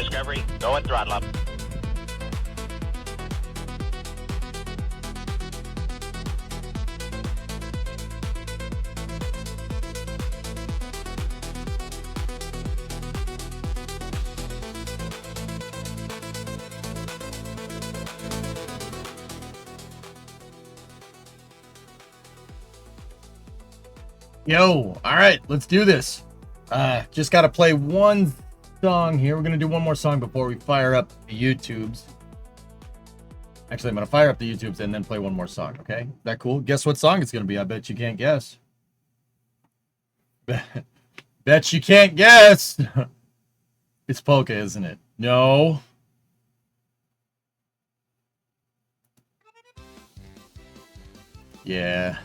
Discovery, go and throttle up. Yo, all right, let's do this. Just got to play one song here. We're going to do one more song before we fire up the YouTubes. Actually, I'm going to fire up the YouTubes and then play one more song, okay? Is that cool? Guess what song it's going to be? I bet you can't guess. Bet you can't guess. It's polka, isn't it? No. Yeah.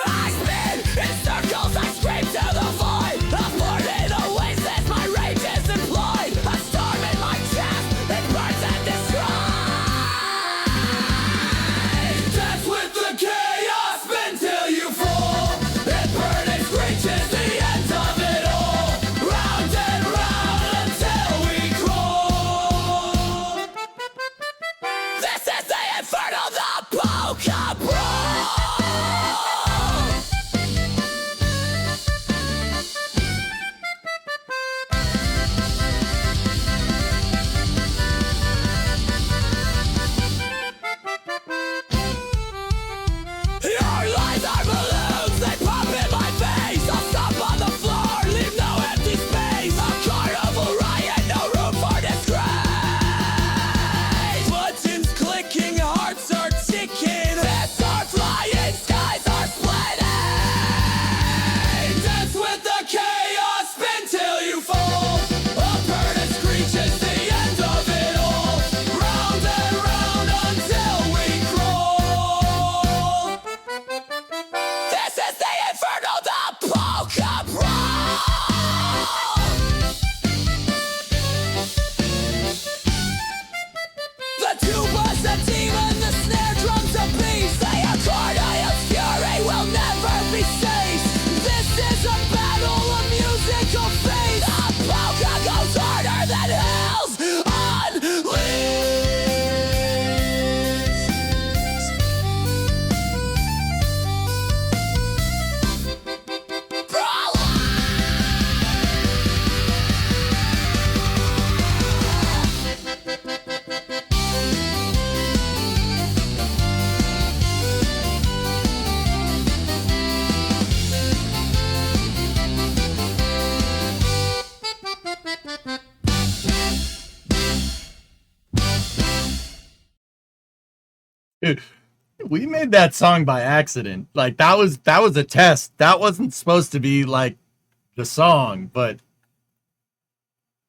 I spin in circles, I scream to the void. A fort in oasis, my rage is employed. A storm in my chest, it burns and destroys. Dance with the chaos, spin till you fall. It burning screeches the end of it all. Round and round until we crawl. This is the inferno, the polka brawl. Your lies are balloons, they pop in my face. I'll stop on the floor, leave no empty space. A carnival riot, no room for disgrace. Buttons clicking, hearts are ticking. Fists are flying, skies are splitting. Dance with the chaos, spin till you fall. A bird and screeches the end of it all. Round and round until we crawl. This is the inferno, the polka brawl. The tuba's a demon, the snare drum's a beast. The accordion's fury will never be ceased. This is a battle, a musical feast. The polka goes harder than hell's unleashed. Brawl! Dude, we made that song by accident. Like that was a test. That wasn't supposed to be like the song, but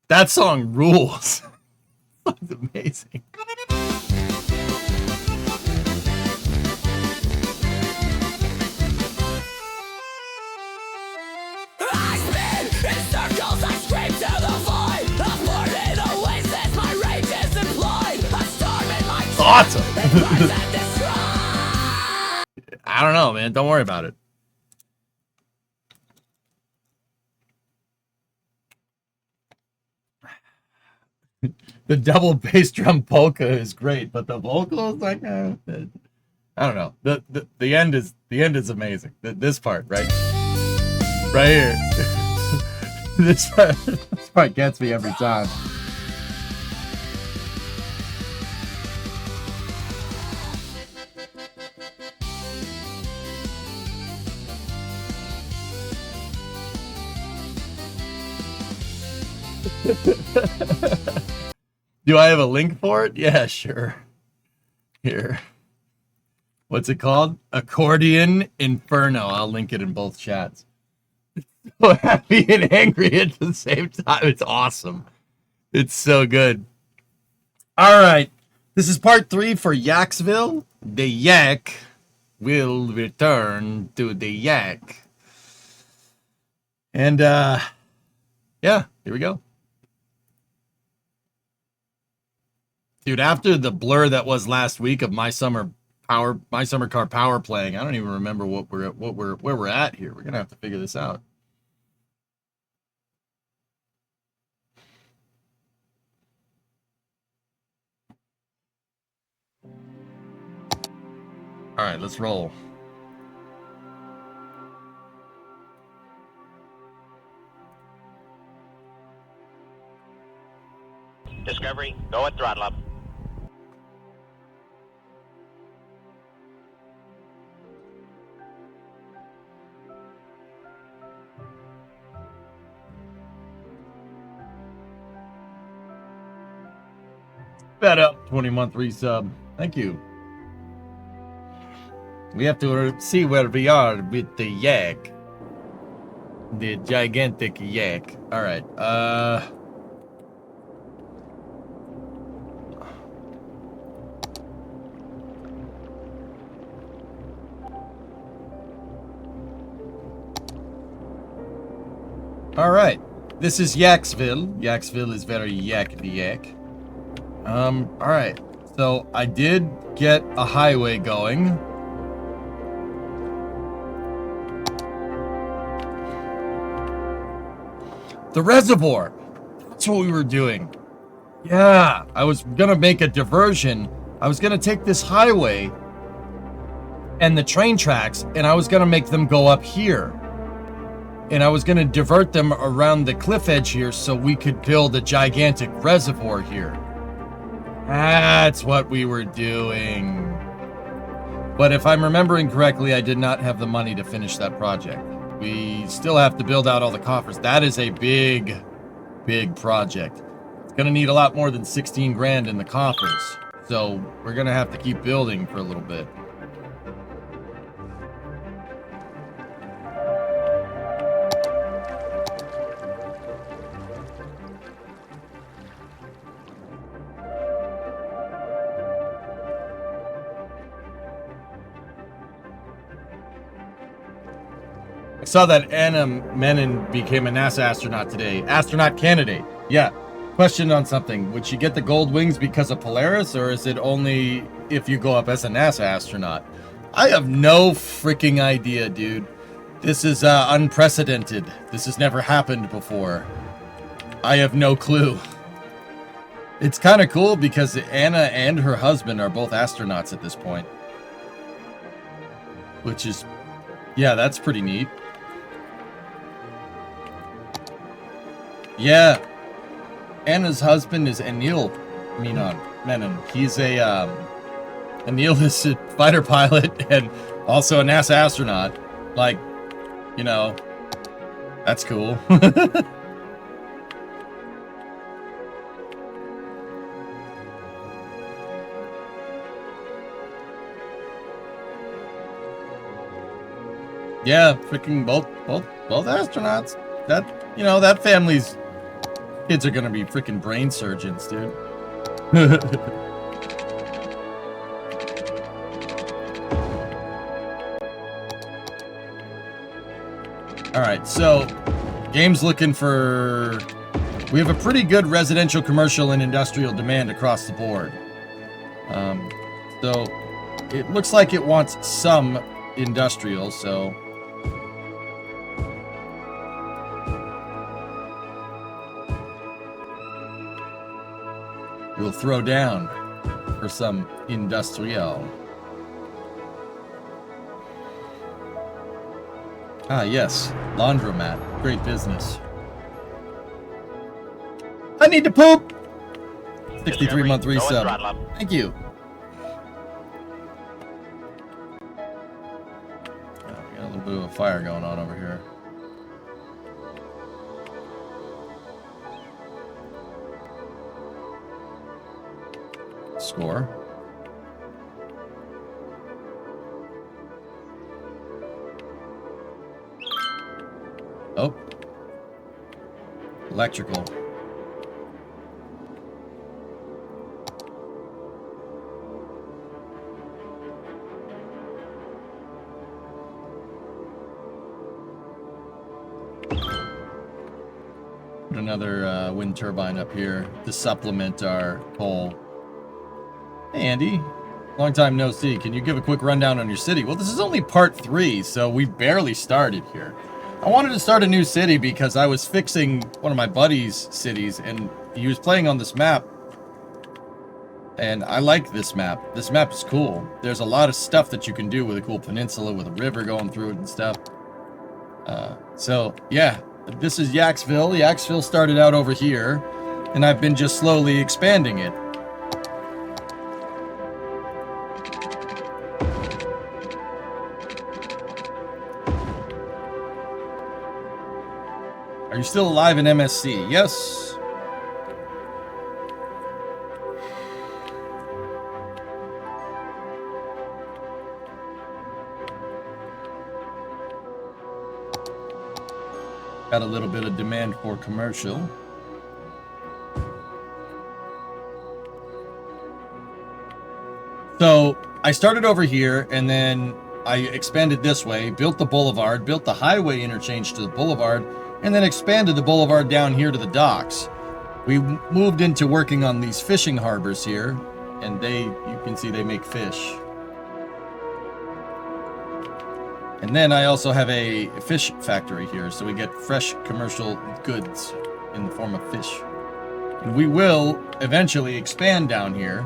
that song rules. It's amazing. I spin in circles, I scream to the void. A fort in oasis, my rage is employed. A storm in my chest, Awesome. it burns and destroys. I don't know, man. Don't worry about it. The double bass drum polka is great, but the vocal is like, I don't know. The end is amazing. This part, right here. this part gets me every time. Do I have a link for it? Yeah, sure. Here. What's it called? Accordion Inferno. I'll link it in both chats. So happy and angry at the same time. It's awesome. It's so good. All right. This is part 3 for Yaksville. The Yak will return to the Yak. And yeah, here we go. Dude, after the blur that was last week of my summer car power playing, I don't even remember where we're at here. We're gonna have to figure this out. All right, let's roll. Discovery, go at throttle up. Bet up 20-month resub. Thank you. We have to see where we are with the yak. The gigantic yak. All right. All right. This is Yaksville. Yaksville is very yak. All right. So I did get a highway going. The reservoir. That's what we were doing. Yeah, I was gonna make a diversion. I was gonna take this highway and the train tracks, and I was gonna make them go up here. And I was gonna divert them around the cliff edge here so we could build a gigantic reservoir here. That's what we were doing. But if I'm remembering correctly, I did not have the money to finish that project. We still have to build out all the coffers. That is a big project. It's gonna need a lot more than 16 grand in the coffers. So we're gonna have to keep building for a little bit. I saw that Anna Menon became a NASA astronaut today. Astronaut candidate. Yeah. Question on something. Would she get the gold wings because of Polaris, or is it only if you go up as a NASA astronaut? I have no freaking idea, dude. This is unprecedented. This has never happened before. I have no clue. It's kind of cool because Anna and her husband are both astronauts at this point. Which is, yeah, that's pretty neat. Yeah. Anna's husband is Anil Menon. He's Anil is a fighter pilot and also a NASA astronaut. Like, you know, that's cool. Yeah, freaking both astronauts. That, you know, that family's kids are gonna be freaking brain surgeons, dude. All right, so game's looking for. We have a pretty good residential, commercial, and industrial demand across the board. So it looks like it wants some industrial, so. We'll throw down for some industrial. Ah, yes. Laundromat. Great business. I need to poop! 63-month resub. Thank you. Oh, we got a little bit of a fire going on over here. Score. Oh. Electrical. Put another wind turbine up here to supplement our coal. Hey, Andy. Long time no see. Can you give a quick rundown on your city? Well, this is only part 3, so we barely started here. I wanted to start a new city because I was fixing one of my buddy's cities, and he was playing on this map. And I like this map. This map is cool. There's a lot of stuff that you can do with a cool peninsula with a river going through it and stuff. So, yeah, this is Yaksville. Yaksville started out over here, and I've been just slowly expanding it. Are you still alive in MSC? Yes. Got a little bit of demand for commercial. So I started over here, and then I expanded this way, built the boulevard, built the highway interchange to the boulevard, and then expanded the boulevard down here to the docks. We moved into working on these fishing harbors here, and you can see they make fish. And then I also have a fish factory here, so we get fresh commercial goods in the form of fish. And we will eventually expand down here.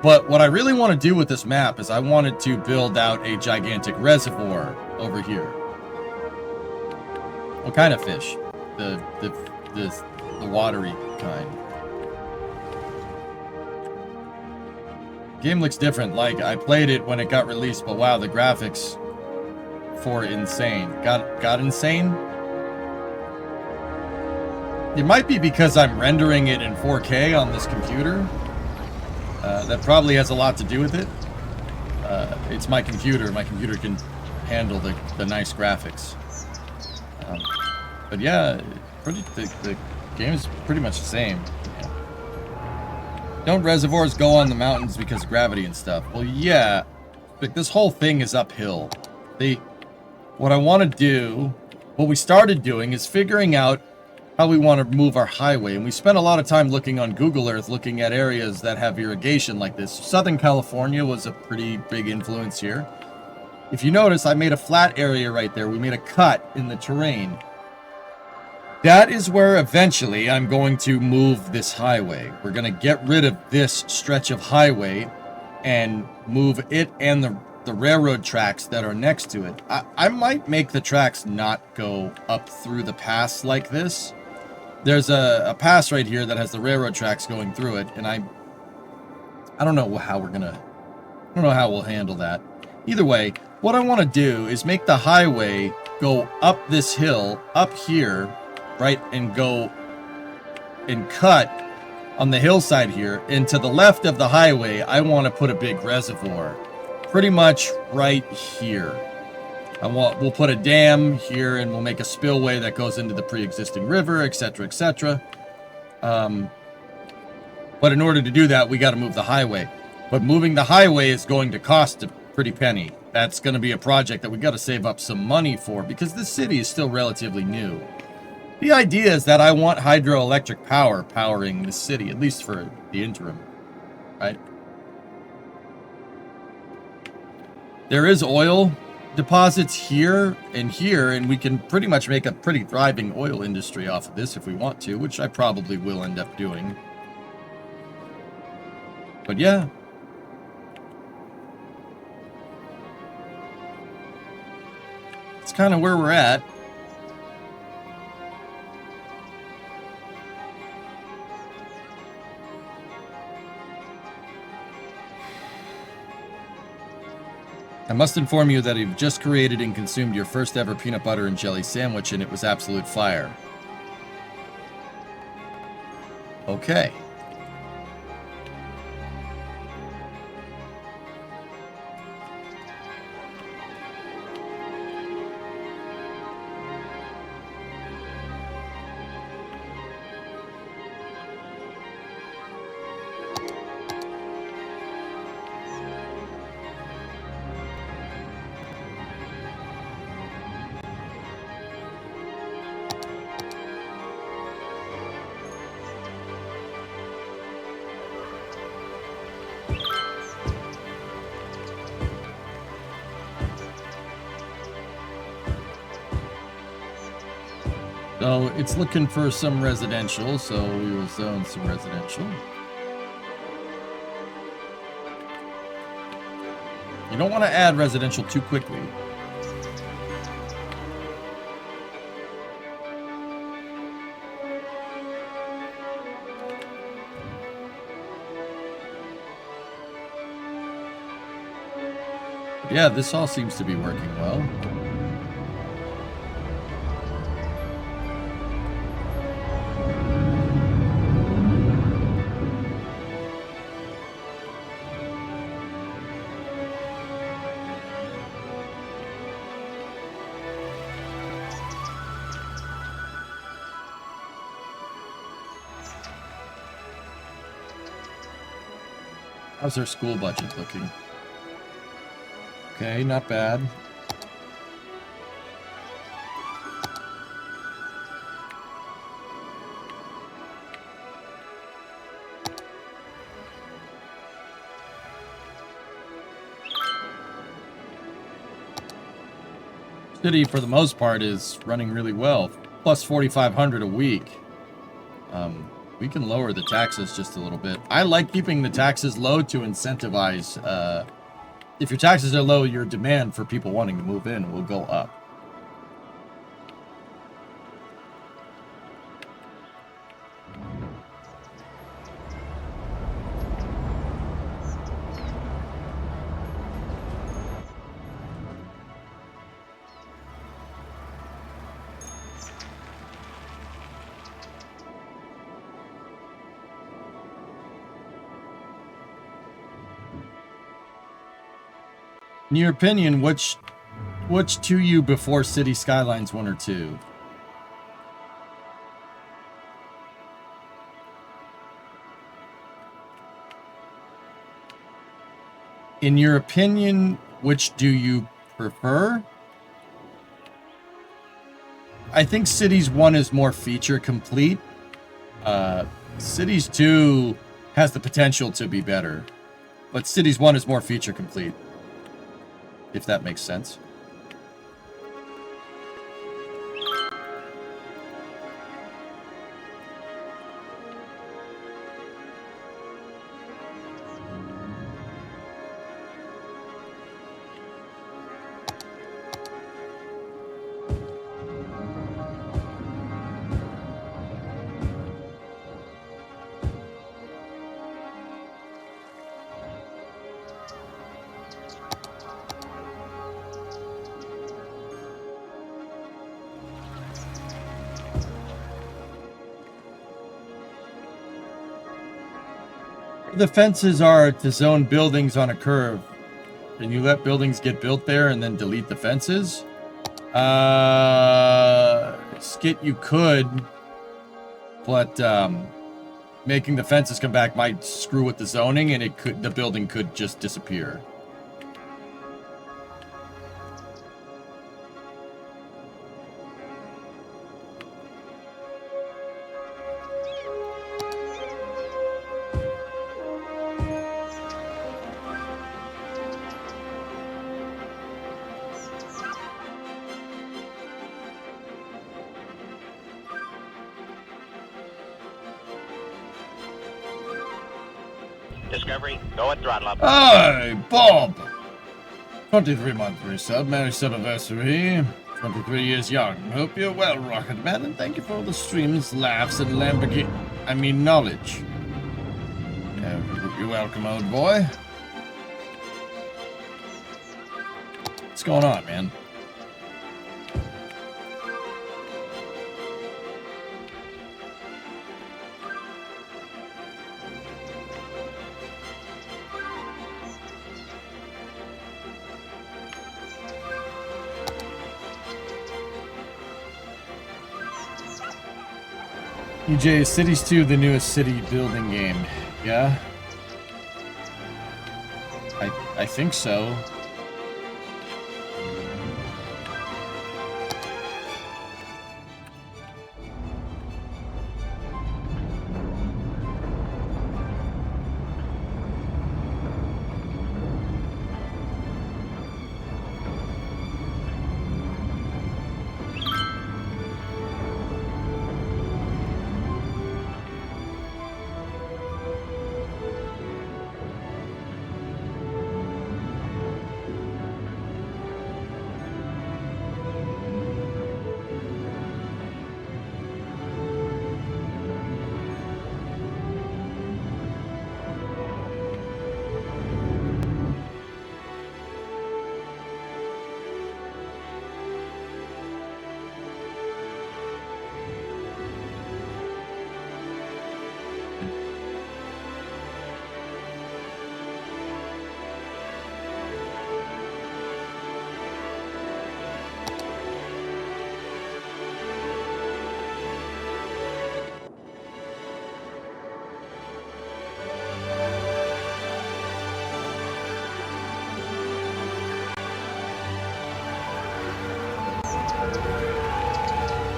But what I really want to do with this map is I wanted to build out a gigantic reservoir over here. What kind of fish? The watery kind. Game looks different. Like, I played it when it got released, but wow, the graphics for insane. Got insane? It might be because I'm rendering it in 4K on this computer. That probably has a lot to do with it. It's my computer. My computer can handle the nice graphics. But yeah, the game is pretty much the same. Don't reservoirs go on the mountains because of gravity and stuff? Well, yeah, but this whole thing is uphill. What I want to do, what we started doing is figuring out how we want to move our highway. And we spent a lot of time looking on Google Earth, looking at areas that have irrigation like this. Southern California was a pretty big influence here. If you notice, I made a flat area right there. We made a cut in the terrain. That is where eventually I'm going to move this highway. We're going to get rid of this stretch of highway and move it and the railroad tracks that are next to it. I might make the tracks not go up through the pass like this. There's a pass right here that has the railroad tracks going through it, and I don't know how I don't know how we'll handle that. Either way, what I want to do is make the highway go up this hill, up here, right, and go and cut on the hillside here. And to the left of the highway, I want to put a big reservoir. Pretty much right here. We'll put a dam here, and we'll make a spillway that goes into the pre-existing river, etc., etc. But in order to do that, we got to move the highway. But moving the highway is going to cost a pretty penny. That's going to be a project that we got to save up some money for, because this city is still relatively new. The idea is that I want hydroelectric power powering this city, at least for the interim, right? There is oil deposits here, and we can pretty much make a pretty thriving oil industry off of this if we want to, which I probably will end up doing. But yeah. It's kind of where we're at. I must inform you that you've just created and consumed your first ever peanut butter and jelly sandwich, and it was absolute fire. Okay. So it's looking for some residential, so we will zone some residential. You don't want to add residential too quickly. Yeah, this all seems to be working well. How's our school budget looking? Okay, not bad. City, for the most part, is running really well. Plus 4,500 a week. We can lower the taxes just a little bit. I like keeping the taxes low to incentivize. If your taxes are low, your demand for people wanting to move in will go up. In your opinion, which to you before City Skylines 1 or 2? In your opinion, which do you prefer? I think Cities 1 is more feature complete. Cities 2 has the potential to be better. But Cities 1 is more feature complete. If that makes sense. The fences are to zone buildings on a curve, and you let buildings get built there and then delete the fences. Skit, you could, but making the fences come back might screw with the zoning, and the building could just disappear. Discovery, go at throttle up. Hi, Bob! 23-month reset, marriage anniversary. 23 years young. Hope you're well, Rocket Man, and thank you for all the streams, laughs, and knowledge. You're welcome, old boy. What's going on, man? EJ, is Cities 2 the newest city building game? Yeah? I think so.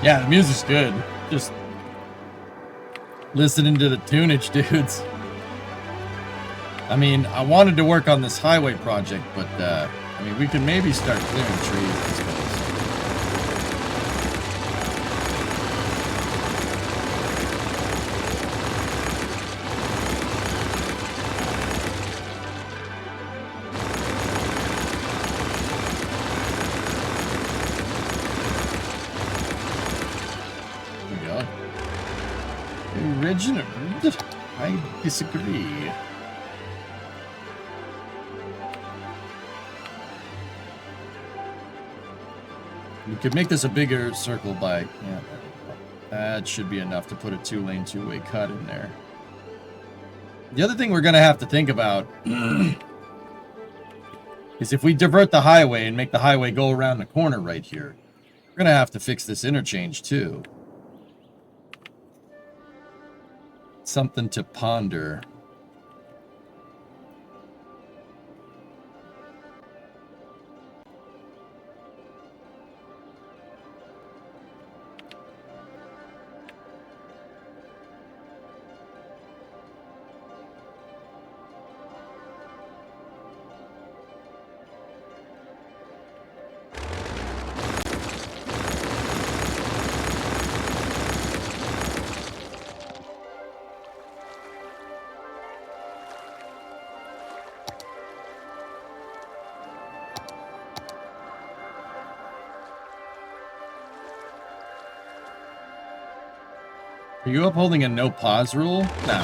Yeah, the music's good. Just listening to the tunage, dudes. I mean, I wanted to work on this highway project, but, I mean, we can maybe start clearing trees, I suppose. Original. I disagree. We could make this a bigger circle by, yeah, that should be enough to put a 2-lane, 2-way cut in there. The other thing we're going to have to think about is if we divert the highway and make the highway go around the corner right here, we're going to have to fix this interchange too. Something to ponder. Are you upholding a no pause rule? No.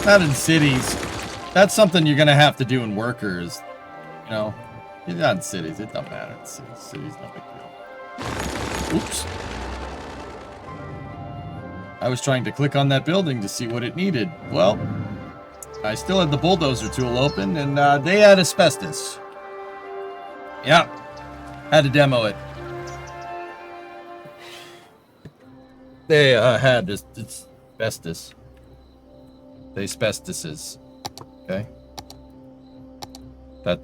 Not in cities. That's something you're gonna have to do in workers. You know? Not in cities, it don't matter. It's cities, no big deal. Oops. I was trying to click on that building to see what it needed. Well, I still had the bulldozer tool open, and they had asbestos. Yeah. Had to demo it. They had it's asbestos. They asbestoses. Okay.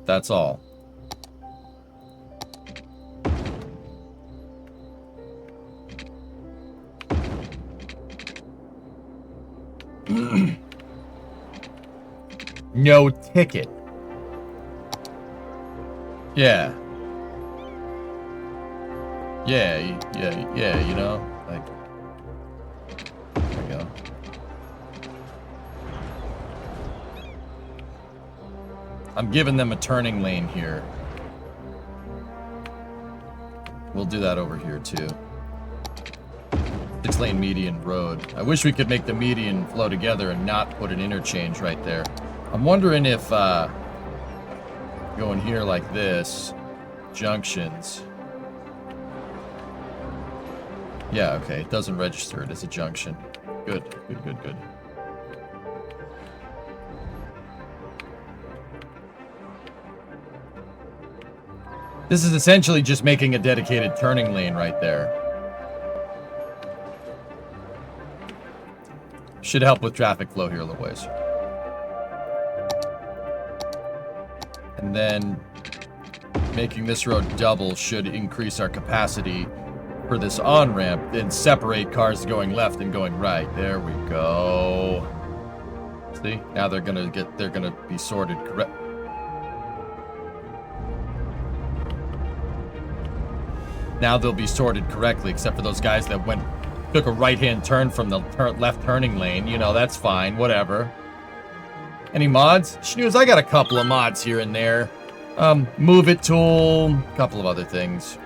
That's all. No ticket. Yeah. Yeah, you know, like, there we go. I'm giving them a turning lane here. We'll do that over here too. 6-lane median road. I wish we could make the median flow together and not put an interchange right there. I'm wondering if going here like this, junctions. Yeah, okay, it doesn't register it as a junction. Good. This is essentially just making a dedicated turning lane right there. Should help with traffic flow here a little ways. And then making this road double should increase our capacity for this on-ramp, then separate cars going left and going right. There we go. See? Now they're gonna be sorted correct. Now they'll be sorted correctly, except for those guys that took a right-hand turn from the left turning lane. You know, that's fine, whatever. Any mods? Schnooze, I got a couple of mods here and there. Move it tool, a couple of other things.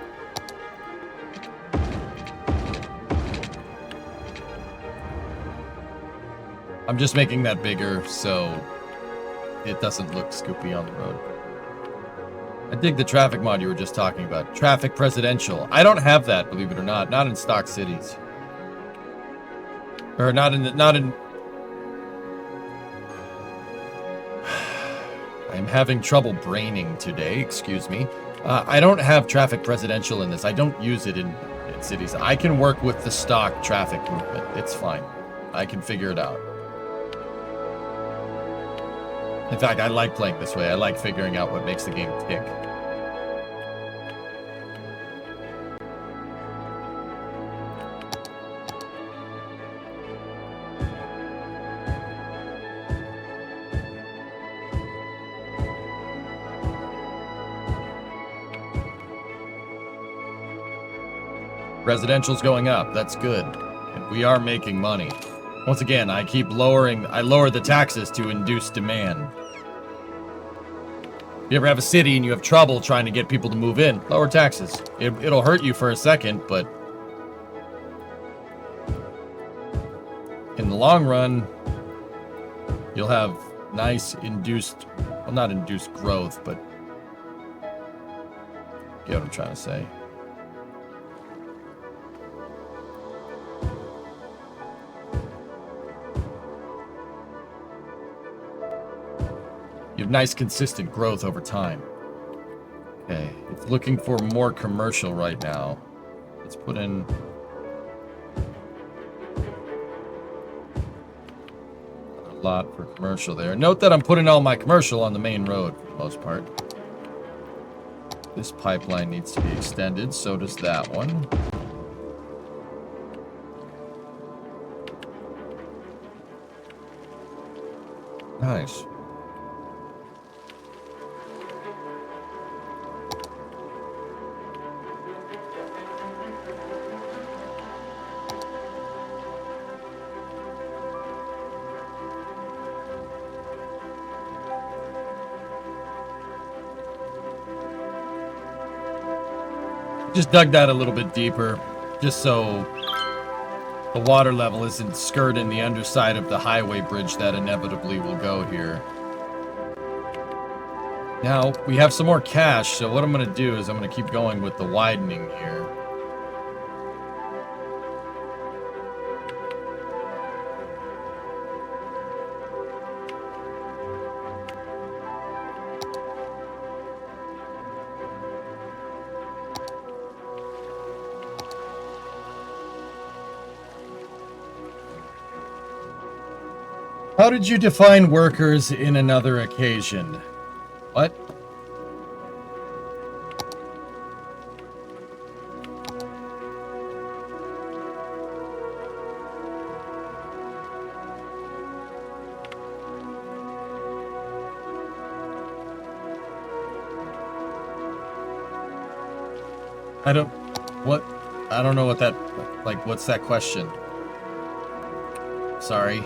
I'm just making that bigger so it doesn't look scoopy on the road. I dig the traffic mod you were just talking about. Traffic presidential. I don't have that, believe it or not. Not in stock cities. Or not in... I'm having trouble braining today, excuse me. I don't have traffic presidential in this. I don't use it in cities. I can work with the stock traffic movement. It's fine. I can figure it out. In fact, I like playing this way. I like figuring out what makes the game tick. Residential's going up. That's good. And we are making money. Once again, I lower the taxes to induce demand. If you ever have a city and you have trouble trying to get people to move in, lower taxes. It'll hurt you for a second, but in the long run, you'll have nice induced, well, not induced growth, but you get what I'm trying to say. You have nice, consistent growth over time. Okay, it's looking for more commercial right now. Let's put in a lot for commercial there. Note that I'm putting all my commercial on the main road for the most part. This pipeline needs to be extended, so does that one. Nice. Just dug that a little bit deeper, just so the water level isn't skirting the underside of the highway bridge that inevitably will go here. Now, we have some more cash, so what I'm going to do is I'm going to keep going with the widening here. How did you define workers in another occasion? What? I don't know what that, like, what's that question? Sorry.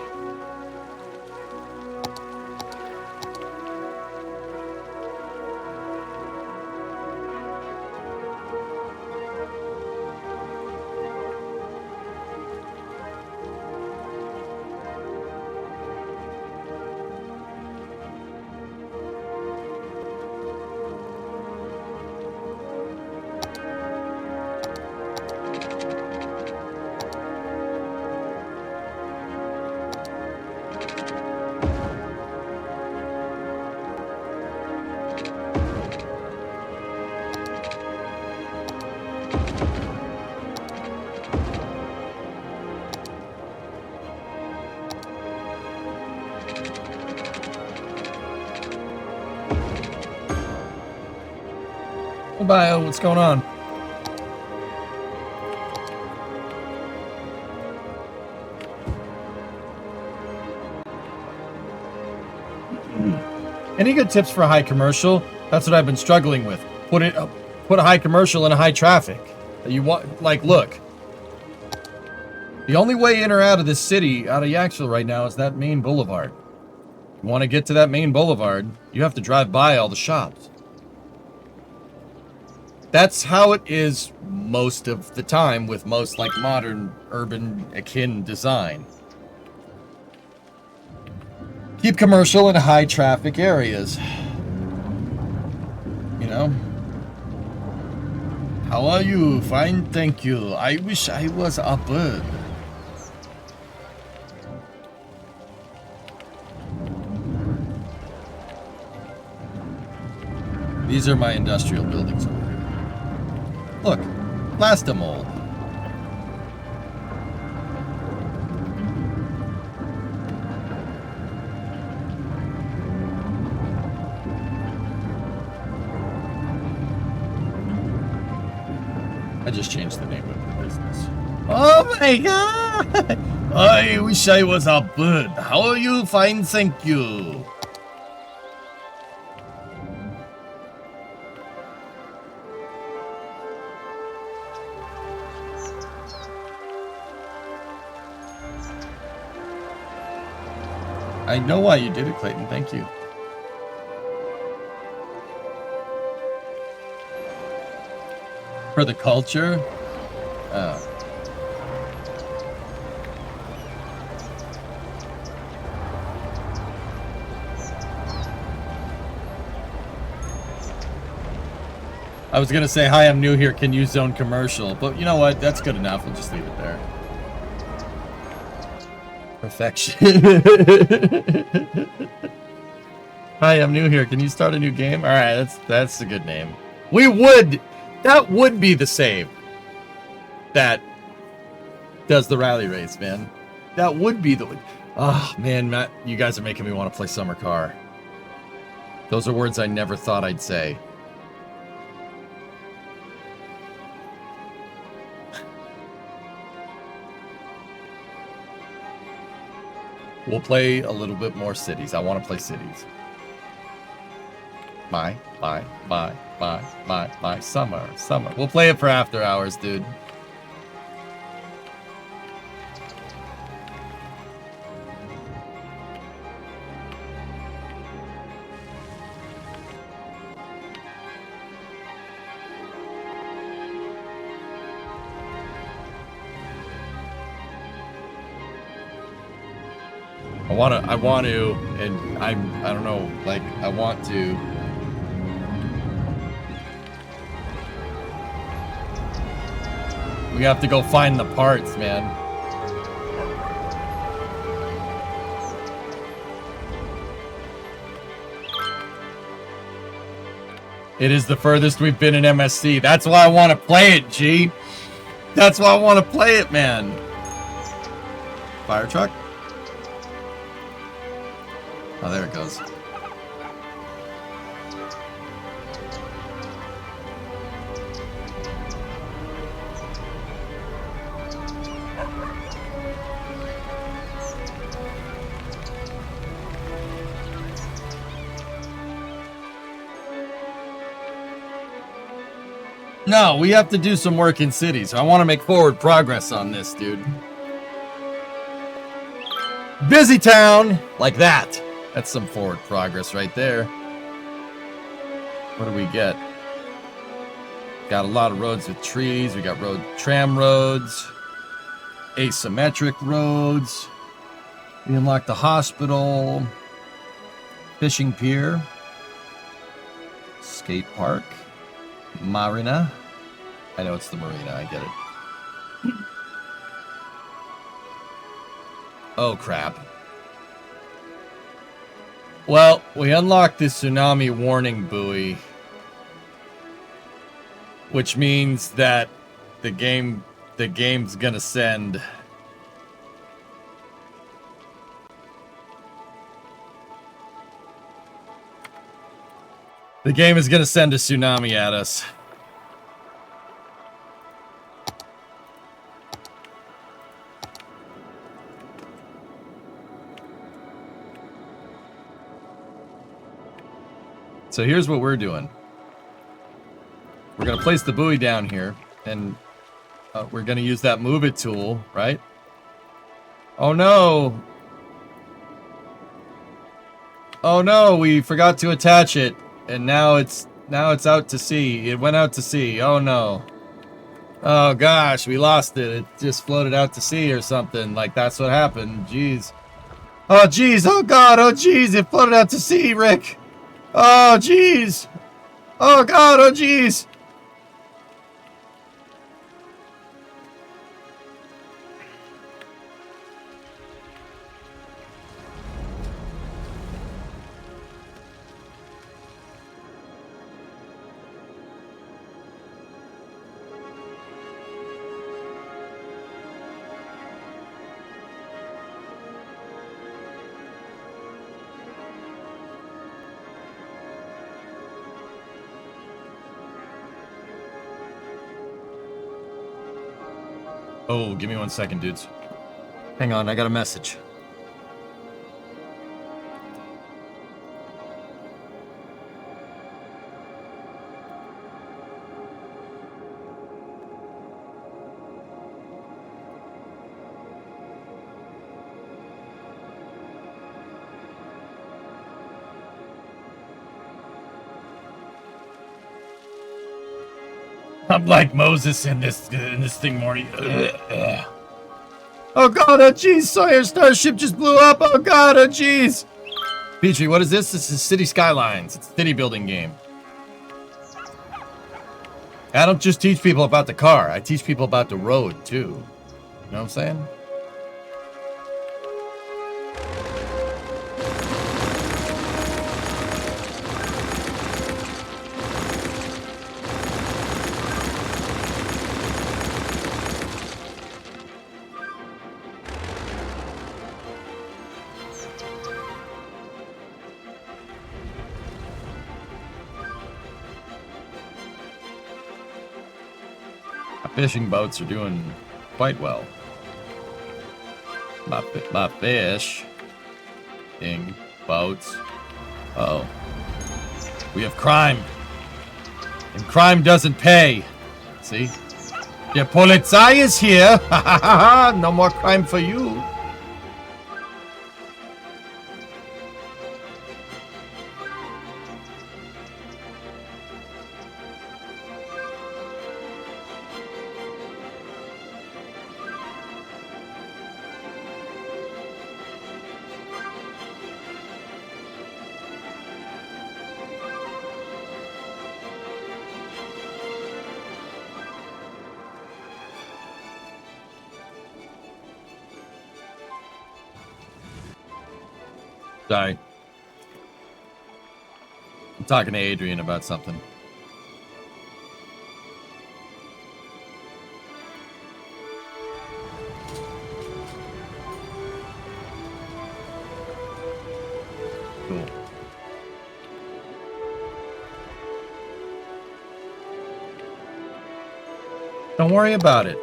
Bio, what's going on? Any good tips for high commercial? That's what I've been struggling with. Put a high commercial in a high traffic. You want, like, look. The only way in or out of this city, out of Yaksville right now, is that main boulevard. You want to get to that main boulevard, you have to drive by all the shops. That's how it is most of the time with most, like, modern urban akin design. Keep commercial in high traffic areas. You know? How are you? Fine, thank you. I wish I was a bird. These are my industrial buildings over here. Look, Plastamold. I just changed the name of the business. Oh my god! I wish I was a bird. How are you? Fine, thank you. I know why you did it, Clayton. Thank you. For the culture? Oh. I was gonna say, hi, I'm new here, can you zone commercial? But you know what? That's good enough. We'll just leave it there. Perfection. Hi, I'm new here. Can you start a new game? All right, that's a good name. That would be the save that does the rally race, man. That would be the. Oh man, Matt, you guys are making me want to play Summer Car. Those are words I never thought I'd say. We'll play a little bit more cities. I want to play cities. My, summer. We'll play it for after hours, dude. I want to, and I don't know, like, I want to. We have to go find the parts, man. It is the furthest we've been in MSC. That's why I want to play it, G. That's why I want to play it, man. Fire truck? Oh, there it goes. No, we have to do some work in cities. I want to make forward progress on this, dude. Busy town! Like that. That's some forward progress right there. What do we get? Got a lot of roads with trees. We got tram roads. Asymmetric roads. We unlocked the hospital. Fishing pier. Skate park. Marina. I know it's the marina, I get it. Oh crap. Well, we unlocked the tsunami warning buoy, which means that the game's gonna send the game is gonna send a tsunami at us. So here's what we're doing. We're going to place the buoy down here, and we're going to use that move it tool, right? Oh no! Oh no, we forgot to attach it, and now it's out to sea. It went out to sea. Oh no. Oh gosh, we lost it. It just floated out to sea or something. Like that's what happened. Jeez. Oh jeez. Oh god. Oh jeez. It floated out to sea, Rick. Oh, jeez. Oh, God. Oh, jeez. Oh, give me 1 second, dudes. Hang on, I got a message. I'm like Moses in this thing, Morty. Oh god, oh jeez, Sawyer starship just blew up. Oh god, oh jeez. Petrie, what is this? This is City Skylines. It's a city building game. I don't just teach people about the car. I teach people about the road too. You know what I'm saying? Fishing boats are doing quite well. My fish. Ding. Boats. Uh-oh. We have crime. And crime doesn't pay. See? The Polizei is here. No more crime for you. Sorry. I'm talking to Adrian about something. Cool. Don't worry about it.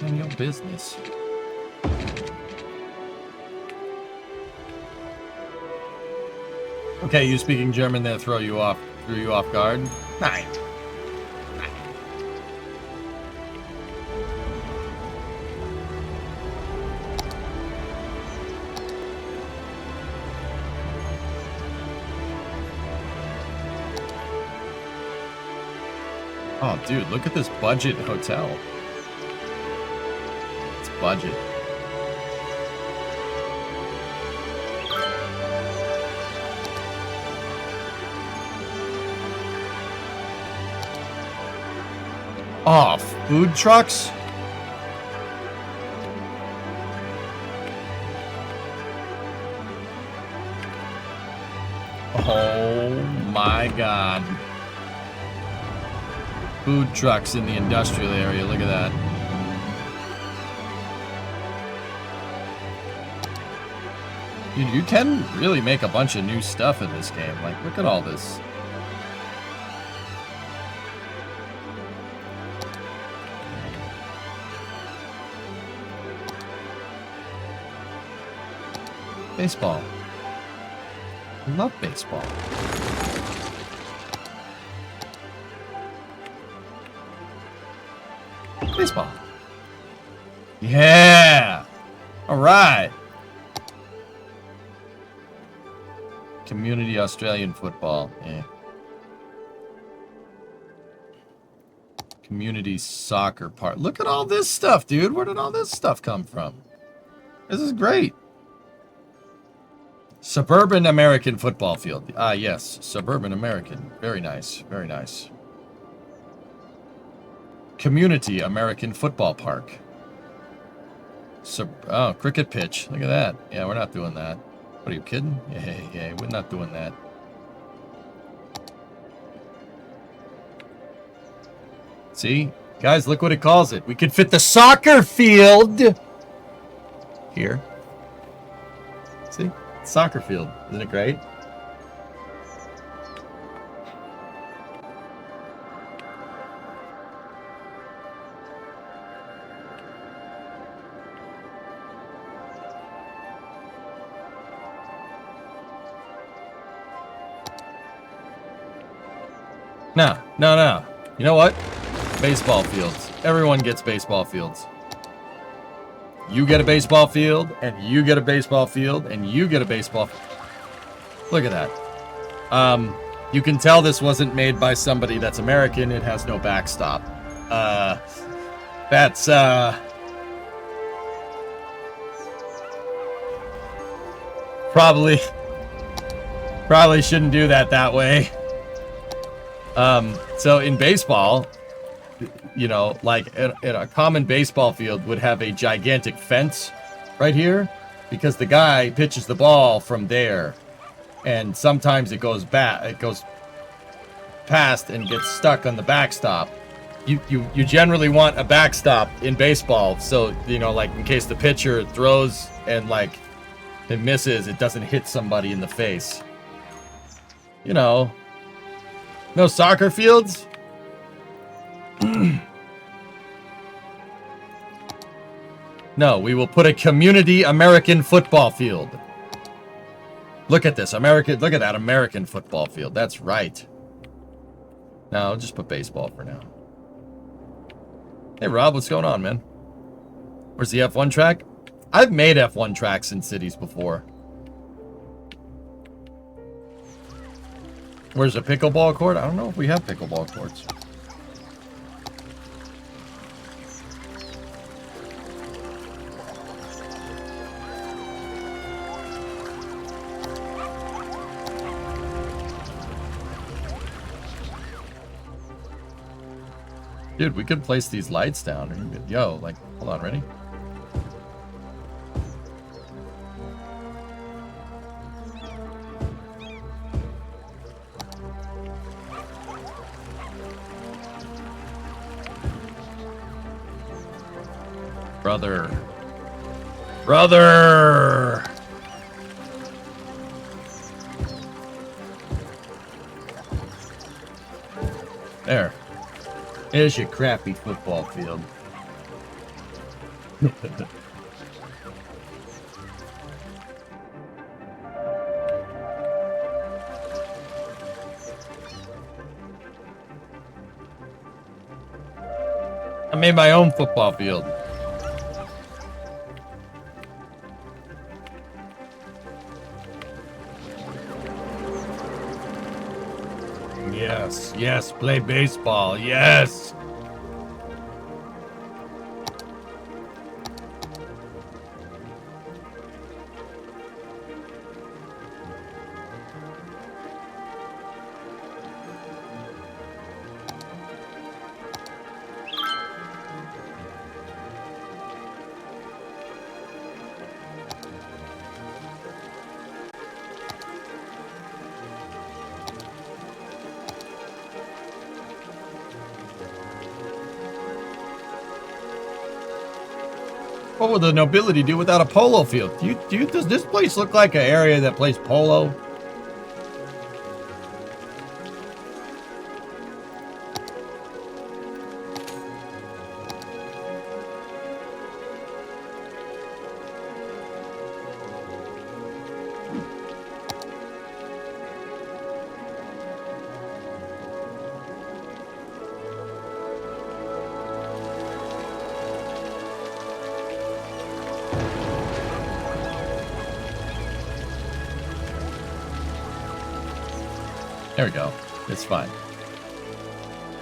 None of your business. Okay, you speaking German there threw you off guard? Nein. Oh, dude, look at this budget hotel. It's budget. Oh, food trucks? Oh my god. Food trucks in the industrial area, look at that. Dude, you can really make a bunch of new stuff in this game. Like, look at all this. Baseball. I love baseball. Baseball. Yeah! Alright. Community Australian football. Yeah. Community soccer part. Look at all this stuff, dude. Where did all this stuff come from? This is great. Suburban American football field. Ah, yes. Suburban American. Very nice. Very nice. Community American football park. Oh, cricket pitch. Look at that. Yeah, we're not doing that. What, are you kidding? Yeah, we're not doing that. See? Guys, look what it calls it. We could fit the soccer field here. See? Soccer field. Isn't it great? No. You know what? Baseball fields. Everyone gets baseball fields. You get a baseball field, and you get a baseball field, and you get a baseball field. Look at that. You can tell this wasn't made by somebody that's American. It has no backstop. That's probably shouldn't do that way. So in baseball, you know, like in a common baseball field would have a gigantic fence right here because the guy pitches the ball from there, and sometimes it goes past and gets stuck on the backstop. You generally want a backstop in baseball, so you know, like in case the pitcher throws and like it misses, it doesn't hit somebody in the face. You know, no soccer fields. No, we will put a community American football field. Look at this, look at that American football field. That's right. No, I'll just put baseball for now. Hey Rob, what's going on, man? Where's the F1 track? I've made F1 tracks in cities before. Where's a pickleball court? I don't know if we have pickleball courts. Dude, we could place these lights down. Yo, like, hold on, ready? Brother. There. There's your crappy football field. I made my own football field. Yes, play baseball, yes! What would the nobility do without a polo field? Does this place look like an area that plays polo? There we go. It's fine.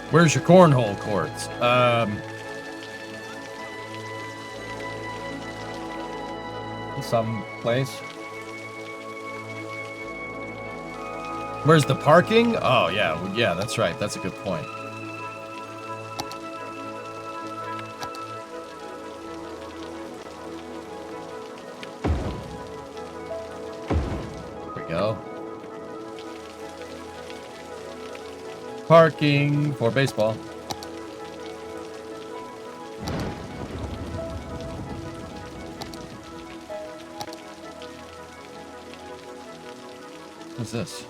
Where's your cornhole courts? Some place. Where's the parking? Oh, yeah, that's right. That's a good point. There we go. Parking for baseball. What's this?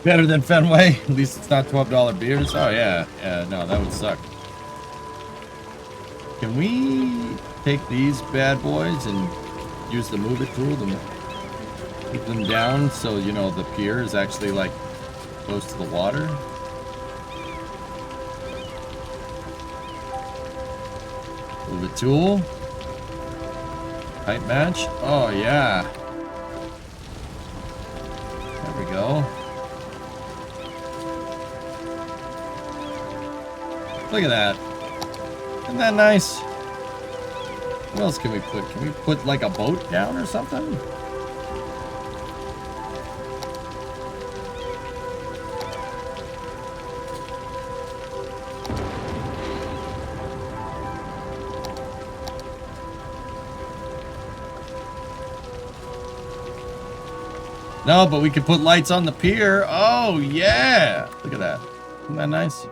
Better than Fenway. At least it's not $12 beers. Oh, yeah. Yeah, no, that would suck. Can we take these bad boys and use the move it tool to keep them down so, you know, the pier is actually, like, close to the water? Move it tool. Tight match. Oh, yeah. There we go. Look at that. Isn't that nice? What else can we put? Can we put like a boat down or something? No, but we could put lights on the pier. Oh, yeah. Look at that. Isn't that nice?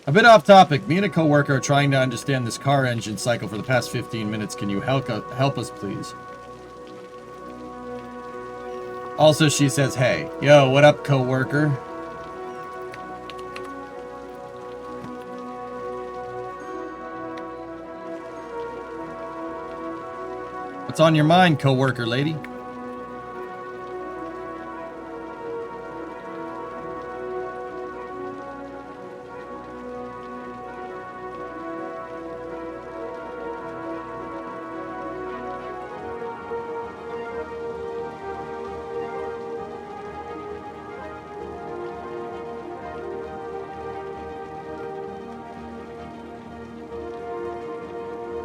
A bit off topic. Me and a coworker are trying to understand this car engine cycle for the past 15 minutes. Can you help us, please? Also, she says, hey. Yo, what up, coworker? What's on your mind, coworker lady?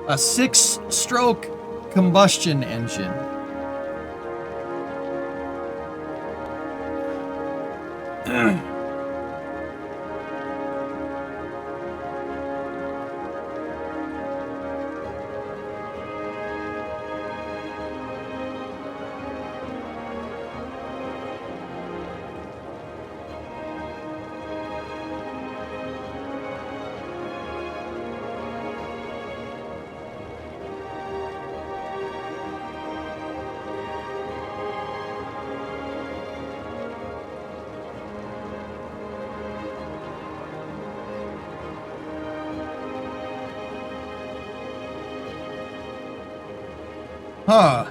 A 6-stroke combustion engine. Huh.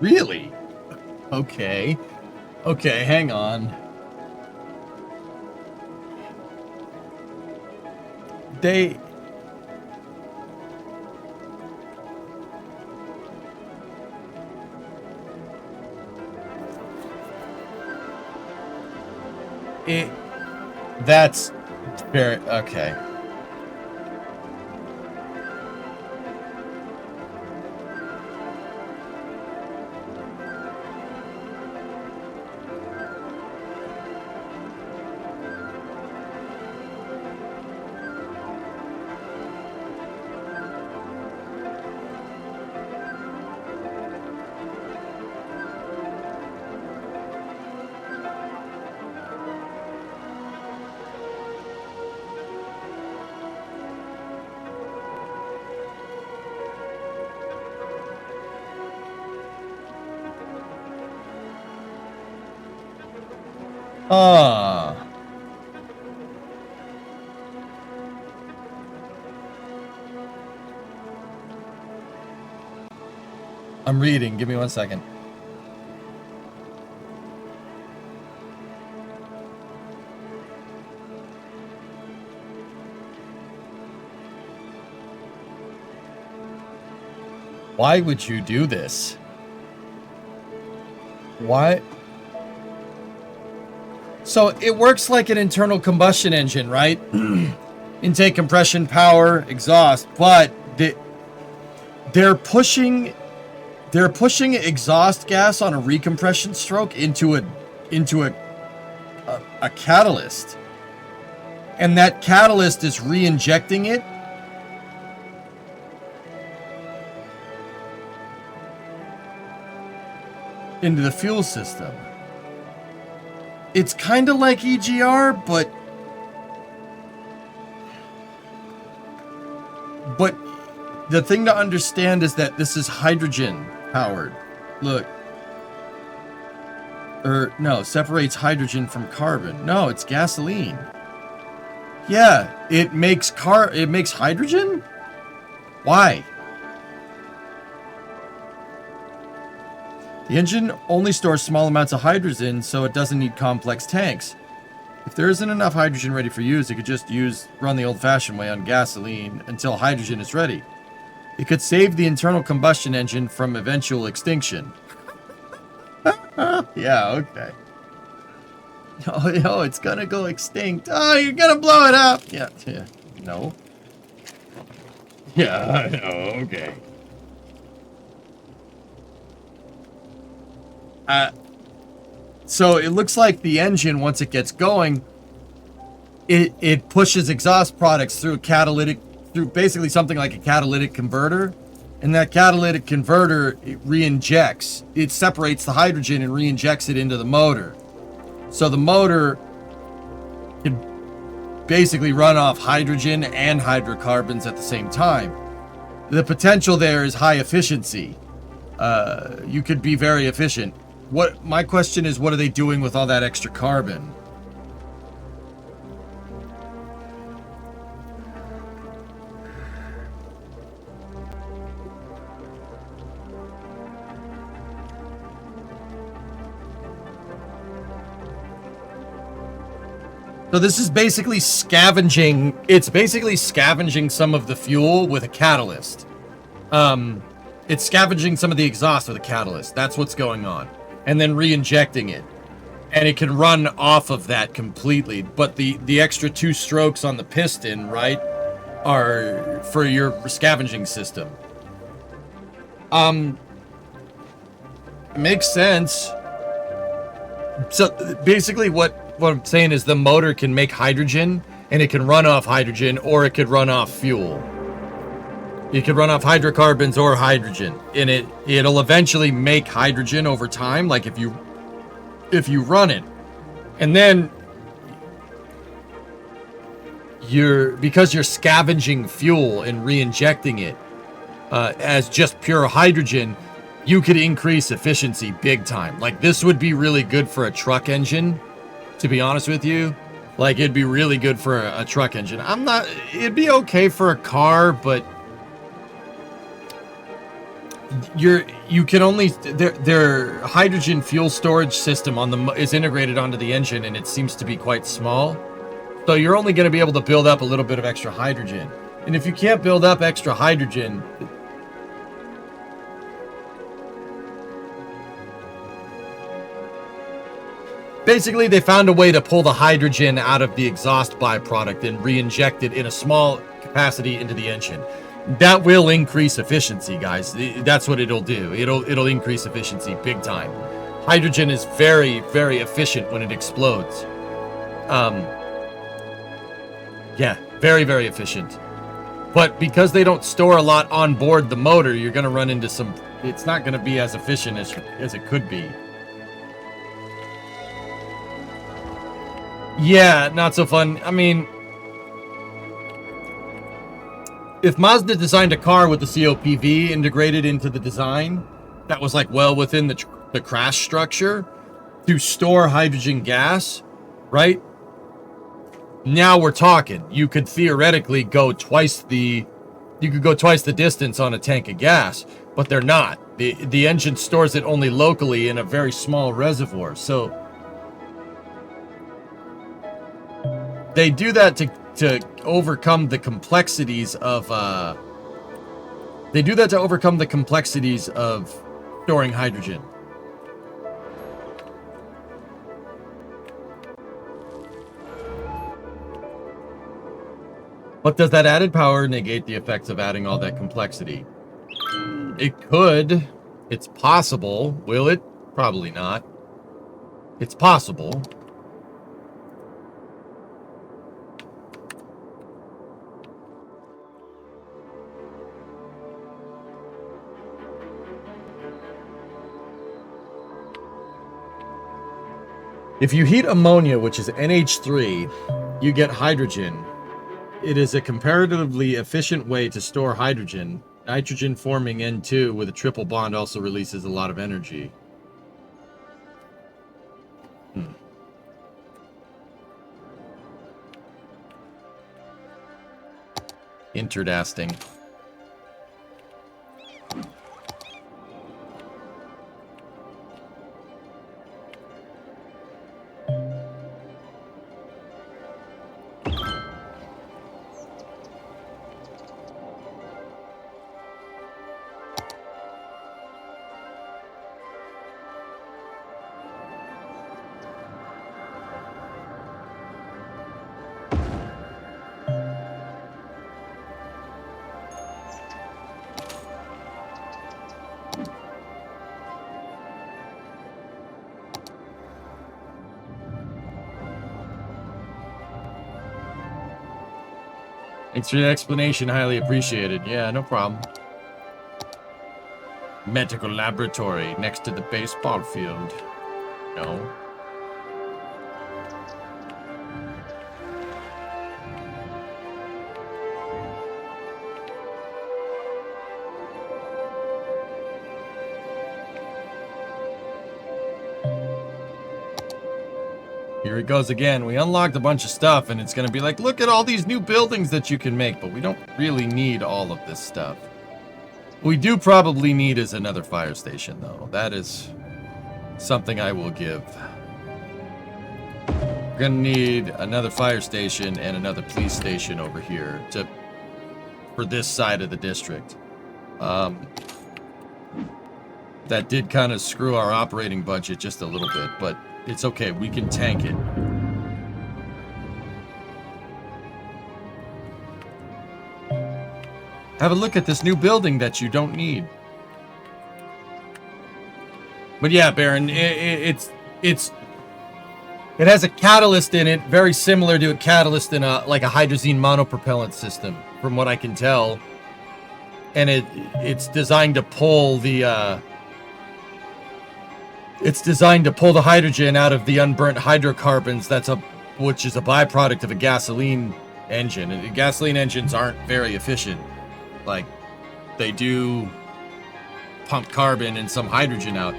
Really? Okay. Okay, hang on. They... That's very... Okay. I'm reading. Give me 1 second. Why would you do this? Why? So it works like an internal combustion engine, right? Intake, compression, power, exhaust, but they're pushing exhaust gas on a recompression stroke into a catalyst, and that catalyst is re-injecting it into the fuel system. It's kind of like EGR, but the thing to understand is that this is hydrogen powered. Look. Or no, separates hydrogen from carbon. No, it's gasoline. Yeah, it makes hydrogen? Why? The engine only stores small amounts of hydrogen, so it doesn't need complex tanks. If there isn't enough hydrogen ready for use, it could just run the old-fashioned way on gasoline until hydrogen is ready. It could save the internal combustion engine from eventual extinction. Yeah, okay. Oh, it's gonna go extinct. Oh, you're gonna blow it up. Yeah. No. Yeah, I know, okay. So it looks like the engine, once it gets going, it pushes exhaust products through basically something like a catalytic converter. And that catalytic converter, it re-injects. It separates the hydrogen and re-injects it into the motor. So the motor can basically run off hydrogen and hydrocarbons at the same time. The potential there is high efficiency. You could be very efficient. My question is, what are they doing with all that extra carbon? So this is basically scavenging. It's basically scavenging some of the fuel with a catalyst. It's scavenging some of the exhaust with a catalyst. That's what's going on. And then re-injecting it. And it can run off of that completely. But the extra 2 strokes on the piston, right, are for your scavenging system. It makes sense. So basically what I'm saying is the motor can make hydrogen, and it can run off hydrogen, or it could run off fuel. It could run off hydrocarbons or hydrogen, and it'll eventually make hydrogen over time, like if you run it. And then because you're scavenging fuel and re-injecting it as just pure hydrogen, you could increase efficiency big time. Like, this would be really good for a truck engine, to be honest with you. Like, it'd be really good for a truck engine. It'd be okay for a car, but you can only, their hydrogen fuel storage system is integrated onto the engine, and it seems to be quite small. So you're only going to be able to build up a little bit of extra hydrogen. And if you can't build up extra hydrogen, basically, they found a way to pull the hydrogen out of the exhaust byproduct and re-inject it in a small capacity into the engine. That will increase efficiency, guys. That's what it'll do. It'll increase efficiency big time. Hydrogen is very, very efficient when it explodes. Yeah, very, very efficient. But because they don't store a lot on board the motor, you're going to run into some... It's not going to be as efficient as it could be. Yeah, not so fun. I mean, if Mazda designed a car with the COPV integrated into the design, that was like well within the crash structure to store hydrogen gas, right? Now we're talking. You could theoretically go twice the distance on a tank of gas, but they're not. The engine stores it only locally in a very small reservoir. So they do that to overcome the complexities of storing hydrogen. But does that added power negate the effects of adding all that complexity? It could. It's possible. Will it? Probably not. It's possible. If you heat ammonia, which is NH3, you get hydrogen. It is a comparatively efficient way to store hydrogen. Nitrogen forming N2 with a triple bond also releases a lot of energy. Interdasting. Thanks for the explanation, highly appreciated. Yeah, no problem. Medical laboratory next to the baseball field. No. Here it goes again. We unlocked a bunch of stuff, and it's going to be like, look at all these new buildings that you can make, but we don't really need all of this stuff. What we do probably need is another fire station, though. That is something I will give. We're going to need another fire station and another police station over here for this side of the district. That did kind of screw our operating budget just a little bit, but it's okay, we can tank it. Have a look at this new building that you don't need. But yeah, Baron, it has a catalyst in it, very similar to a catalyst in a hydrazine monopropellant system, from what I can tell. And it's designed to pull the hydrogen out of the unburnt hydrocarbons. Which is a byproduct of a gasoline engine. And gasoline engines aren't very efficient. Like, they do pump carbon and some hydrogen out.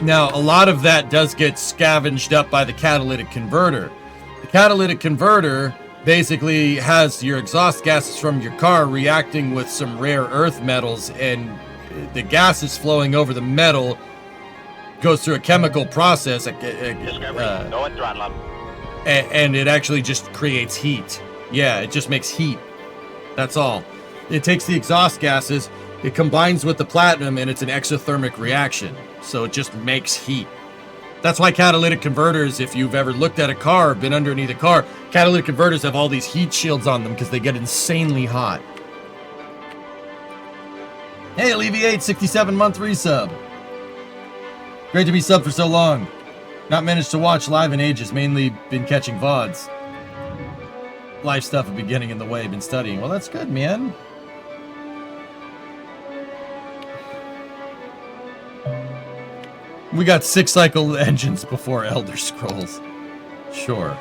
Now, a lot of that does get scavenged up by the catalytic converter. The catalytic converter basically has your exhaust gases from your car reacting with some rare earth metals, and the gas is flowing over the metal, goes through a chemical process, Discovery, go and throttle up. And it actually just creates heat. Yeah, it just makes heat. That's all. It takes the exhaust gases, it combines with the platinum, and it's an exothermic reaction. So it just makes heat. That's why catalytic converters, if you've ever looked at a car, been underneath a car, catalytic converters have all these heat shields on them because they get insanely hot. Hey, Alleviate, 67-month resub. Great to be subbed for so long. Not managed to watch live in ages, mainly been catching VODs. Live stuff have been getting in the way, been studying. Well, that's good, man. We got 6-cycle engines before Elder Scrolls. Sure.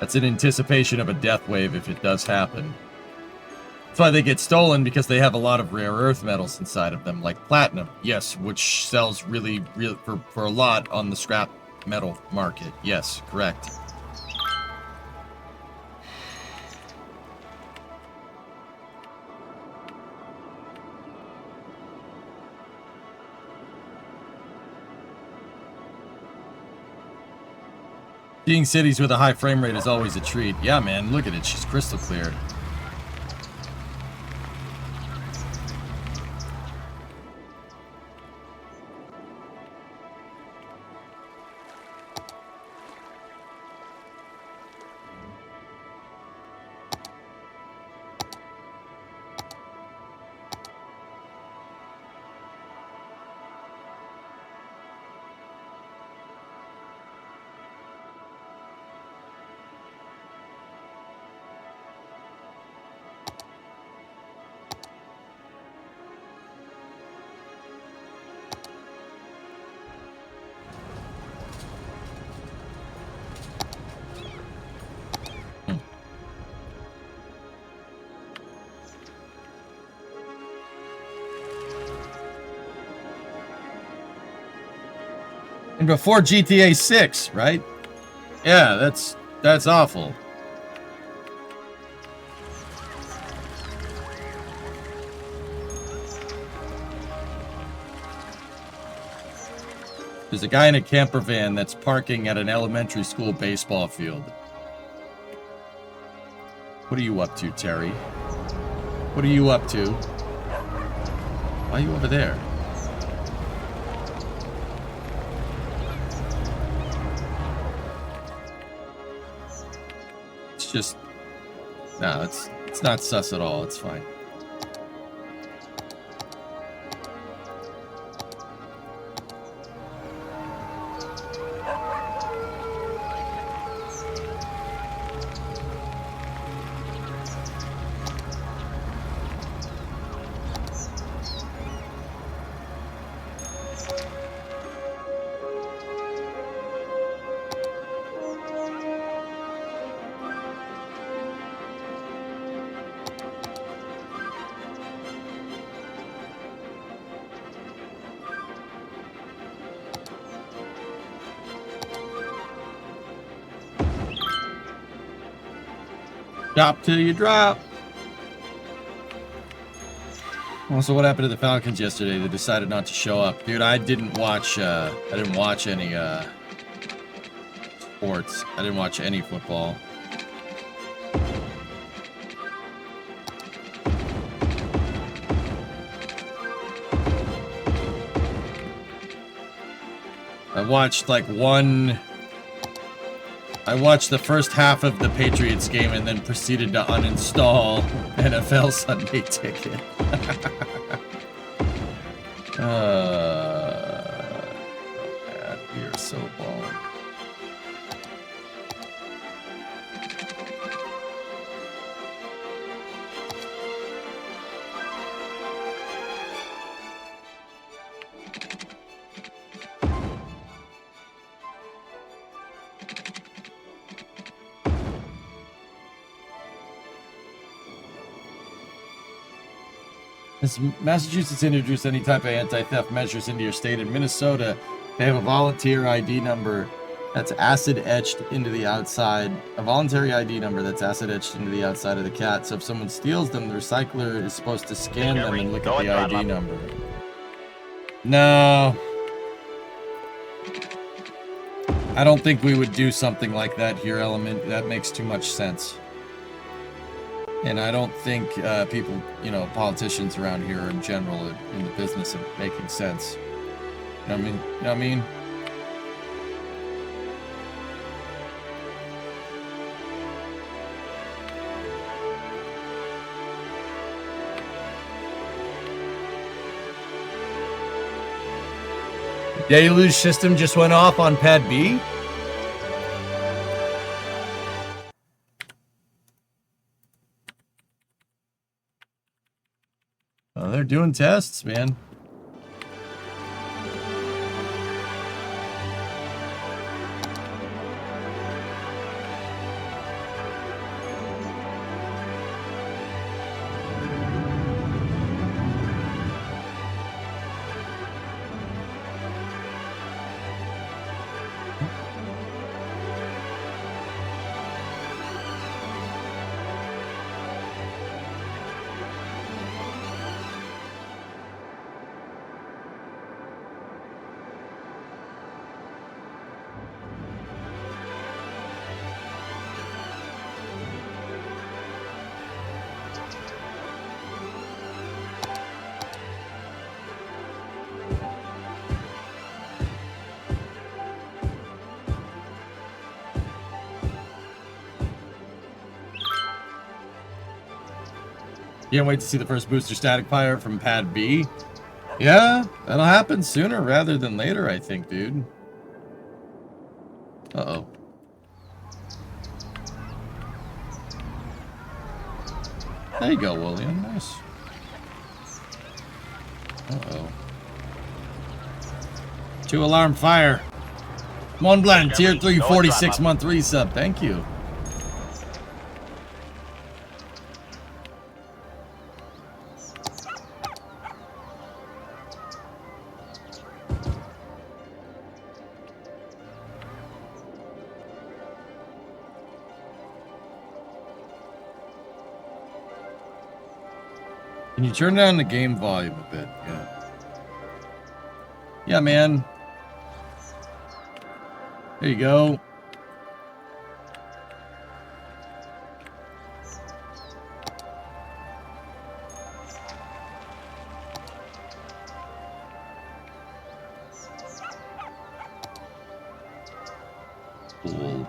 That's in anticipation of a death wave if it does happen. That's why they get stolen, because they have a lot of rare earth metals inside of them, like platinum. Yes, which sells really for a lot on the scrap metal market. Yes, correct. Seeing cities with a high frame rate is always a treat. Yeah, man, look at it. She's crystal clear. And before GTA 6, right? Yeah, that's awful. There's a guy in a camper van that's parking at an elementary school baseball field. What are you up to, Terry? What are you up to? Why are you over there? It's just... No, it's not sus at all. It's fine. Drop till you drop. Also, what happened to the Falcons yesterday? They decided not to show up. Dude, I didn't watch any sports. I didn't watch any football. I watched like one... I watched the first half of the Patriots game and then proceeded to uninstall NFL Sunday Ticket. Man, we are so balling. Has Massachusetts introduced any type of anti-theft measures into your state? In Minnesota, they have a volunteer ID number that's acid etched into the outside. A voluntary ID number that's acid etched into the outside of the cat. So if someone steals them, the recycler is supposed to scan them and look at the ID number. No. I don't think we would do something like that here, Element. That makes too much sense. And I don't think people, politicians around here in general are in the business of making sense. You know what I mean? You know what I mean? Deluge system just went off on pad B. Oh, they're doing tests, man. Can't wait to see the first booster static fire from Pad B. Yeah, that'll happen sooner rather than later, I think, dude. Uh-oh. There you go, William. Nice. Uh-oh. 2 alarm fire. Mon Blanc, tier 3, 46-month resub. Thank you. Can you turn down the game volume a bit? Yeah. Yeah, man. There you go. Cool.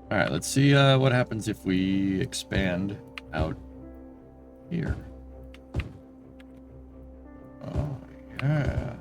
All right, let's see what happens if we expand out here. Oh, yeah.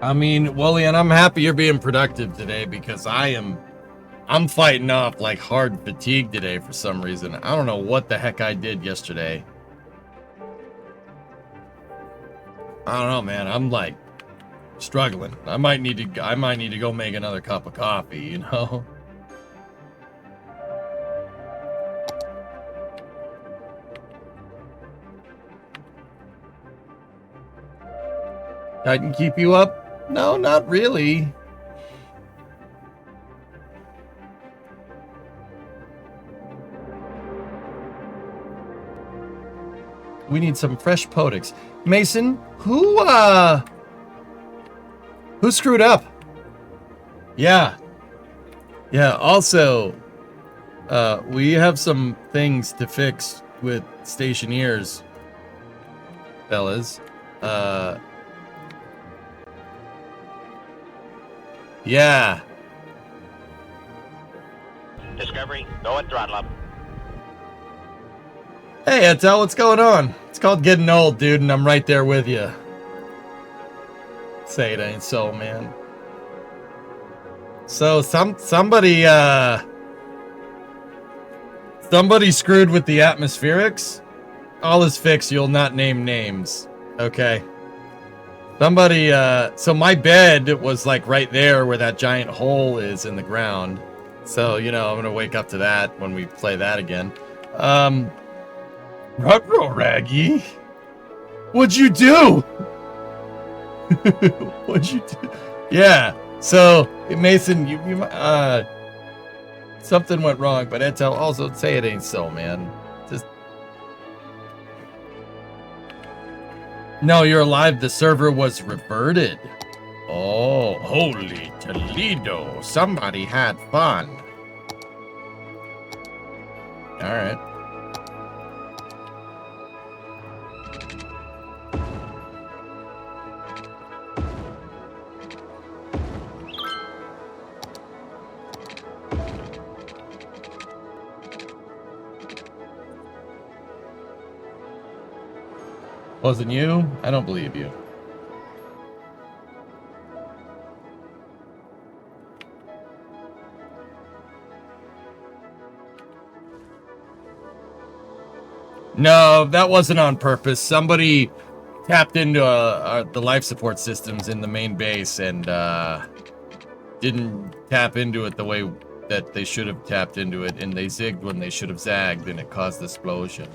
I mean, Wooly, and I'm happy you're being productive today because I'm fighting off like hard fatigue today for some reason. I don't know what the heck I did yesterday. I don't know, man. I'm like struggling. I might need to go make another cup of coffee, you know? I can keep you up? No, not really. We need some fresh Podix. Mason, who screwed up? Yeah. Yeah, also, we have some things to fix with stationeers, fellas. Yeah. Discovery, go at throttle up. Hey, Etel, what's going on? It's called getting old, dude, and I'm right there with you. Say it ain't so, man. So somebody screwed with the atmospherics. All is fixed. You'll not name names. Okay. Somebody, so my bed was like right there where that giant hole is in the ground. So, you know, I'm gonna wake up to that when we play that again. Ruh-roh, Raggy. What'd you do? What'd you do? Yeah, so, Mason, you something went wrong, but Etel also say it ain't so, man. Just... No, you're alive. The server was reverted. Oh, holy Toledo. Somebody had fun. All right. Wasn't you? I don't believe you. No, that wasn't on purpose. Somebody tapped into the life support systems in the main base and didn't tap into it the way that they should have tapped into it, and they zigged when they should have zagged, and it caused the explosion.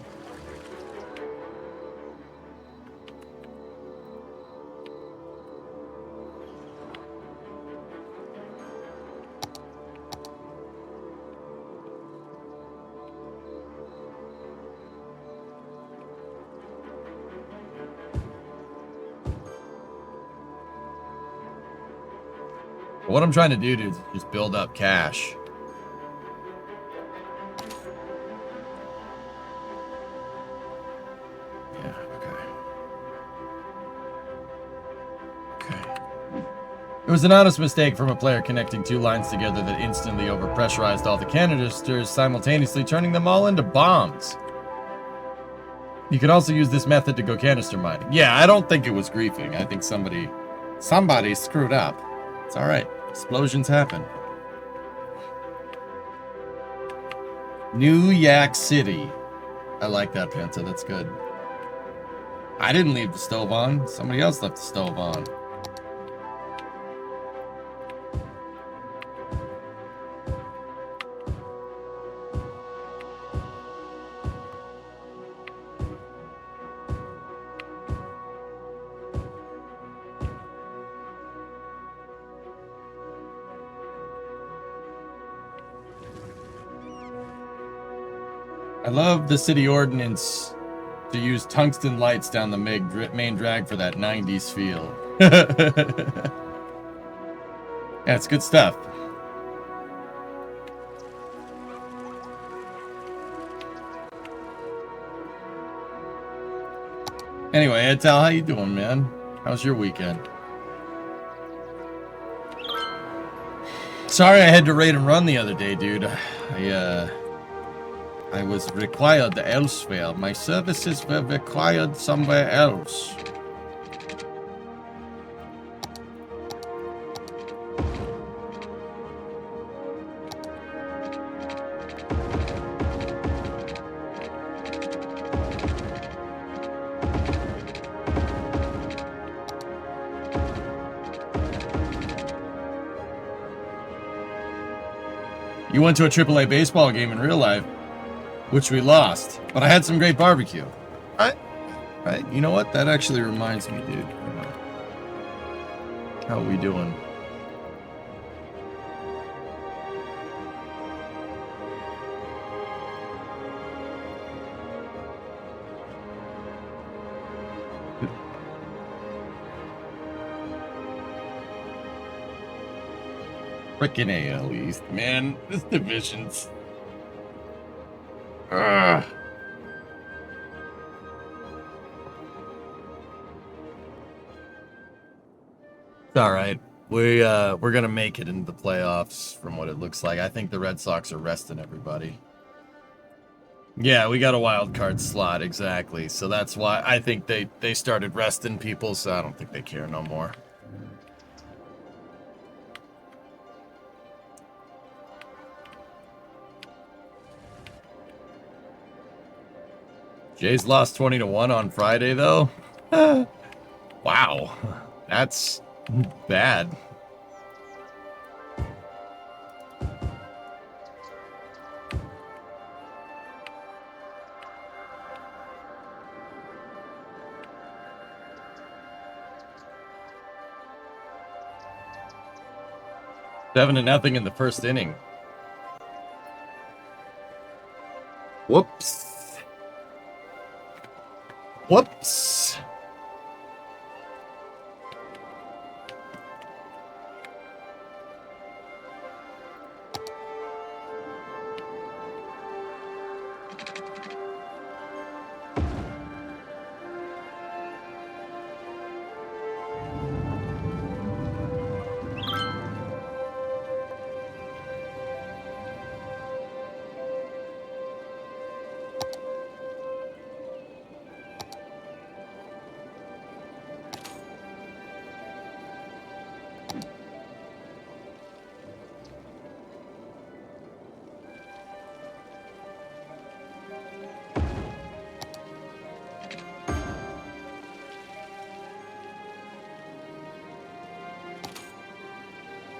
What I'm trying to do is just build up cash. Yeah, okay. It was an honest mistake from a player connecting two lines together that instantly overpressurized all the canisters, simultaneously turning them all into bombs. You can also use this method to go canister mining. Yeah, I don't think it was griefing. I think somebody screwed up. It's all right. Explosions happen. New Yak City. I like that, Penta. That's good. I didn't leave the stove on. Somebody else left the stove on. I love the city ordinance to use tungsten lights down the main drag for that 90s feel. Yeah, it's good stuff. Anyway, Edtal, how you doing, man? How's your weekend? Sorry I had to raid and run the other day, dude. I was required elsewhere. My services were required somewhere else. You went to a AAA baseball game in real life, which we lost, but I had some great barbecue. Right. You know what? That actually reminds me, dude. How are we doing? Frickin' AL East, man. This division's... Ugh. It's all right. We're gonna make it into the playoffs from what it looks like. I think the Red Sox are resting everybody. Yeah, we got a wild card slot, exactly. So that's why I think they started resting people, so I don't think they care no more. Jays lost 20-1 on Friday, though. Wow, that's bad. Seven to nothing in the first inning. Whoops. Whoops.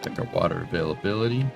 Check our water availability.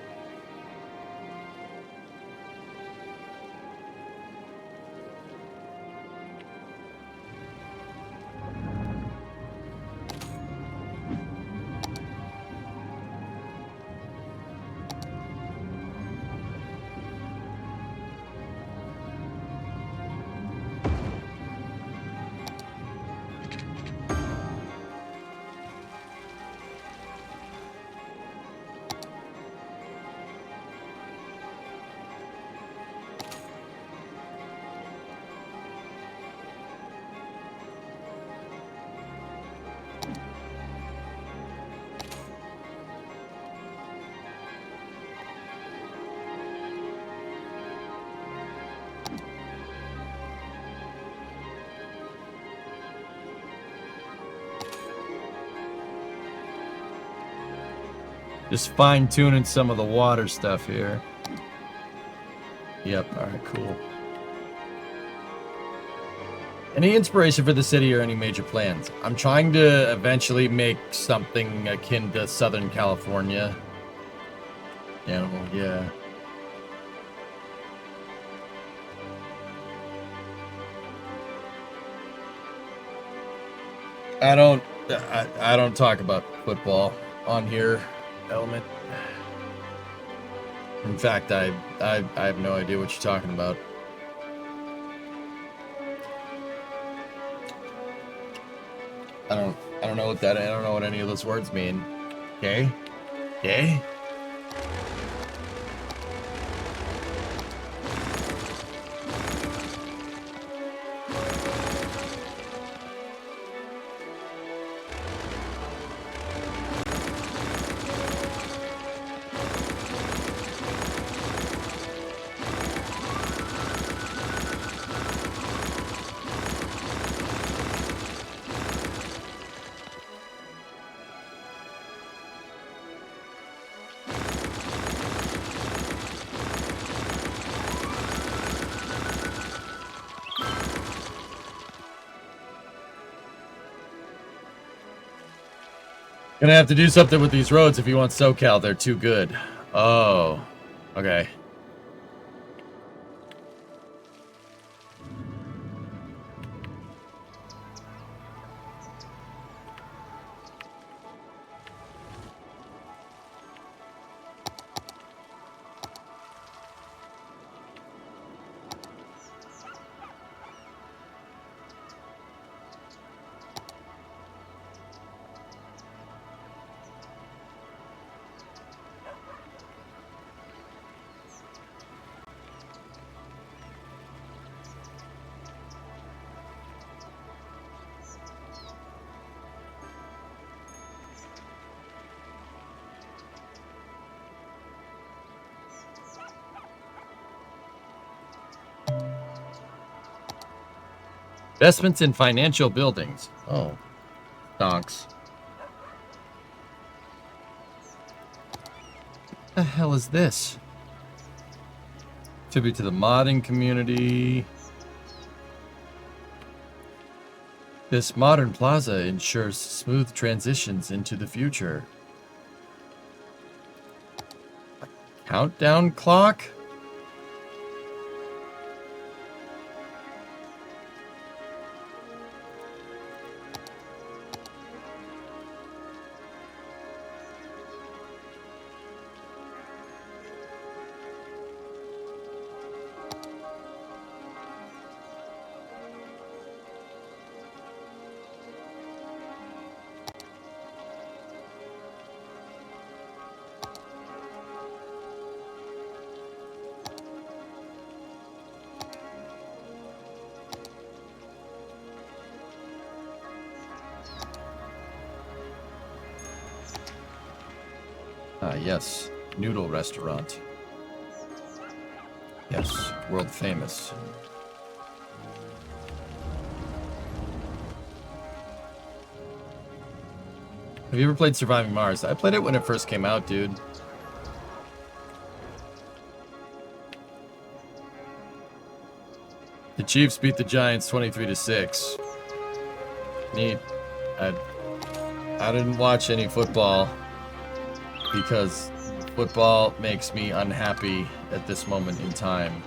Just fine-tuning some of the water stuff here. Yep, alright, cool. Any inspiration for the city or any major plans? I'm trying to eventually make something akin to Southern California. Animal, yeah. I don't talk about football on here, Element. In fact, I have no idea what you're talking about. I don't know what that, I don't know what any of those words mean. Okay? Okay? Gonna have to do something with these roads if you want SoCal. They're too good. Oh, okay. Investments in financial buildings. Oh, donks. What the hell is this? Tribute to the modding community. This modern plaza ensures smooth transitions into the future. Countdown clock? Yes, noodle restaurant. Yes, world famous. Have you ever played Surviving Mars? I played it when it first came out, dude. The Chiefs beat the Giants 23-6. Neat. I didn't watch any football. because football makes me unhappy at this moment in time.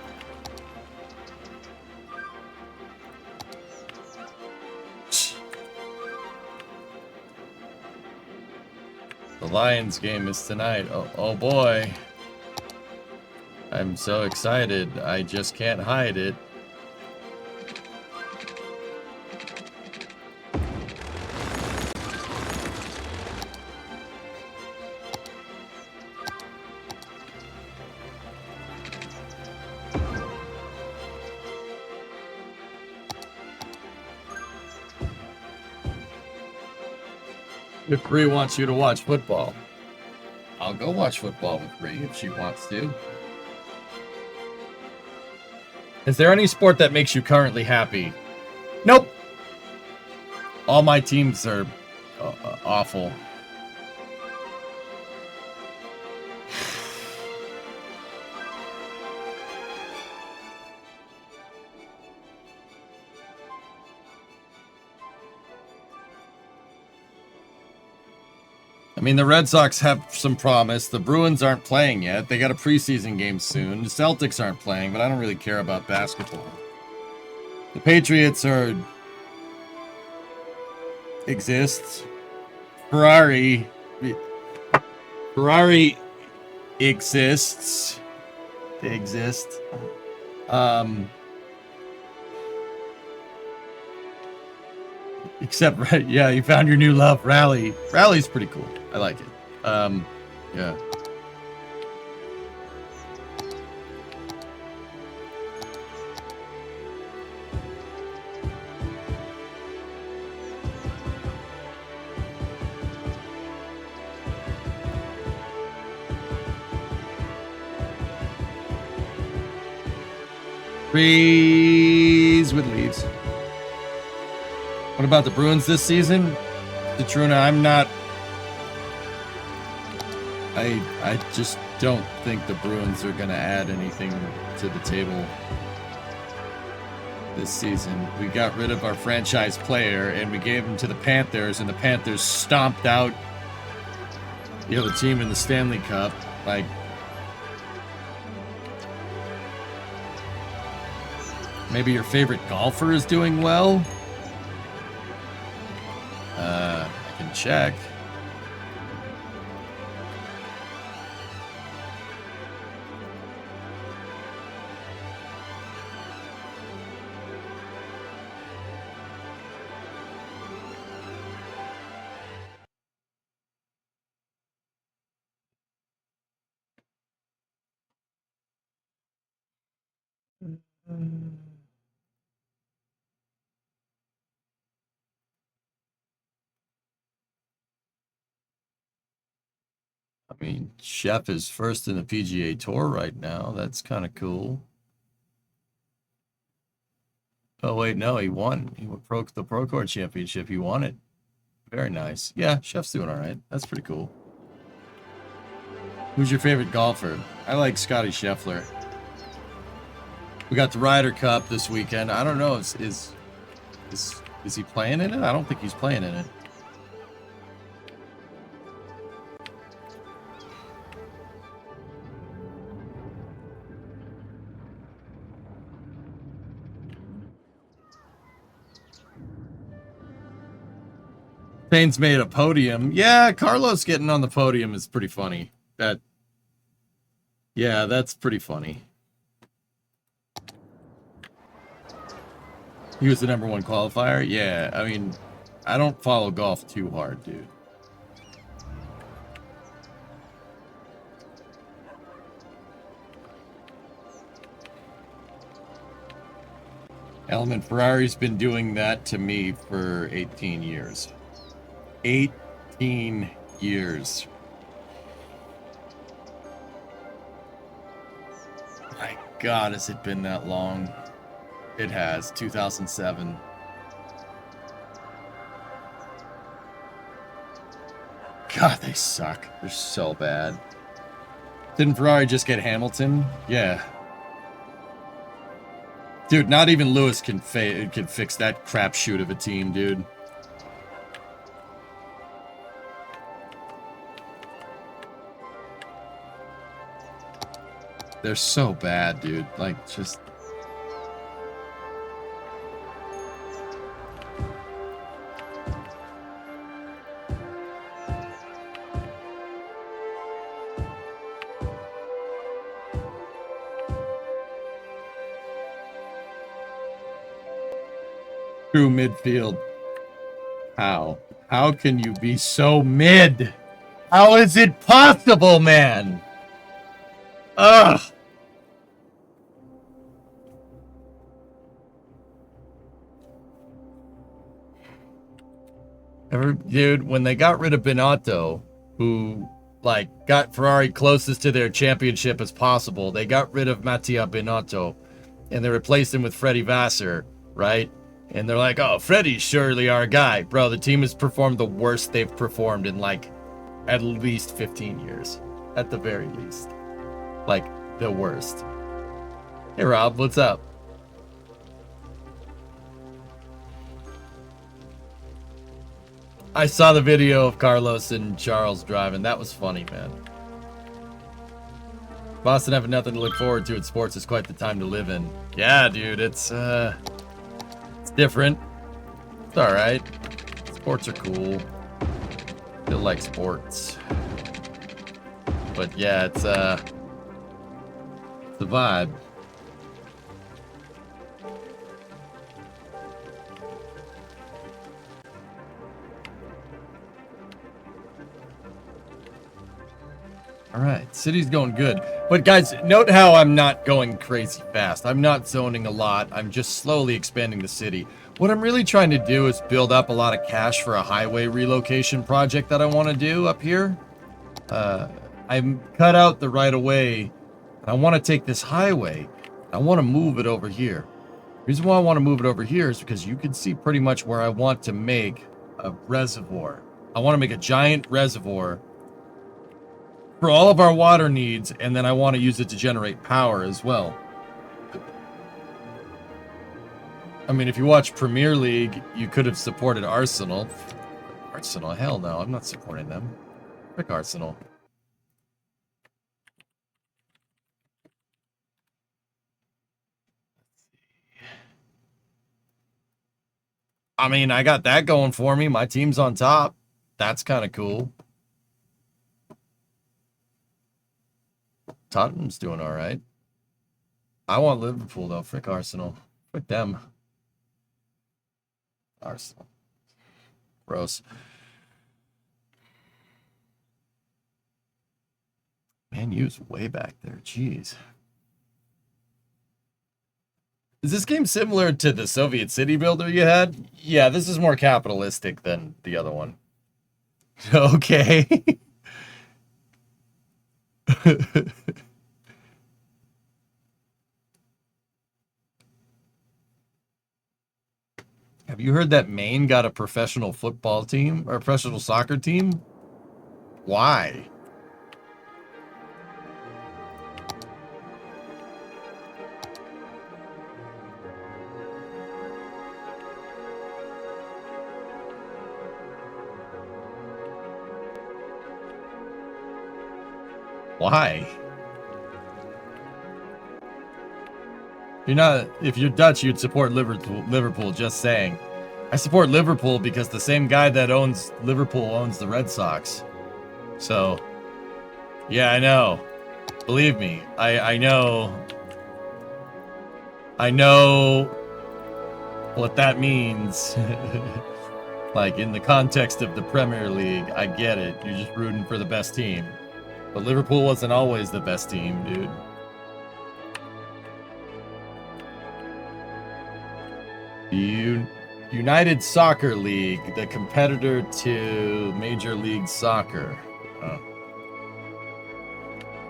The Lions game is tonight. Oh boy. I'm so excited. I just can't hide it. If Bree wants you to watch football, I'll go watch football with Bree if she wants to. Is there any sport that makes you currently happy? Nope. All my teams are awful. I mean, the Red Sox have some promise. The Bruins aren't playing yet. They got a preseason game soon. The Celtics aren't playing, but I don't really care about basketball. The Patriots exists. Ferrari exists. They exist. Except, right, yeah, you found your new love, Rally. Rally's pretty cool. I like it. Yeah. Trees with leaves. What about the Bruins this season? Detruna, I'm not... I just don't think the Bruins are going to add anything to the table this season. We got rid of our franchise player, and we gave him to the Panthers, and the Panthers stomped out the other team in the Stanley Cup. Like, maybe your favorite golfer is doing well? I can check. I mean, Chef is first in the PGA Tour right now. That's kind of cool. Oh, wait, no, he won. He broke the Pro Court Championship. He won it. Very nice. Yeah, Chef's doing all right. That's pretty cool. Who's your favorite golfer? I like Scotty Scheffler. We got the Ryder Cup this weekend. I don't know. Is he playing in it? I don't think he's playing in it. Payne's made a podium. Yeah, Carlos getting on the podium is pretty funny. Yeah, that's pretty funny. He was the #1 qualifier? Yeah, I mean, I don't follow golf too hard, dude. Element Ferrari's been doing that to me for 18 years. 18 years. My God, has it been that long? It has. 2007. God, they suck. They're so bad. Didn't Ferrari just get Hamilton? Yeah. Dude, not even Lewis can fix that crapshoot of a team, dude. They're so bad, dude. Like, just... True midfield. How? How can you be so mid? How is it possible, man? Ugh! Dude, when they got rid of Binotto, who, like, got Ferrari closest to their championship as possible, they got rid of Mattia Binotto, and they replaced him with Freddie Vassar, right? And they're like, oh, Freddie's surely our guy. Bro, the team has performed the worst they've performed in, like, at least 15 years. At the very least. Like, the worst. Hey, Rob, what's up? I saw the video of Carlos and Charles driving. That was funny, man. Boston having nothing to look forward to in sports is quite the time to live in. Yeah, dude, it's different. It's alright. Sports are cool. Still like sports. But yeah, it's the vibe. All right, city's going good. But guys, note how I'm not going crazy fast. I'm not zoning a lot. I'm just slowly expanding the city. What I'm really trying to do is build up a lot of cash for a highway relocation project that I want to do up here. I'm cut out the right of way, and I want to take this highway. I want to move it over here. The reason why I want to move it over here is because you can see pretty much where I want to make a reservoir. I want to make a giant reservoir for all of our water needs, and then I want to use it to generate power as well. I mean, if you watch Premier League, you could have supported Arsenal. Arsenal? Hell no, I'm not supporting them. Frick Arsenal. I mean, I got that going for me. My team's on top. That's kind of cool. Tottenham's doing all right. I want Liverpool, though. Frick Arsenal. Frick them. Arsenal. Gross. Man, U's way back there. Jeez. Is this game similar to the Soviet city builder you had? Yeah, this is more capitalistic than the other one. Okay. Have you heard that Maine got a professional football team or a professional soccer team? Why? Why? You're not, if you're Dutch, you'd support Liverpool, just saying. I support Liverpool because the same guy that owns Liverpool owns the Red Sox. So, yeah, I know. Believe me, I know. I know what that means. Like, in the context of the Premier League, I get it. You're just rooting for the best team. But Liverpool wasn't always the best team, dude. United Soccer League, the competitor to Major League Soccer.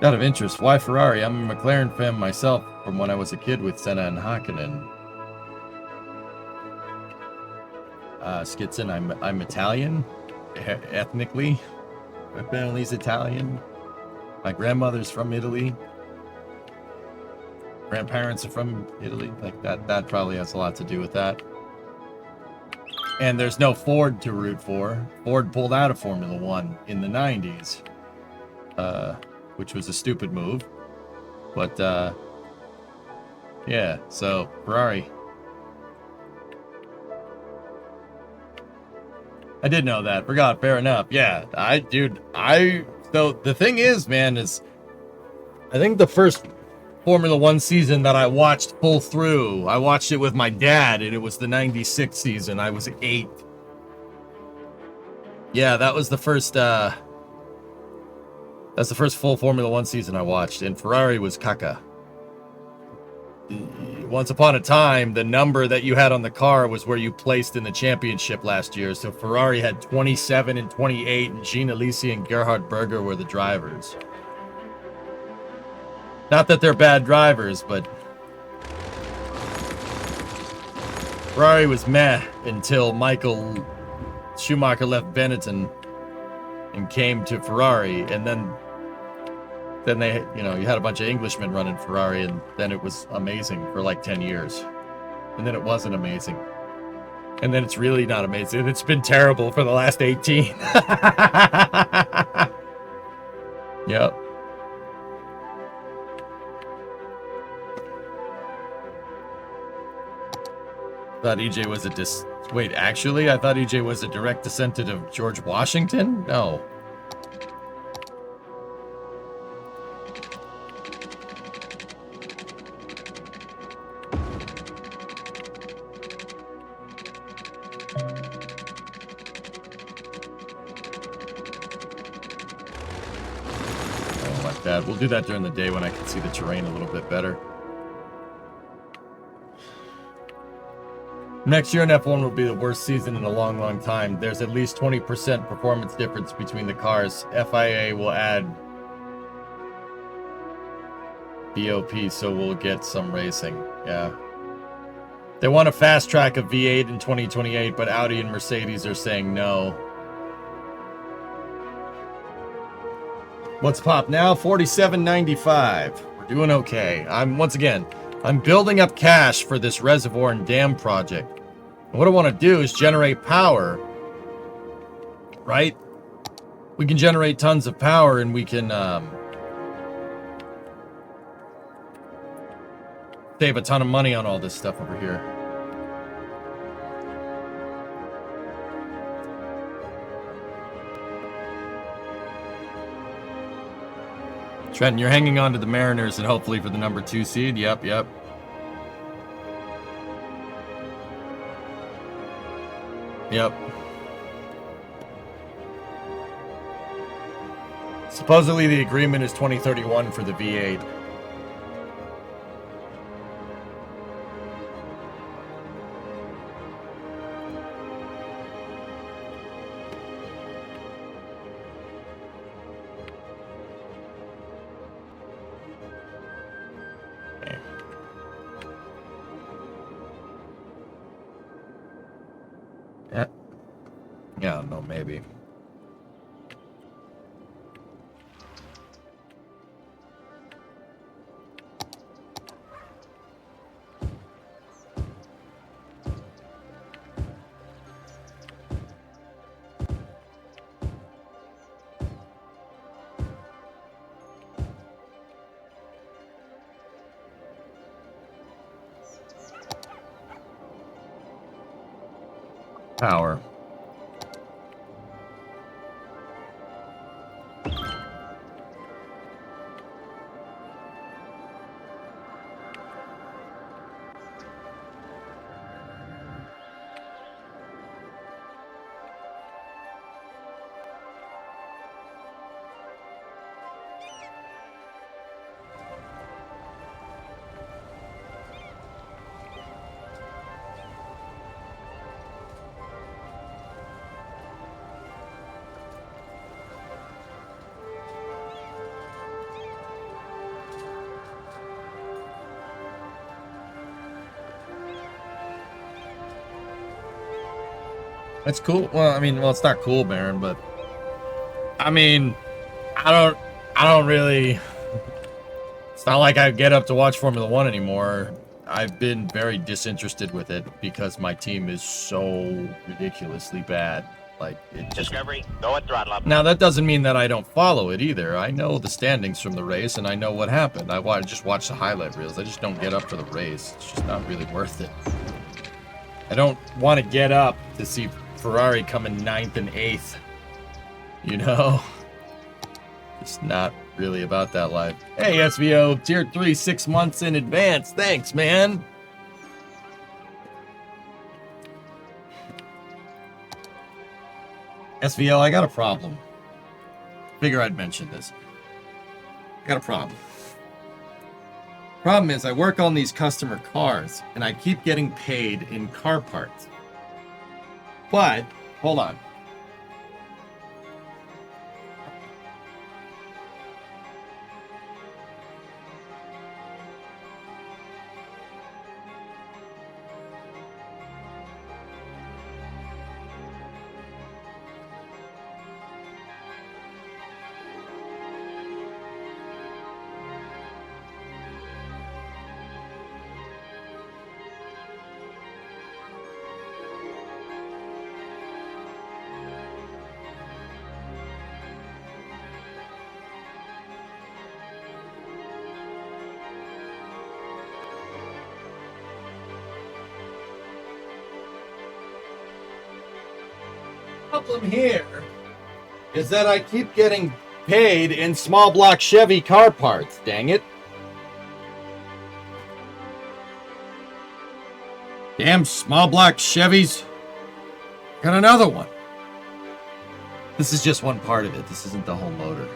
Out of interest, why Ferrari? I'm a McLaren fan myself from when I was a kid with Senna and Hakkinen. Skitson, I'm Italian, ethnically. My family's Italian. My grandmother's from Italy. Grandparents are from Italy. Like that probably has a lot to do with that. And there's no Ford to root for. Ford pulled out of Formula One in the 90s, which was a stupid move. But, yeah, so, Ferrari. I did know that. Forgot. Fair enough. Yeah, so the thing is, man, is I think the first Formula One season that I watched full through, I watched it with my dad, and it was the 96 season. I was 8. Yeah, that was the first, that's the first full Formula One season I watched, and Ferrari was caca. Once upon a time, the number that you had on the car was where you placed in the championship last year. So Ferrari had 27 and 28, and Jean Alesi and Gerhard Berger were the drivers. Not that they're bad drivers, but Ferrari was meh until Michael Schumacher left Benetton and came to Ferrari, and then they, you had a bunch of Englishmen running Ferrari, and then it was amazing for like 10 years. And then it wasn't amazing. And then it's really not amazing. It's been terrible for the last 18. Yep. Thought EJ was wait, actually? I thought EJ was a direct descendant of George Washington? No. We'll do that during the day when I can see the terrain a little bit better. Next year in F1 will be the worst season in a long, long time. There's at least 20% performance difference between the cars. FIA will add BOP, so we'll get some racing. Yeah. They want to fast track a V8 in 2028, but Audi and Mercedes are saying no. What's pop now? 47.95. We're doing okay. I'm building up cash for this reservoir and dam project. And what I want to do is generate power, right? We can generate tons of power, and we can save a ton of money on all this stuff over here. Trenton, you're hanging on to the Mariners and hopefully for the number 2 seed. Yep. Supposedly the agreement is 2031 for the V8. Yeah, no, maybe. Power. That's cool. Well, I mean, it's not cool, Baron, but I mean, I don't really. It's not like I get up to watch Formula One anymore. I've been very disinterested with it because my team is so ridiculously bad. Like, it just... Discovery, go at throttle up. Now, that doesn't mean that I don't follow it either. I know the standings from the race, and I know what happened. I just watch the highlight reels. I just don't get up for the race. It's just not really worth it. I don't want to get up to see Ferrari come in 9th and 8th. You know? It's not really about that life. Hey, SVO, Tier 3, 6 months in advance. Thanks, man. SVO, I got a problem. Figure I'd mention this. I got a problem. Problem is, I work on these customer cars, and I keep getting paid in car parts. But, hold on. Problem here is that I keep getting paid in small block Chevy car parts, dang it. Damn small block Chevys. Got another one. This is just one part of it. This isn't the whole motor.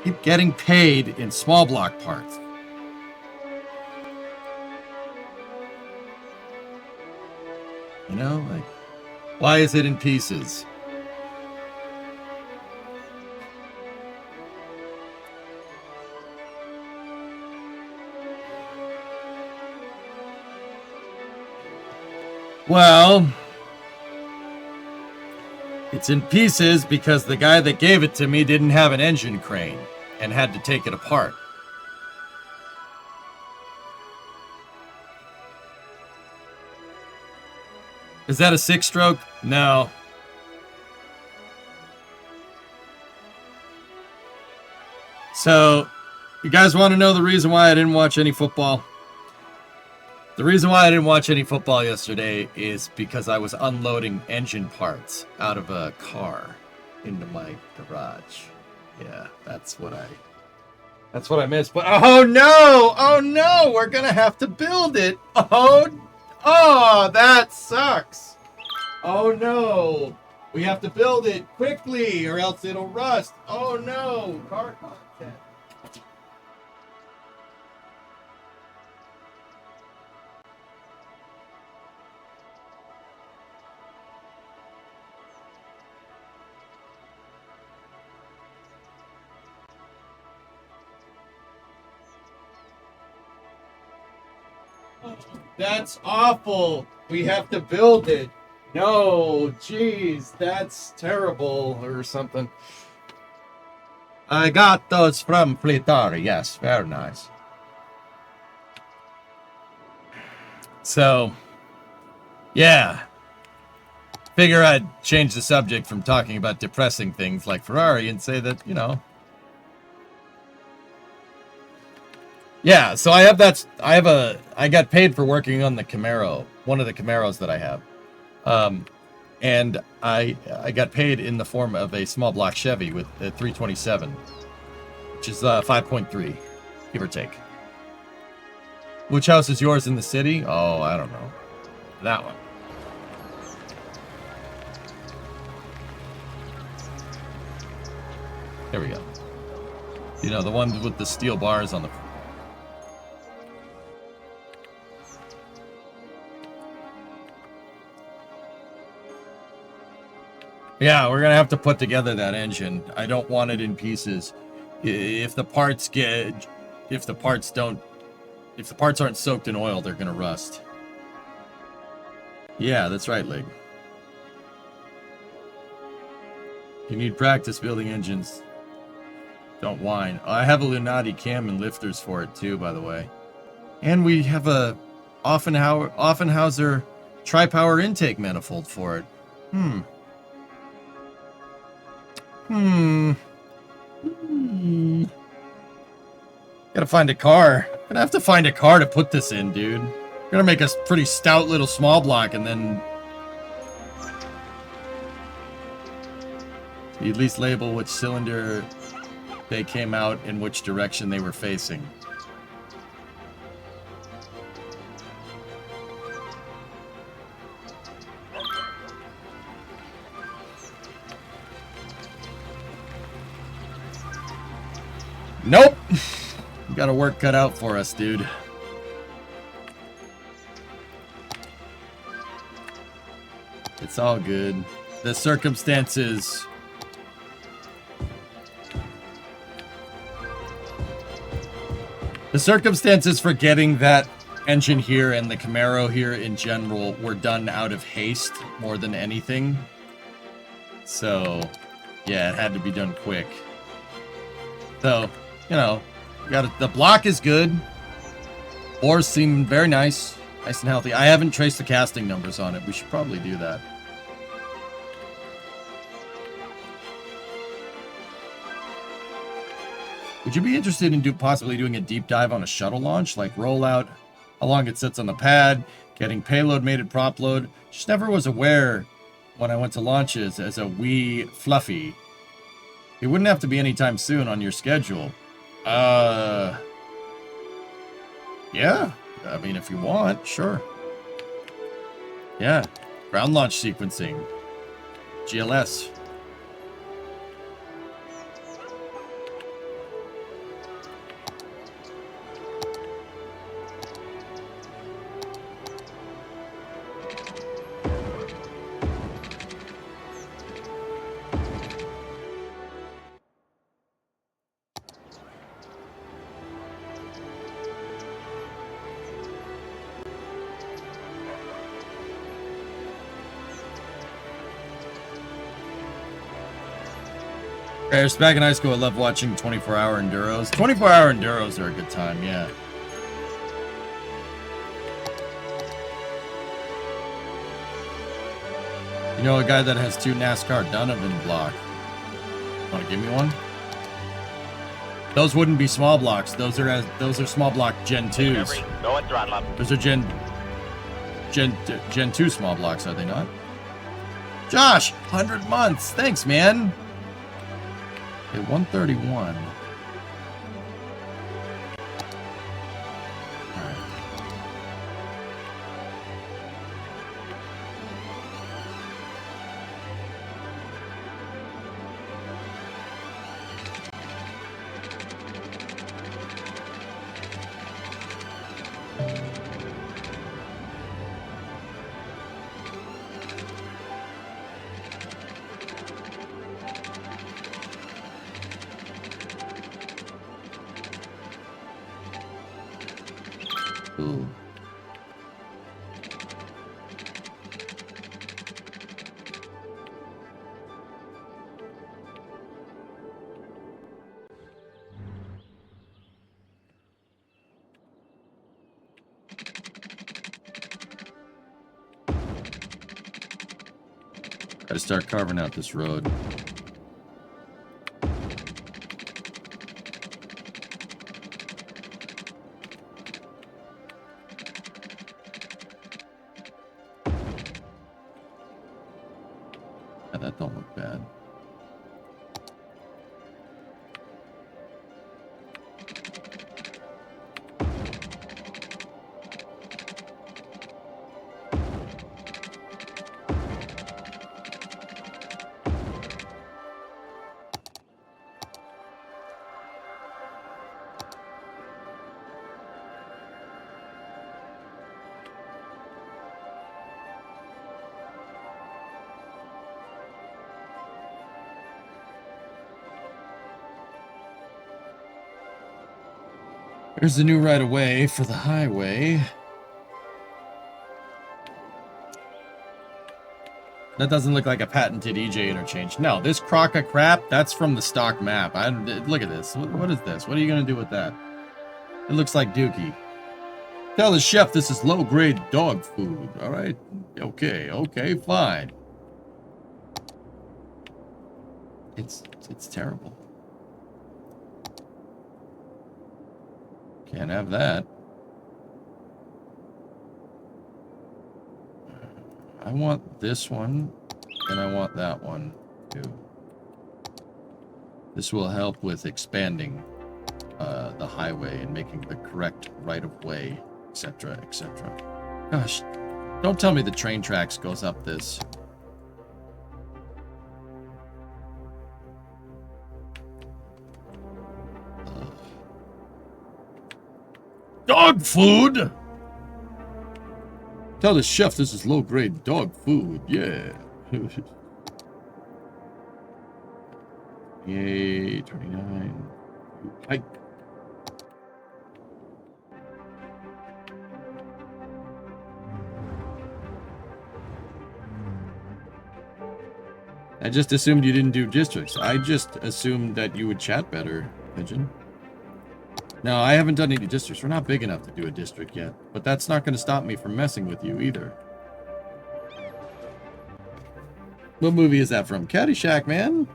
Keep getting paid in small block parts. You know, like, why is it in pieces? Well, it's in pieces because the guy that gave it to me didn't have an engine crane and had to take it apart. Is that a 6-stroke? No. So, you guys want to know the reason why I didn't watch any football? The reason why I didn't watch any football yesterday is because I was unloading engine parts out of a car into my garage. Yeah, that's what I missed. But oh no, we're gonna have to build it. Oh, that sucks. Oh no, we have to build it quickly or else it'll rust. Oh no, car content. That's awful. We have to build it. No, jeez, that's terrible or something. I got those from Fleetari. Yes, very nice. So, yeah. Figure I'd change the subject from talking about depressing things like Ferrari and say that, you know. Yeah, so I got paid for working on the Camaro, one of the Camaros that I have. And I got paid in the form of a small block Chevy with a 327, which is 5.3, give or take. Which house is yours in the city? Oh, I don't know. That one. There we go. You know, the one with the steel bars on the... Yeah, we're gonna have to put together that engine. I don't want it in pieces. If the parts aren't soaked in oil, they're gonna rust. Yeah, that's right, Lig. You need practice building engines. Don't whine. I have a Lunati cam and lifters for it too, by the way. And we have a Offenhauser tri-power intake manifold for it. Gotta find a car. Gonna have to find a car to put this in, dude. Gonna make a pretty stout little small block and then... You at least label which cylinder they came out and which direction they were facing. Nope. We got our work cut out for us, dude. It's all good. The circumstances... The circumstances for getting that engine here and the Camaro here in general were done out of haste more than anything. So, yeah, it had to be done quick. So, you know, the block is good. Ores seem very nice. Nice and healthy. I haven't traced the casting numbers on it. We should probably do that. Would you be interested in possibly doing a deep dive on a shuttle launch? Like rollout, how long it sits on the pad, getting payload mated prop load? Just never was aware when I went to launches as a wee fluffy. It wouldn't have to be anytime soon on your schedule. Yeah. I mean, if you want, sure. Yeah. Ground launch sequencing. GLS. Back in high school, I loved watching 24-hour enduros. 24-hour enduros are a good time, yeah. You know a guy that has 2 NASCAR Donovan block. Want to give me one? Those wouldn't be small blocks. Those are small block Gen 2s. Go at throttle up. Those are Gen 2 small blocks, are they not? Josh, 100 months. Thanks, man. Okay, 131. Ooh. Gotta start carving out this road. Yeah, that don't look bad. There's the new right-of-way for the highway. That doesn't look like a patented EJ interchange. No, this crock of crap, that's from the stock map. Look at this. What is this? What are you going to do with that? It looks like Dookie. Tell the chef this is low-grade dog food, all right? Okay, fine. It's terrible. Can't have that. I want this one, and I want that one, too. This will help with expanding the highway and making the correct right-of-way, etc., etc. Gosh, don't tell me the train tracks goes up this. Dog food! Tell the chef this is low-grade dog food, yeah. Yay, 29. Hike. I just assumed you didn't do districts. I just assumed that you would chat better, Pigeon. No, I haven't done any districts. We're not big enough to do a district yet. But that's not going to stop me from messing with you either. What movie is that from? Caddyshack, man.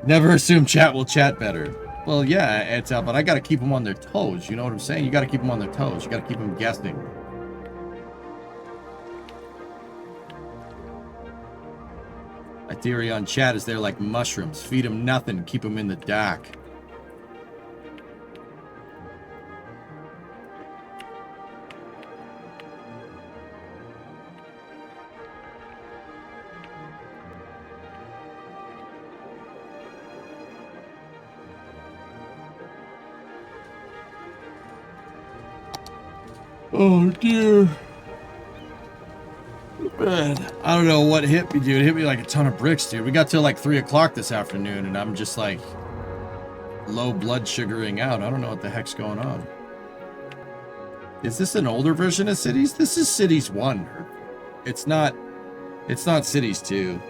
Never assume chat will chat better. Well, yeah, it's but I got to keep them on their toes. You know what I'm saying? You got to keep them on their toes. You got to keep them guessing. My theory on chat is they're like mushrooms. Feed them nothing, keep them in the dark. Oh dear. Man, I don't know what hit me, dude. It hit me like a ton of bricks, dude. We got till like 3 o'clock this afternoon, and I'm just like low blood sugaring out. I don't know what the heck's going on. Is this an older version of Cities? This is Cities 1. It's not Cities 2.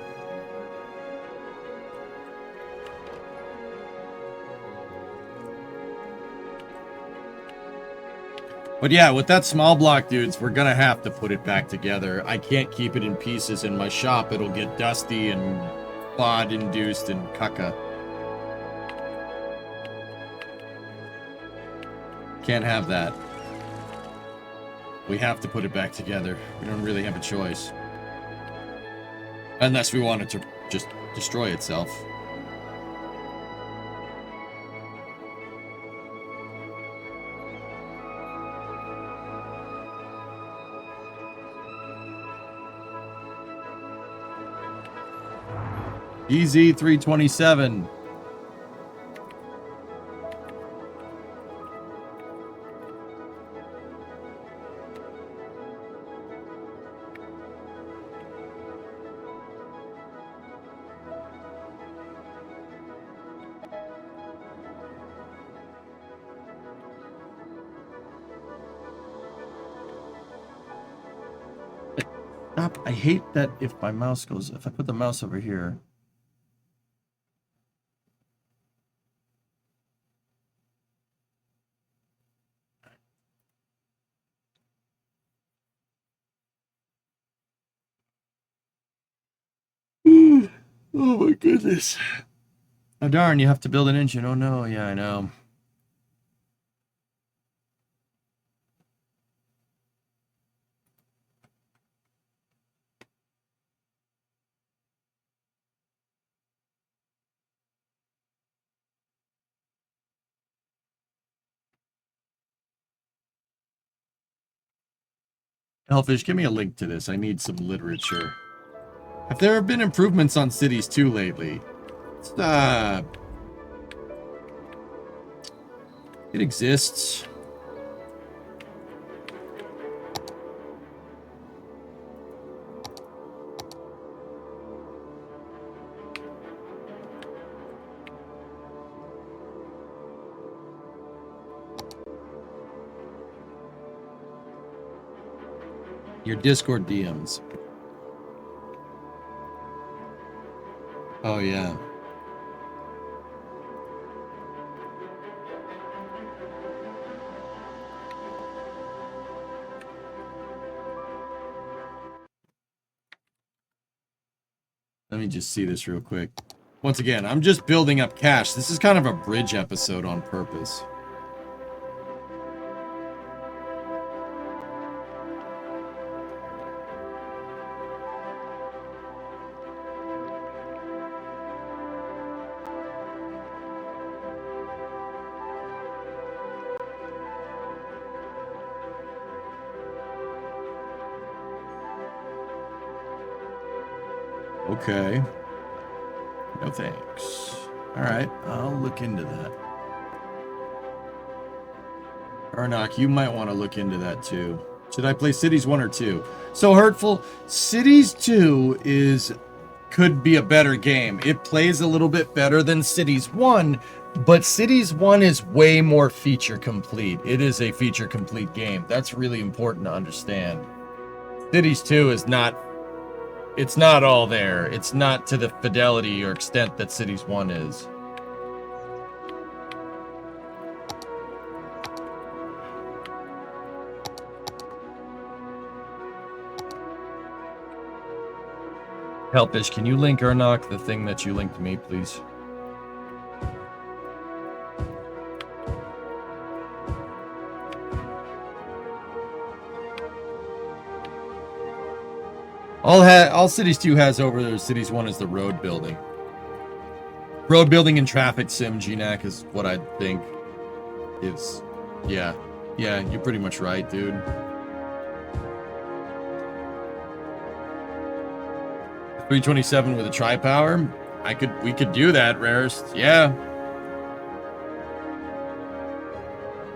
But yeah, with that small block, dudes, we're gonna have to put it back together. I can't keep it in pieces in my shop. It'll get dusty and FOD-induced and caca. Can't have that. We have to put it back together. We don't really have a choice. Unless we want it to just destroy itself. EZ327. Stop. I hate that if my mouse goes, if I put the mouse over here. Oh my goodness. Oh darn, you have to build an engine. Oh no, yeah, I know. Hellfish, give me a link to this. I need some literature. Have there been improvements on Cities 2 lately? Stop. It exists. Your Discord DMs. Oh, yeah. me just see this real quick. Once again, I'm just building up cash. This is kind of a bridge episode on purpose. Okay. No thanks. Alright, I'll look into that. Arnok, you might want to look into that too. Should I play Cities 1 or 2? So Hurtful, Cities 2 could be a better game. It plays a little bit better than Cities 1, but Cities 1 is way more feature complete. It is a feature complete game. That's really important to understand. Cities 2 is not, it's not all there. It's not to the fidelity or extent that Cities 1 is. Helpish, can you link Ernok the thing that you linked to me, please? All Cities 2 has over there, Cities 1 is the road building. Road building and traffic sim, GNAC, is what I think is... Yeah. Yeah, you're pretty much right, dude. .327 with a tri-power? We could do that, Rarest. Yeah.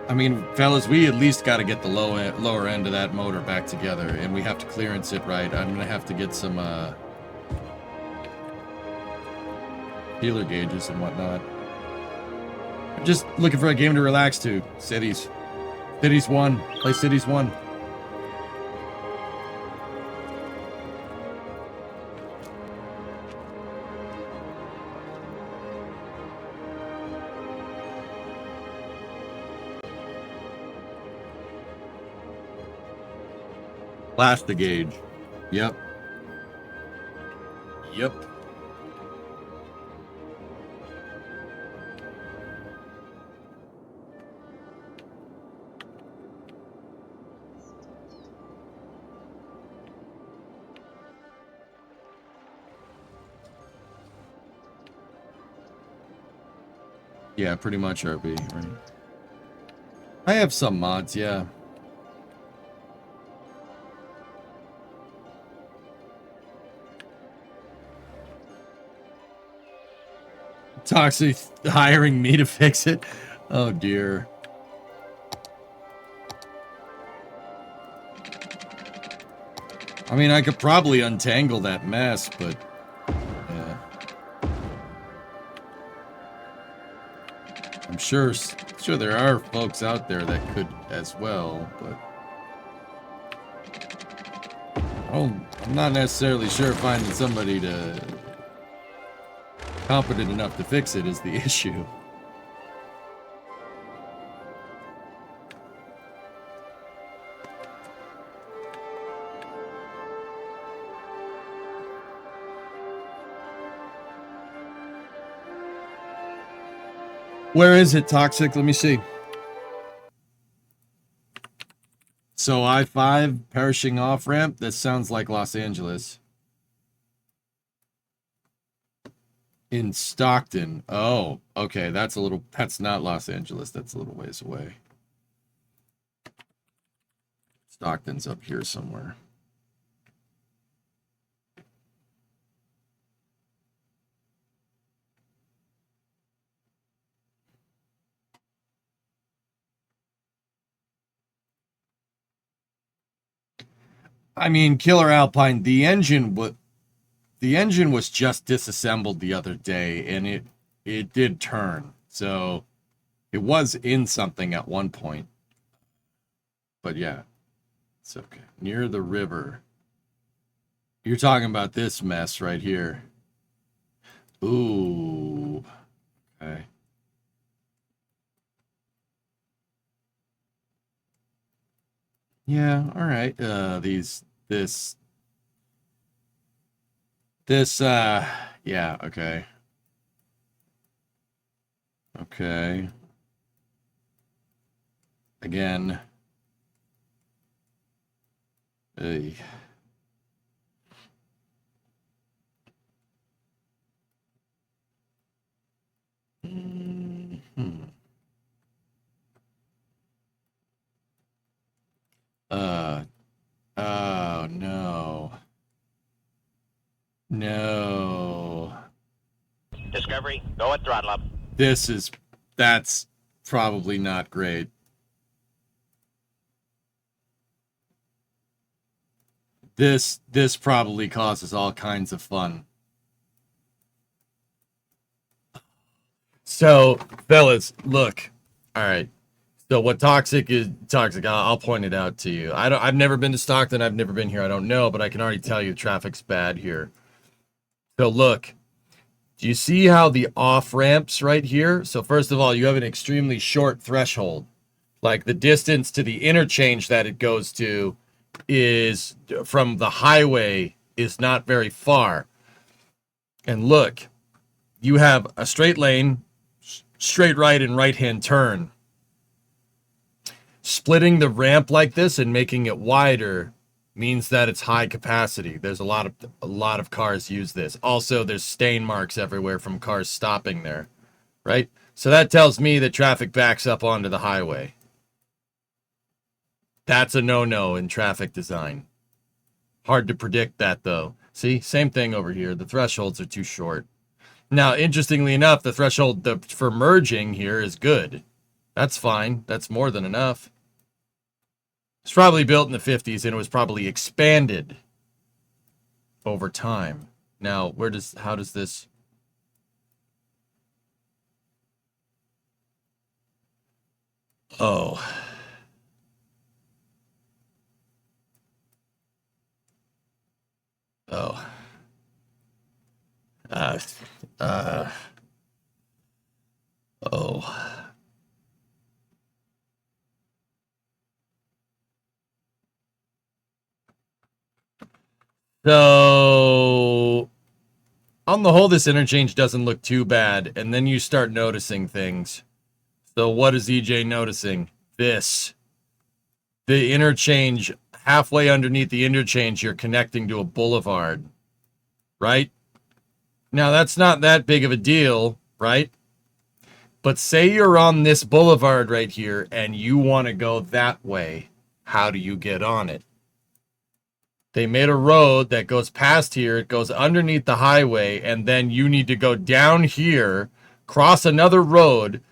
I mean, fellas, we at least got to get the lower end of that motor back together, and we have to clearance it right. I'm gonna have to get some feeler gauges and whatnot. I'm just looking for a game to relax to. Cities 1. Play Cities 1. Plastic gauge. Yep. Yep. Yeah, pretty much RB, right? I have some mods, yeah. Toxic hiring me to fix it. Oh dear. I mean, I could probably untangle that mess, but yeah. I'm sure there are folks out there that could as well, but I'm not necessarily sure finding somebody competent enough to fix it is the issue. Where is it, Toxic? Let me see. So I-5 perishing off ramp. That sounds like Los Angeles. In Stockton. Oh, okay. That's not Los Angeles. That's a little ways away. Stockton's up here somewhere. I mean, Killer Alpine, the engine was just disassembled the other day, and it did turn. So it was in something at one point. But yeah, it's okay. Near the river. You're talking about this mess right here. Ooh. Okay. Yeah, all right. This This, yeah, okay. Okay. Again. Ugh. Hmm. Oh, no. No. Discovery, go at throttle up. That's probably not great. This probably causes all kinds of fun. So, fellas, look. All right. So what toxic is toxic? I'll point it out to you. I've never been to Stockton. I've never been here. I don't know, but I can already tell you traffic's bad here. So look, do you see how the off ramps right here? So first of all, you have an extremely short threshold. Like the distance to the interchange that it goes to is from the highway is not very far. And look, you have a straight lane, straight right and right hand turn. Splitting the ramp like this and making it wider means that it's high capacity. There's a lot of cars use this. Also, there's stain marks everywhere from cars stopping there, right? So that tells me that traffic backs up onto the highway. That's a no-no in traffic design. Hard to predict that though. See, same thing over here. The thresholds are too short. Now, interestingly enough, the threshold for merging here is good. That's fine. That's more than enough. It's probably built in the 50s and it was probably expanded over time. Now, how does this? Oh. Oh. Oh. So, on the whole, this interchange doesn't look too bad, and then you start noticing things. So, what is EJ noticing? This. The interchange, halfway underneath the interchange, you're connecting to a boulevard, right? Now, that's not that big of a deal, right? But say you're on this boulevard right here, and you want to go that way. How do you get on it? They made a road that goes past here. It goes underneath the highway, and then you need to go down here, cross another road,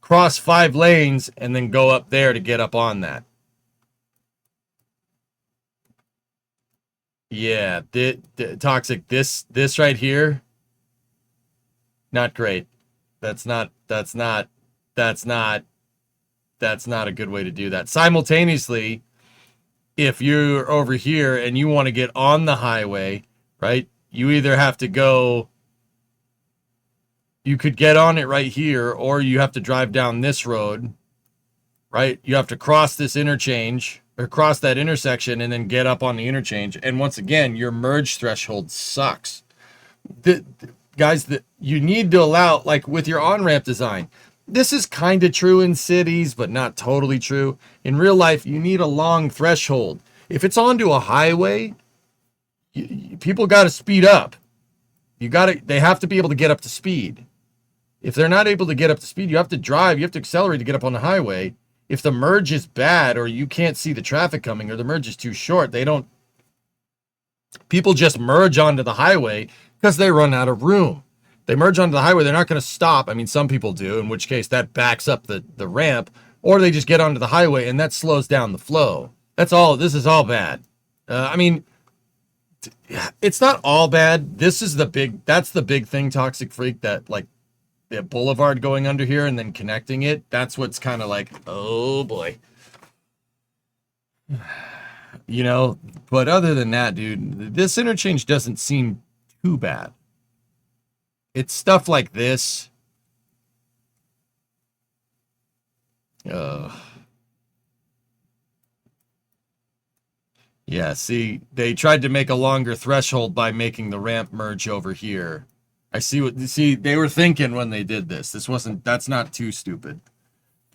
cross 5 lanes, and then go up there to get up on that. Yeah, toxic. This right here, not great. That's not a good way to do that. Simultaneously, if you're over here and you want to get on the highway, right? You either have to go, you could get on it right here, or you have to drive down this road, right? You have to cross this interchange or cross that intersection and then get up on the interchange. And once again, your merge threshold sucks. Guys, you need to allow, like with your on-ramp design, this is kind of true in cities, but not totally true. In real life, you need a long threshold. If it's onto a highway, people got to speed up. They have to be able to get up to speed. If they're not able to get up to speed, you have to drive, you have to accelerate to get up on the highway. If the merge is bad or you can't see the traffic coming or the merge is too short, people just merge onto the highway because they run out of room. They merge onto the highway, they're not going to stop. I mean, some people do, in which case that backs up the ramp, or they just get onto the highway and that slows down the flow. That's all. This is all bad. I mean, it's not all bad. That's the big thing, Toxic Freak, that like the boulevard going under here and then connecting it. That's what's kind of like, oh boy. You know, but other than that, dude, this interchange doesn't seem too bad. It's stuff like this. Yeah, see, they tried to make a longer threshold by making the ramp merge over here. See, they were thinking when they did this. That's not too stupid.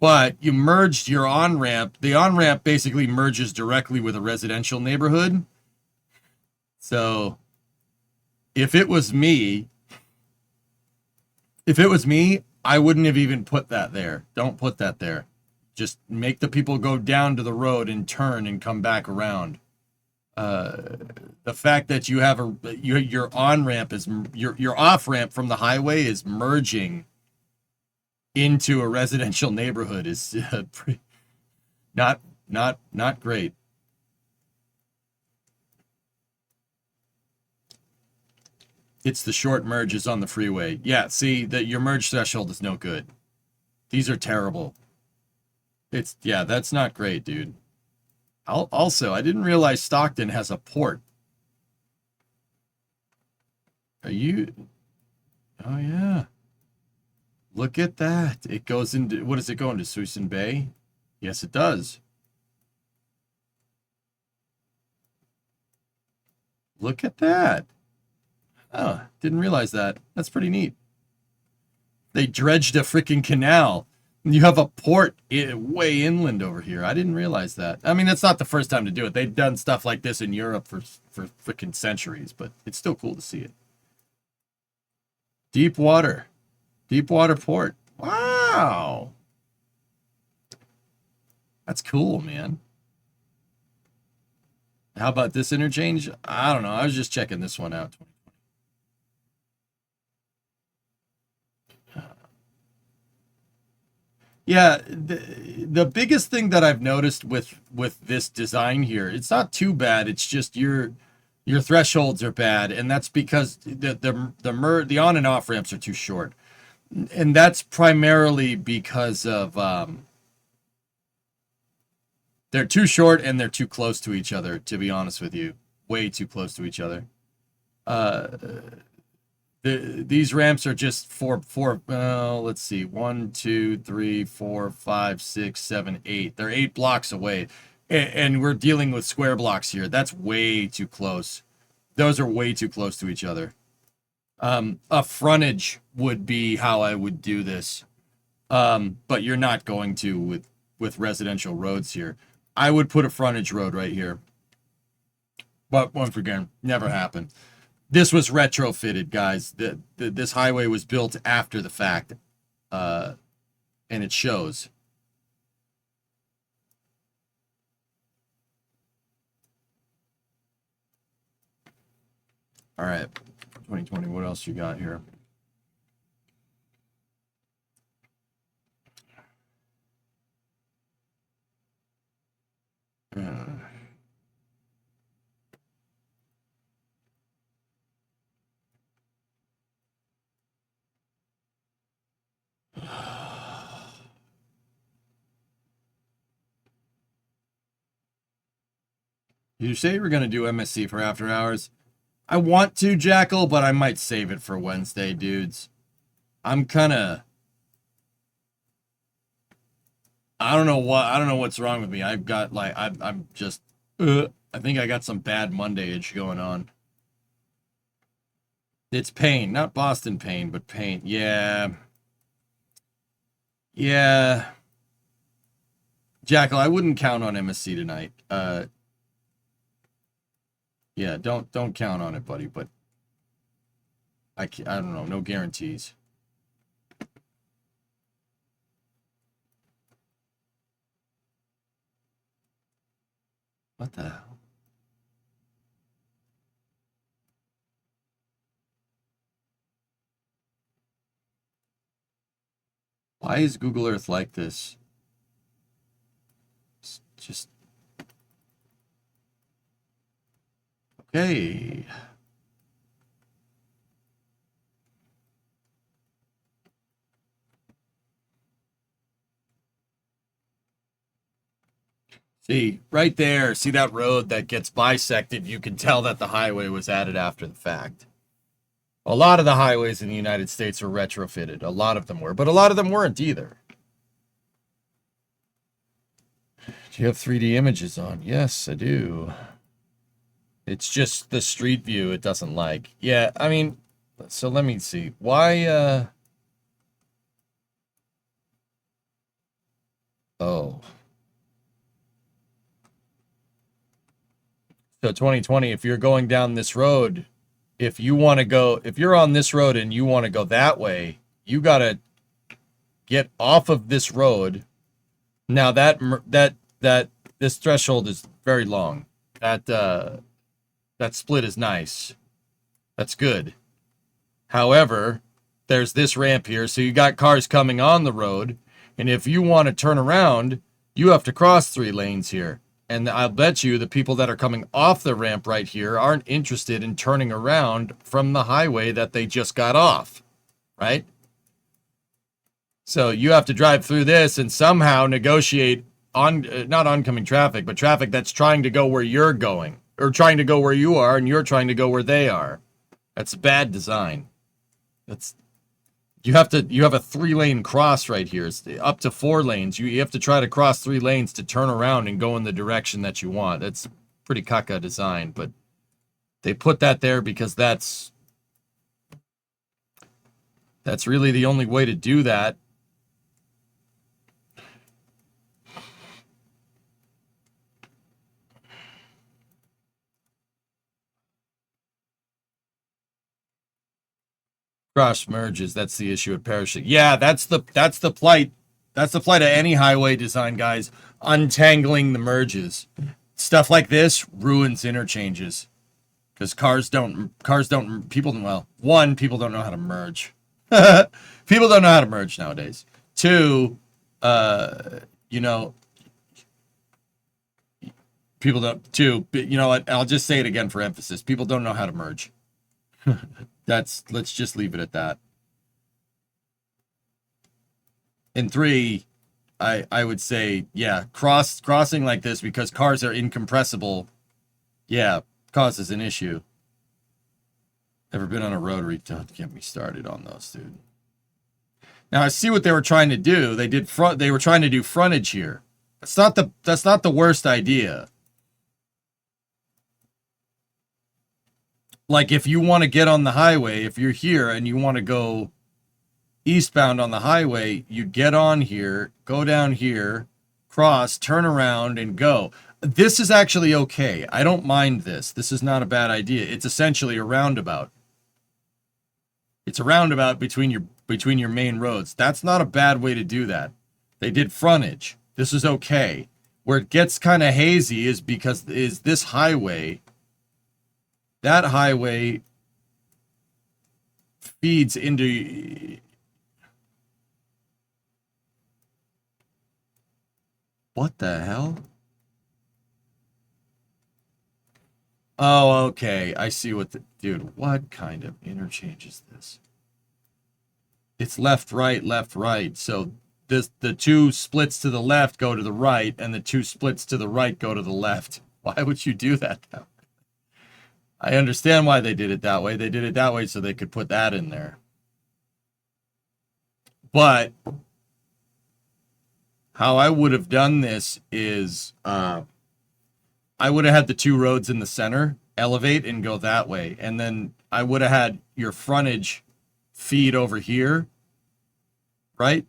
But you merged your on-ramp. The on-ramp basically merges directly with a residential neighborhood. So if it was me, I wouldn't have even put that there. Don't put that there. Just make the people go down to the road and turn and come back around. The fact that you have your on-ramp is your off-ramp from the highway is merging into a residential neighborhood is not great. It's the short merges on the freeway. Yeah, see that your merge threshold is no good. These are terrible. That's not great, dude. Also, I didn't realize Stockton has a port. Oh yeah. Look at that. It goes into, what does it go into, Suisun Bay? Yes, it does. Look at that. Oh, didn't realize that. That's pretty neat. They dredged a freaking canal. You have a port way inland over here. I didn't realize that. I mean, that's not the first time to do it. They've done stuff like this in Europe for freaking centuries, but it's still cool to see it. Deep water port. Wow. That's cool, man. How about this interchange? I don't know. I was just checking this one out. Yeah, the biggest thing that I've noticed with this design here, it's not too bad. It's just your thresholds are bad, and that's because the on and off ramps are too short, and that's primarily because of they're too short and they're too close to each other. To be honest with you, way too close to each other. These ramps are just let's see, 1, 2, 3, 4, 5, 6, 7, 8. They're 8 blocks away, and we're dealing with square blocks here. That's way too close. Those are way too close to each other. A frontage would be how I would do this, but you're not going to with residential roads here. I would put a frontage road right here, but once again, never happened. This was retrofitted, guys. This highway was built after the fact, and it shows. All right, 2020, what else you got here? You say you were going to do MSC for after hours? I want to, Jackal, but I might save it for Wednesday, dudes. I'm kind of... I don't know what's wrong with me. I've got, like, I'm just... I think I got some bad Monday-age going on. It's pain. Not Boston pain, but pain. Yeah. Yeah. Jackal, I wouldn't count on MSC tonight. Yeah, don't count on it, buddy, but I don't know, no guarantees. What the hell? Why is Google Earth like this? It's just... Okay. See, right there, see that road that gets bisected? You can tell that the highway was added after the fact. A lot of the highways in the United States were retrofitted. A lot of them were, but a lot of them weren't either. Do you have 3D images on? Yes, I do. It's just the street view it doesn't like. Yeah, I mean, so let me see. Why, oh. So 2020, if you're going down this road, if you're on this road and you want to go that way, you got to get off of this road. Now this threshold is very long. That split is nice. That's good. However, there's this ramp here, so you got cars coming on the road, and if you want to turn around, you have to cross 3 lanes here. And I'll bet you the people that are coming off the ramp right here aren't interested in turning around from the highway that they just got off, right? So you have to drive through this and somehow negotiate on not oncoming traffic, but traffic that's trying to go where you're going, or trying to go where you are, and you're trying to go where they are. That's bad design. You have a 3-lane cross right here. It's up to 4 lanes. You have to try to cross 3 lanes to turn around and go in the direction that you want. That's pretty caca design, but they put that there because that's really the only way to do that. Cross merges, that's the issue at Parachute. Yeah, that's the plight. That's the plight of any highway design, guys. Untangling the merges. Stuff like this ruins interchanges. Because people don't know how to merge. People don't know how to merge nowadays. 2, people don't, 2, you know what, I'll just say it again for emphasis. People don't know how to merge. Let's just leave it at that. And 3, I would say, yeah, crossing like this because cars are incompressible, yeah, causes an issue. Ever been on a rotary? Don't get me started on those, dude. Now I see what they were trying to do. They were trying to do frontage here. That's not the worst idea. Like if you want to get on the highway, if you're here and you want to go eastbound on the highway, you get on here, go down here, cross, turn around, and go. This is actually okay. I don't mind this. This is not a bad idea. It's essentially a roundabout. It's a roundabout between your main roads. That's not a bad way to do that. They did frontage. This is okay. Where it gets kind of hazy is because this highway. That highway feeds into... What the hell? Oh, okay. I see what the... Dude, what kind of interchange is this? It's left, right. So the 2 splits to the left go to the right, and the 2 splits to the right go to the left. Why would you do that now? I understand why they did it that way. They did it that way so they could put that in there. But how I would have done this is I would have had the 2 roads in the center elevate and go that way. And then I would have had your frontage feed over here, right?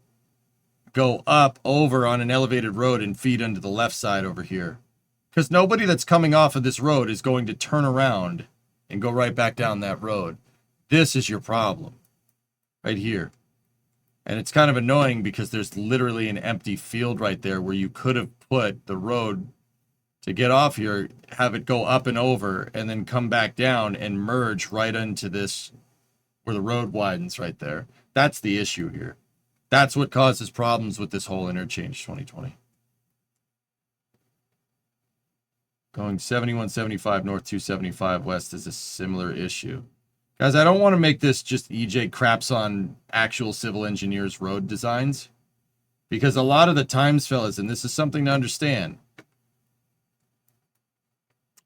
Go up over on an elevated road and feed into the left side over here. Because nobody that's coming off of this road is going to turn around and go right back down that road. This is your problem. Right here. And it's kind of annoying because there's literally an empty field right there where you could have put the road to get off here, have it go up and over, and then come back down and merge right into this where the road widens right there. That's the issue here. That's what causes problems with this whole interchange 2020. Going 7175 north, 275 west is a similar issue. Guys, I don't want to make this just EJ craps on actual civil engineers' road designs. Because a lot of the times, fellas, and this is something to understand,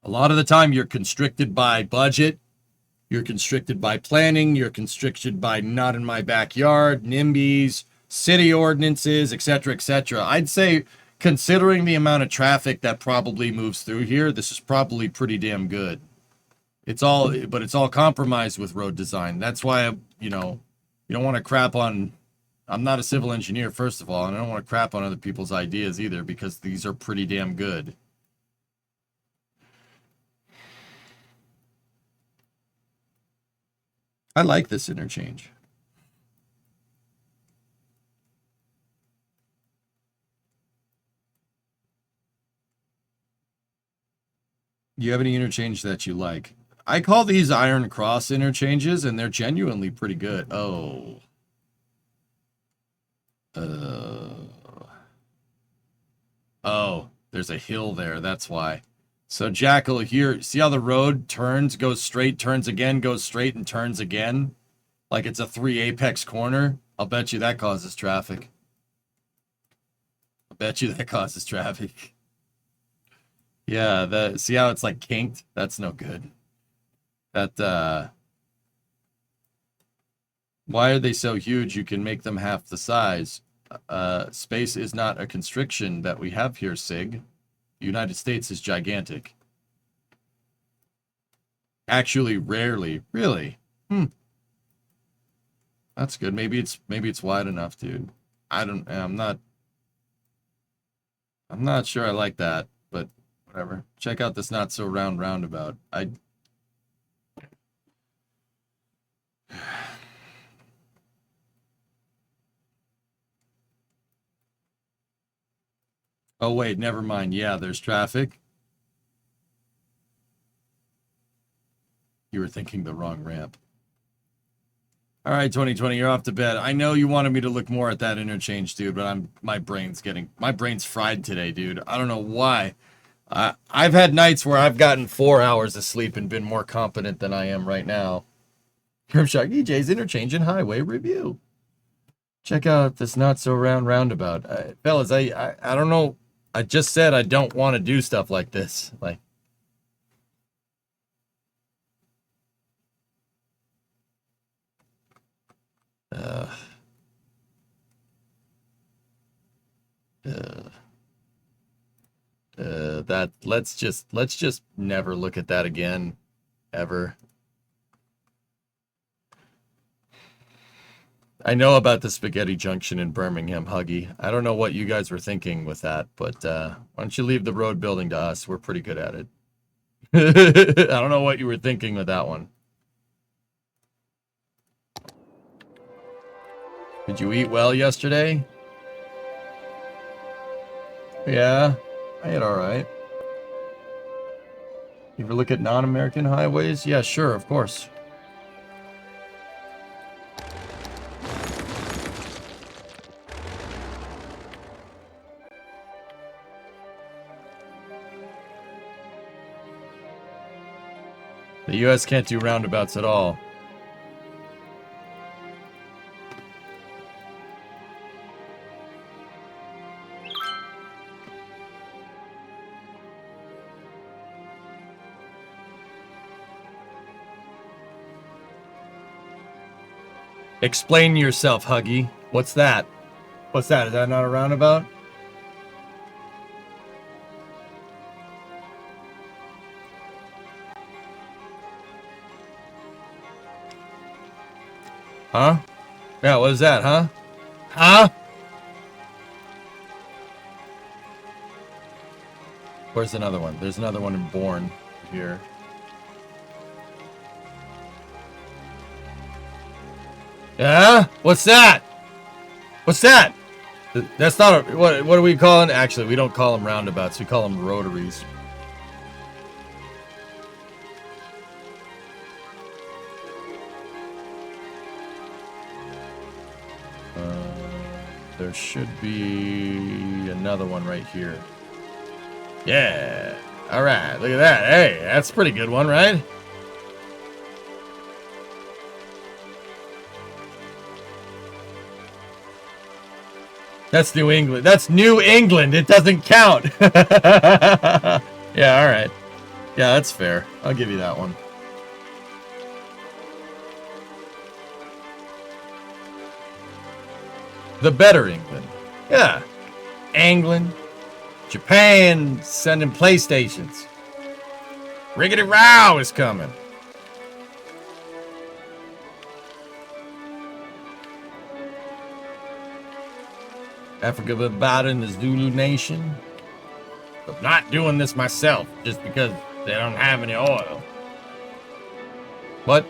a lot of the time you're constricted by budget, you're constricted by planning, you're constricted by not in my backyard, NIMBYs, city ordinances, etc., etc. I'd say, considering the amount of traffic that probably moves through here, this is probably pretty damn good. It's all, but it's all compromised with road design. That's why, you know, you don't want to crap on. I'm not a civil engineer, first of all, and I don't want to crap on other people's ideas either, because these are pretty damn good. I like this interchange. You have any interchange that you like? I call these Iron Cross interchanges, and they're genuinely pretty good. Oh. Oh, there's a hill there. That's why. So Jackal here, see how the road turns, goes straight, turns again, goes straight, and turns again? Like it's a 3 apex corner? I'll bet you that causes traffic. I'll bet you that causes traffic. Yeah, see how it's like kinked? That's no good. That, why are they so huge? You can make them half the size. Space is not a constriction that we have here, Sig. The United States is gigantic. Actually, rarely. Really? That's good. Maybe it's wide enough, dude. I'm not sure I like that, but whatever. Check out this not so round roundabout. Oh, wait, never mind. Yeah, there's traffic. You were thinking the wrong ramp. All right, 2020, you're off to bed. I know you wanted me to look more at that interchange, dude, but my brain's fried today, dude. I don't know why. I've had nights where I've gotten 4 hours of sleep and been more competent than I am right now. Grimshock EJ's interchange and highway review. Check out this not so roundabout. Fellas, I don't know. I just said I don't want to do stuff like this. Like, that let's just never look at that again, ever. I know about the Spaghetti Junction in Birmingham, Huggy. I don't know what you guys were thinking with that, but why don't you leave the road building to us? We're pretty good at it. I don't know what you were thinking with that one. Did you eat well yesterday? Yeah, I ate all right. You ever look at non-American highways? Yeah, sure, of course. The U.S. can't do roundabouts at all. Explain yourself, Huggy. What's that? What's that? Is that not a roundabout? Huh? Yeah, what is that, huh? Huh? Where's another one? There's another one in Bourne here. Yeah? What's that? What's that? That's not a... What are we calling? Actually, we don't call them roundabouts. We call them rotaries. There should be another one right here. Yeah. All right. Look at that. Hey, that's a pretty good one, right? That's New England. That's New England. It doesn't count. Yeah, all right. Yeah, that's fair. I'll give you that one. The better England. Yeah. England. Japan sending PlayStations. Riggedy Row is coming. I forget about it in the Zulu Nation. I'm not doing this myself just because they don't have any oil. What?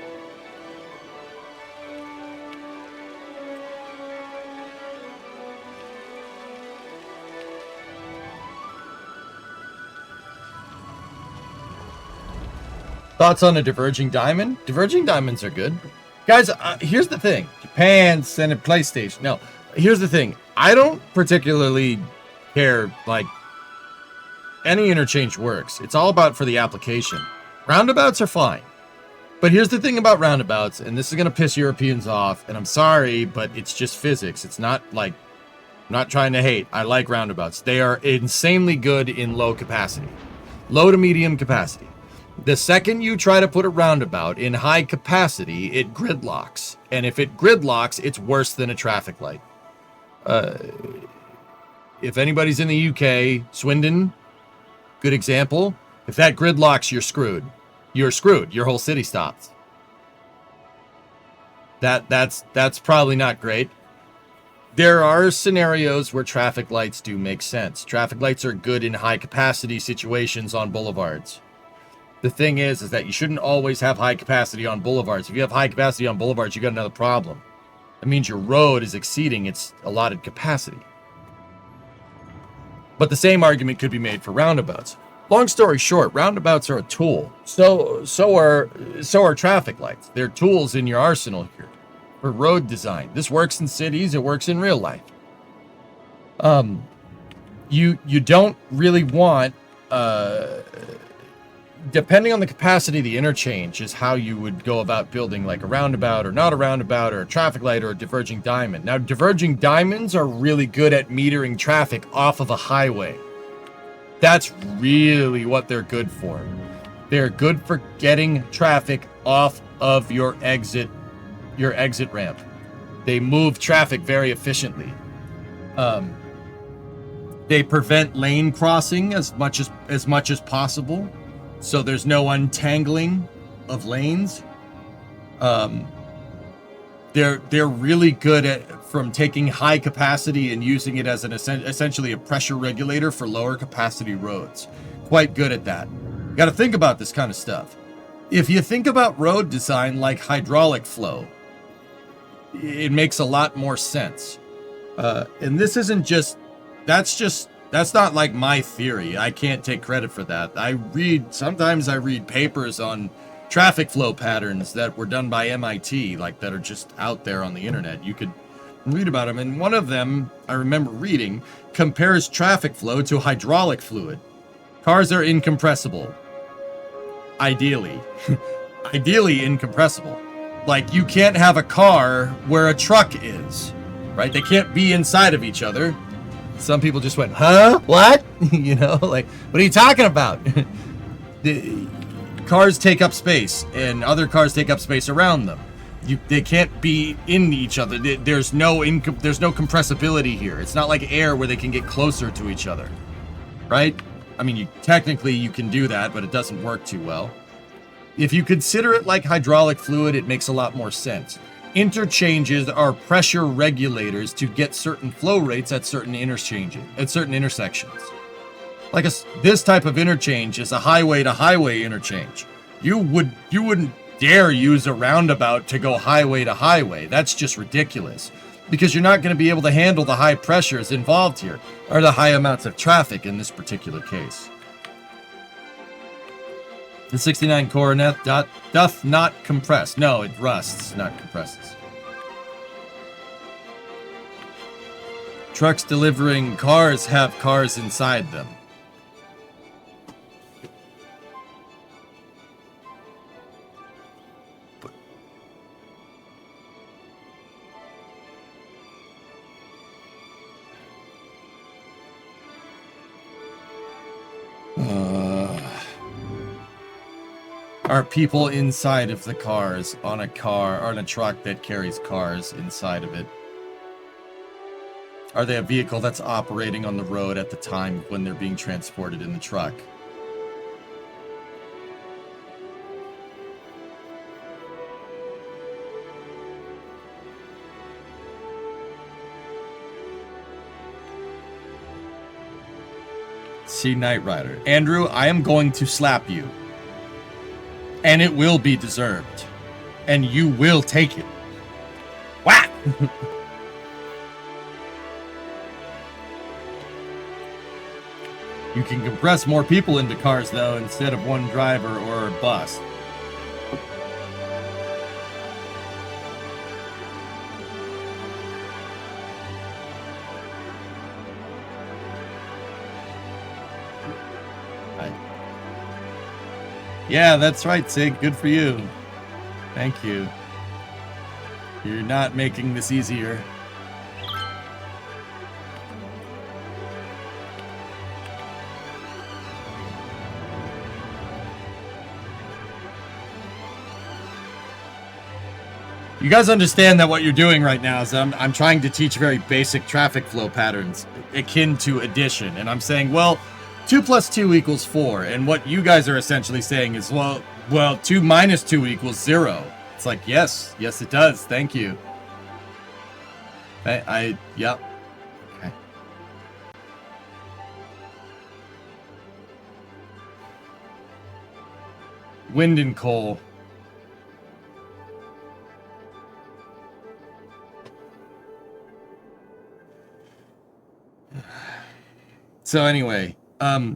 Thoughts on a diverging diamond? Diverging diamonds are good. Guys, here's the thing. Japan sent a PlayStation. No, here's the thing. I don't particularly care, like, any interchange works. It's all about for the application. Roundabouts are fine. But here's the thing about roundabouts, and this is going to piss Europeans off, and I'm sorry, but it's just physics. It's not like, I'm not trying to hate. I like roundabouts. They are insanely good in low capacity. Low to medium capacity. The second you try to put a roundabout in high capacity, it gridlocks. And if it gridlocks, it's worse than a traffic light. If anybody's in the UK, Swindon, good example. If that gridlocks, you're screwed. You're screwed. Your whole city stops. That's probably not great. There are scenarios where traffic lights do make sense. Traffic lights are good in high capacity situations on boulevards. The thing is that you shouldn't always have high capacity on boulevards. If you have high capacity on boulevards, you got another problem. That means your road is exceeding its allotted capacity. But the same argument could be made for roundabouts. Long story short, roundabouts are a tool. So are traffic lights. They're tools in your arsenal here for road design. This works in cities. It works in real life. You don't really want depending on the capacity of the interchange is how you would go about building like a roundabout or not a roundabout or a traffic light or a diverging diamond. Now, diverging diamonds are really good at metering traffic off of a highway. That's really what they're good for. They're good for getting traffic off of your exit ramp. They move traffic very efficiently. They prevent lane crossing as much as possible. So there's no untangling of lanes. They're really good at from taking high capacity and using it as an essentially a pressure regulator for lower capacity roads. Quite good at that. Got to think about this kind of stuff. If you think about road design like hydraulic flow, it makes a lot more sense. And this isn't just that's not like my theory. I can't take credit for that. Sometimes I read papers on traffic flow patterns that were done by MIT, like that are just out there on the internet. You could read about them. And one of them, I remember reading, compares traffic flow to hydraulic fluid. Cars are incompressible. Ideally. Ideally incompressible. Like, you can't have a car where a truck is, right? They can't be inside of each other. Some people just went, huh? What? You know, like, what are you talking about? The cars take up space, and other cars take up space around them. They can't be in each other. There's no compressibility here. It's not like air where they can get closer to each other, right? I mean, technically you can do that, but it doesn't work too well. If you consider it like hydraulic fluid, it makes a lot more sense. Interchanges are pressure regulators to get certain flow rates at certain intersections. Like this type of interchange is a highway to highway interchange. You wouldn't dare use a roundabout to go highway to highway. That's just ridiculous, because you're not going to be able to handle the high pressures involved here, or the high amounts of traffic in this particular case. The 69 core doth not compress. No, it rusts, not compresses. Trucks delivering cars have cars inside them. Are people inside of the cars on a truck that carries cars inside of it? Are they a vehicle that's operating on the road at the time when they're being transported in the truck? See Knight Rider. Andrew, I am going to slap you. And it will be deserved. And you will take it. Whack! You can compress more people into cars, though, instead of one driver or a bus. Yeah, that's right, Sig. Good for you. Thank you. You're not making this easier. You guys understand that what you're doing right now is I'm trying to teach very basic traffic flow patterns akin to addition. And I'm saying, well, 2 plus 2 equals 4. And what you guys are essentially saying is, well, 2 minus 2 equals 0. It's like, yes, it does. Thank you. Yep. Okay. Wind and coal. So anyway,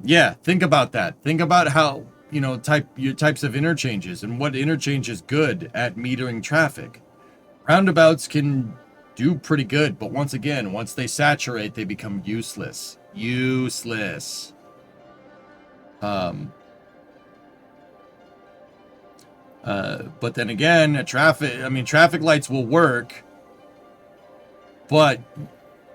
yeah, think about that. Think about how, your types of interchanges and what interchange is good at metering traffic. Roundabouts can do pretty good, but once they saturate, they become useless. Useless. But then again, traffic lights will work, but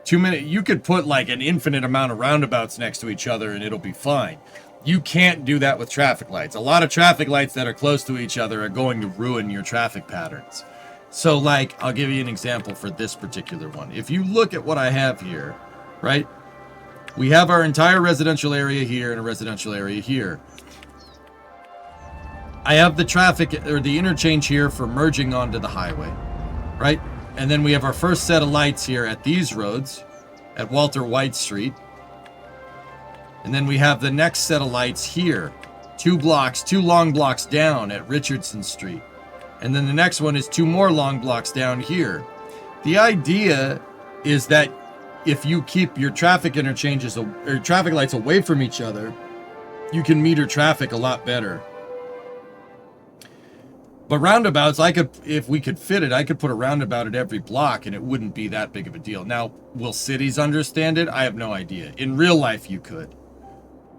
you could put like an infinite amount of roundabouts next to each other and it'll be fine. You can't do that with traffic lights. A lot of traffic lights that are close to each other are going to ruin your traffic patterns. So like, I'll give you an example for this particular one. If you look at what I have here, right? We have our entire residential area here and a residential area here. I have the traffic or the interchange here for merging onto the highway, right? And then we have our first set of lights here at these roads, at Walter White Street. And then we have the next set of lights here, 2 long blocks down at Richardson Street. And then the next one is 2 more long blocks down here. The idea is that if you keep your traffic interchanges or traffic lights away from each other, you can meter traffic a lot better. But roundabouts, if we could fit it, I could put a roundabout at every block and it wouldn't be that big of a deal. Now, will cities understand it? I have no idea. In real life, you could.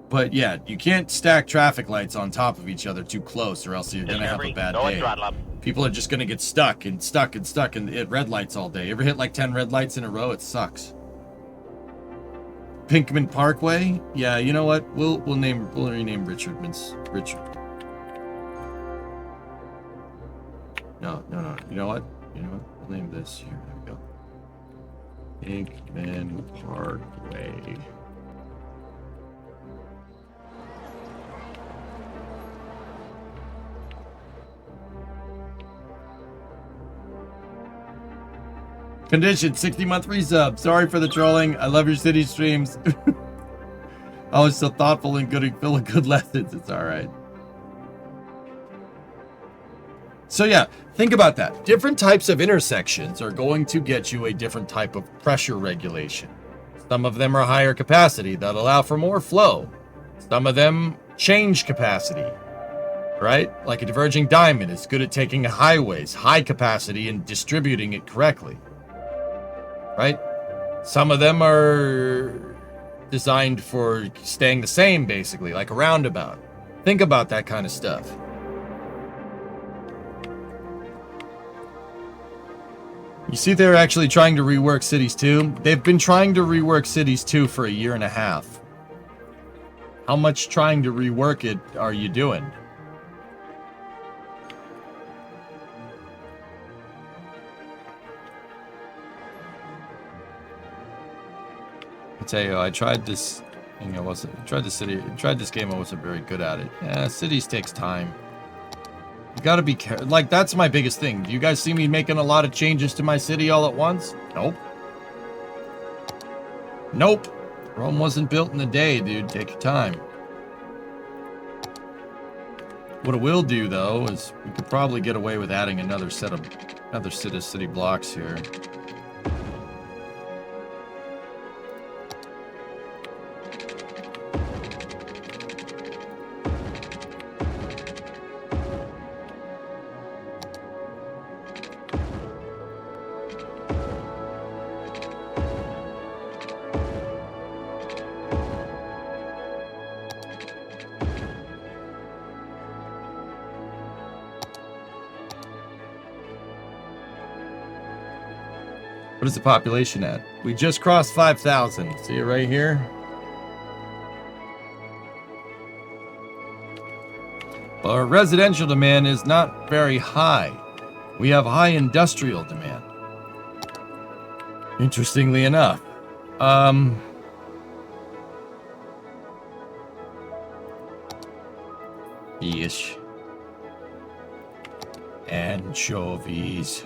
But yeah, you can't stack traffic lights on top of each other too close or else you're going to have a bad day. People are just going to get stuck and hit red lights all day. Ever hit like 10 red lights in a row? It sucks. Pinkman Parkway? Yeah, you know what? We'll rename Richard. No. You know what? We'll name this here. There we go. Pinkman Parkway. Condition 60-month resub. Sorry for the trolling. I love your city streams. Always so thoughtful and full of good lessons. It's all right. So yeah, think about that. Different types of intersections are going to get you a different type of pressure regulation. Some of them are higher capacity that allow for more flow. Some of them change capacity, right? Like a diverging diamond is good at taking highways, high capacity, and distributing it correctly, right? Some of them are designed for staying the same, basically, like a roundabout. Think about that kind of stuff. You see they're actually trying to rework Cities 2? They've been trying to rework Cities 2 for 1.5 years. How much trying to rework it are you doing? I tell you, I tried this thing. Tried this game. I wasn't very good at it. Yeah, Cities takes time. You gotta be careful. Like, that's my biggest thing. Do you guys see me making a lot of changes to my city all at once? Nope. Rome wasn't built in a day, dude. Take your time. What it will do, though, is we could probably get away with adding another set of city blocks here. What is the population at? We just crossed 5,000. See it right here? Our residential demand is not very high. We have high industrial demand. Interestingly enough. Fish. Anchovies.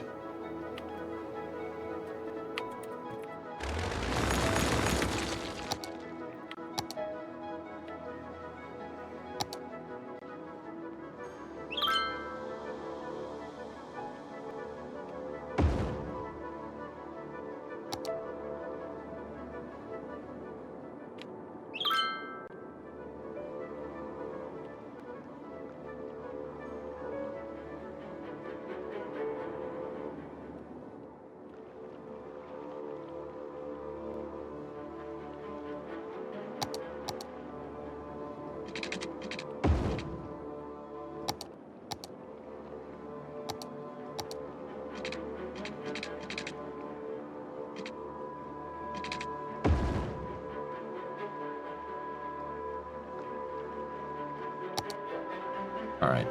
All right.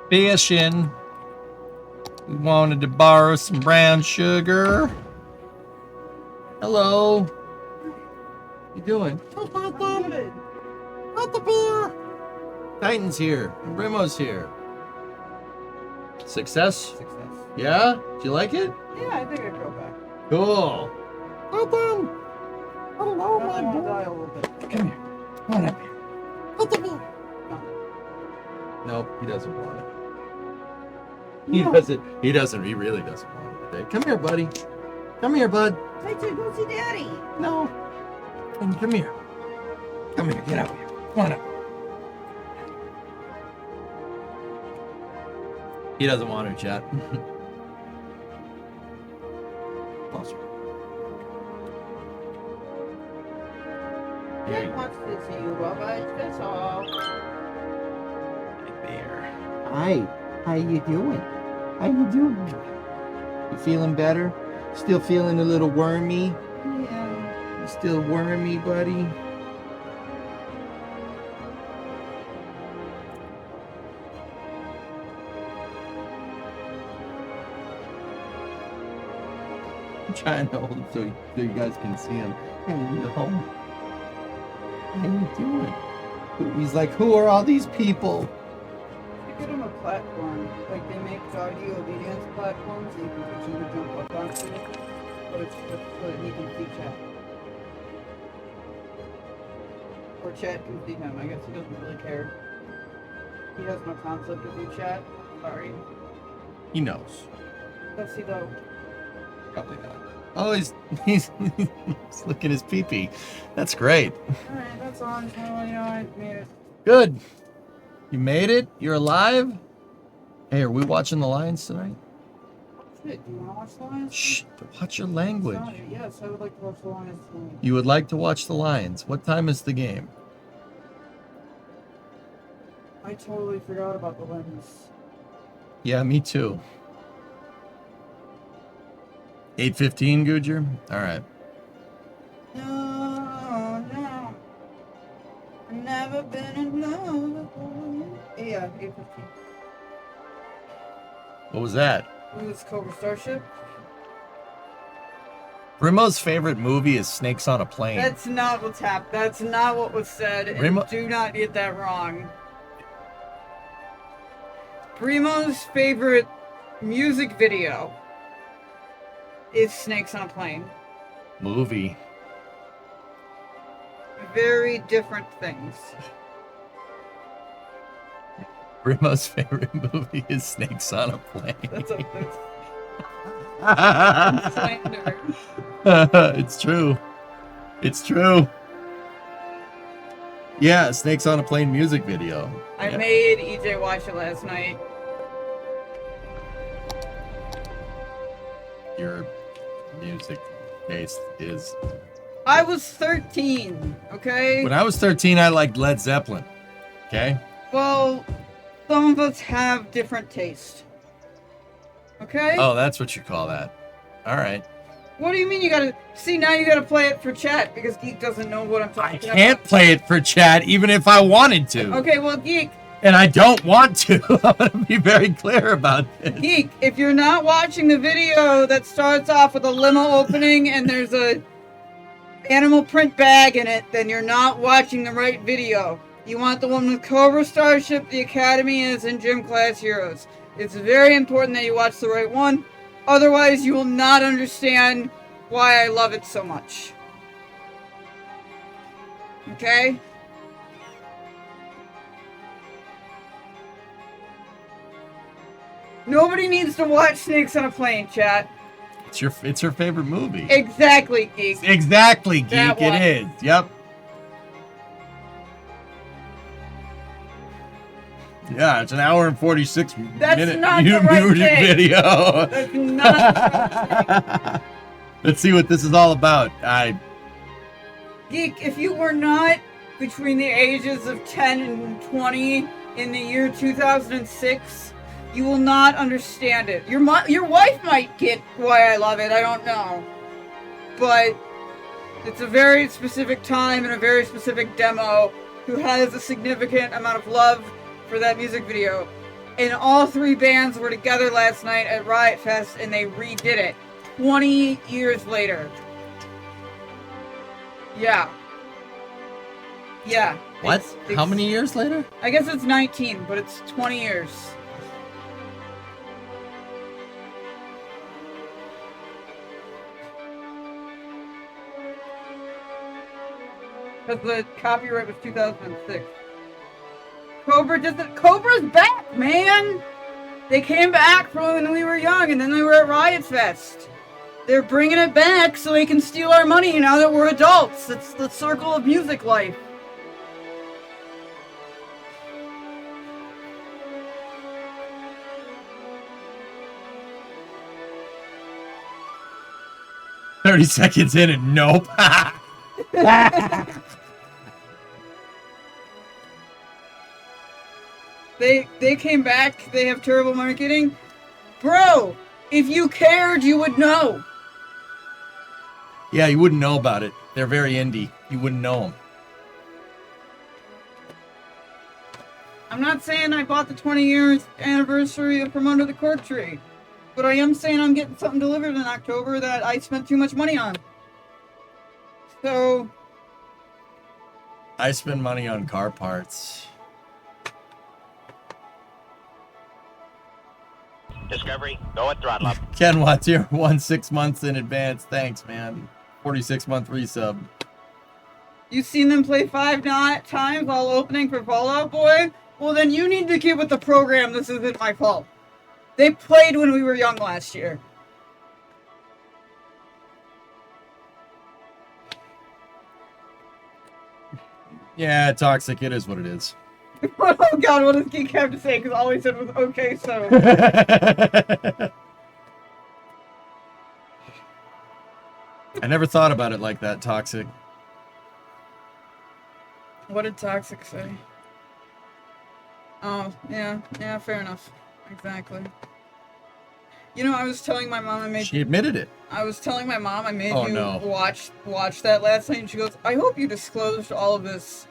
Fishing. We wanted to borrow some brown sugar. Hello. You doing? Not the beer. Titan's here. Rimo's here. Success? Yeah? Do you like it? Yeah, I think I'd go back. Cool. Welcome. Hello, my I'll boy. die a little bit. Come here. Come on up here. Nope, he doesn't want it. He doesn't. He really doesn't want it today. Come here, buddy. Come here, bud. I said, go see Daddy. No. Come here. Come here. Get out here. Come on up. He doesn't want her, chat. Closer. Dad wants to see you, Bubba. That's all. Bear. Hi, how you doing? How you doing? You feeling better? Still feeling a little wormy? Yeah. You still wormy, buddy? I'm trying to hold him so you guys can see him. How you doing? He's like, who are all these people? You get him a platform. Like, they make audio obedience platforms so you can teach him to jump up onto it. But it's just so that he can see chat. Or chat can see him. I guess he doesn't really care. He has no concept of you chat. Sorry. He knows. Does he though? Probably not. Oh, he's licking his pee-pee. That's great. Alright, that's all. I just want to let you know I made it. Good. You made it? You're alive? Hey, are we watching the Lions tonight? it. Do you want to watch the Lions? Shh, watch your It's language. not- Yes, I would like to watch the Lions tonight. You would like to watch the Lions. What time is the game? I totally forgot about the Lions. Yeah, me too. 8:15, Gujar? All right. No, no. I've never been in love before. Yeah, 8:15. What was that? It was Cobra Starship. Primo's favorite movie is Snakes on a Plane. That's not what's happened. That's not what was said. And Remo- do not get that wrong. Primo's favorite music video is Snakes on a Plane. Movie. Very different things. Primo's favorite movie is Snakes on a Plane. That's slander. It's true. It's true. Yeah, Snakes on a Plane music video. I Yeah. made EJ watch it last night. Your music taste is. I was 13, okay? When I was 13, I liked Led Zeppelin. Okay? Well, some of us have different taste. Okay? Oh, that's what you call that. All right. What do you mean you gotta... See, now you gotta play it for chat because Geek doesn't know what I'm I talking about. can't play it for chat even if I wanted to. Okay, well, Geek, And I don't want to. I'm going to be very clear about this. Geek, if you're not watching the video that starts off with a limo opening and there's a animal print bag in it, then you're not watching the right video. You want the one with Cobra Starship, the Academy is, and Gym Class Heroes. It's very important that you watch the right one. Otherwise, you will not understand why I love it so much. Okay? Nobody needs to watch Snakes on a Plane, chat. It's her favorite movie. Exactly, Geek. Exactly, Geek. That one. It is. Yep. Yeah, it's an hour and 46 That's minute not the right music thing. video. That's not the right thing. Let's see what this is all about. Geek, if you were not between the ages of 10 and 20 in the year 2006, you will not understand it. Your wife might get why I love it, I don't know. But it's a very specific time and a very specific demo who has a significant amount of love for that music video. And all three bands were together last night at Riot Fest and they redid it 20 years later. Yeah. Yeah. What? It's- How many years later? I guess it's 19, but it's 20 years. Because the copyright was 2006. Cobra's back, man! They came back from when we were young, and then they were at Riot Fest. They're bringing it back so they can steal our money now that we're adults. It's the circle of music life. "30 seconds in and nope." They came back. They have terrible marketing. Bro, if you cared, you would know. Yeah, you wouldn't know about it. They're very indie. You wouldn't know them. I'm not saying I bought the 20 years anniversary of From Under the Cork Tree, but I am saying I'm getting something delivered in October that I spent too much money on. So, I spend money on car parts. Discovery, go at throttle up. Ken Watts here, 6 months in advance. Thanks, man. 46-month resub. you seen them play 5 times while opening for Fallout Boy? Well, then you need to get with the program. This isn't my fault. They played when we were young last year. Yeah, toxic. It is what it is. Oh god, what does Geek have to say? Because all he said was, okay, so. I never thought about it like that, Toxic. What did Toxic say? Oh, yeah, fair enough. Exactly. You know, I was telling my mom I made. She admitted it. I was telling my mom I made Oh, you no. watch that last night, and she goes, "I hope you disclosed all of this,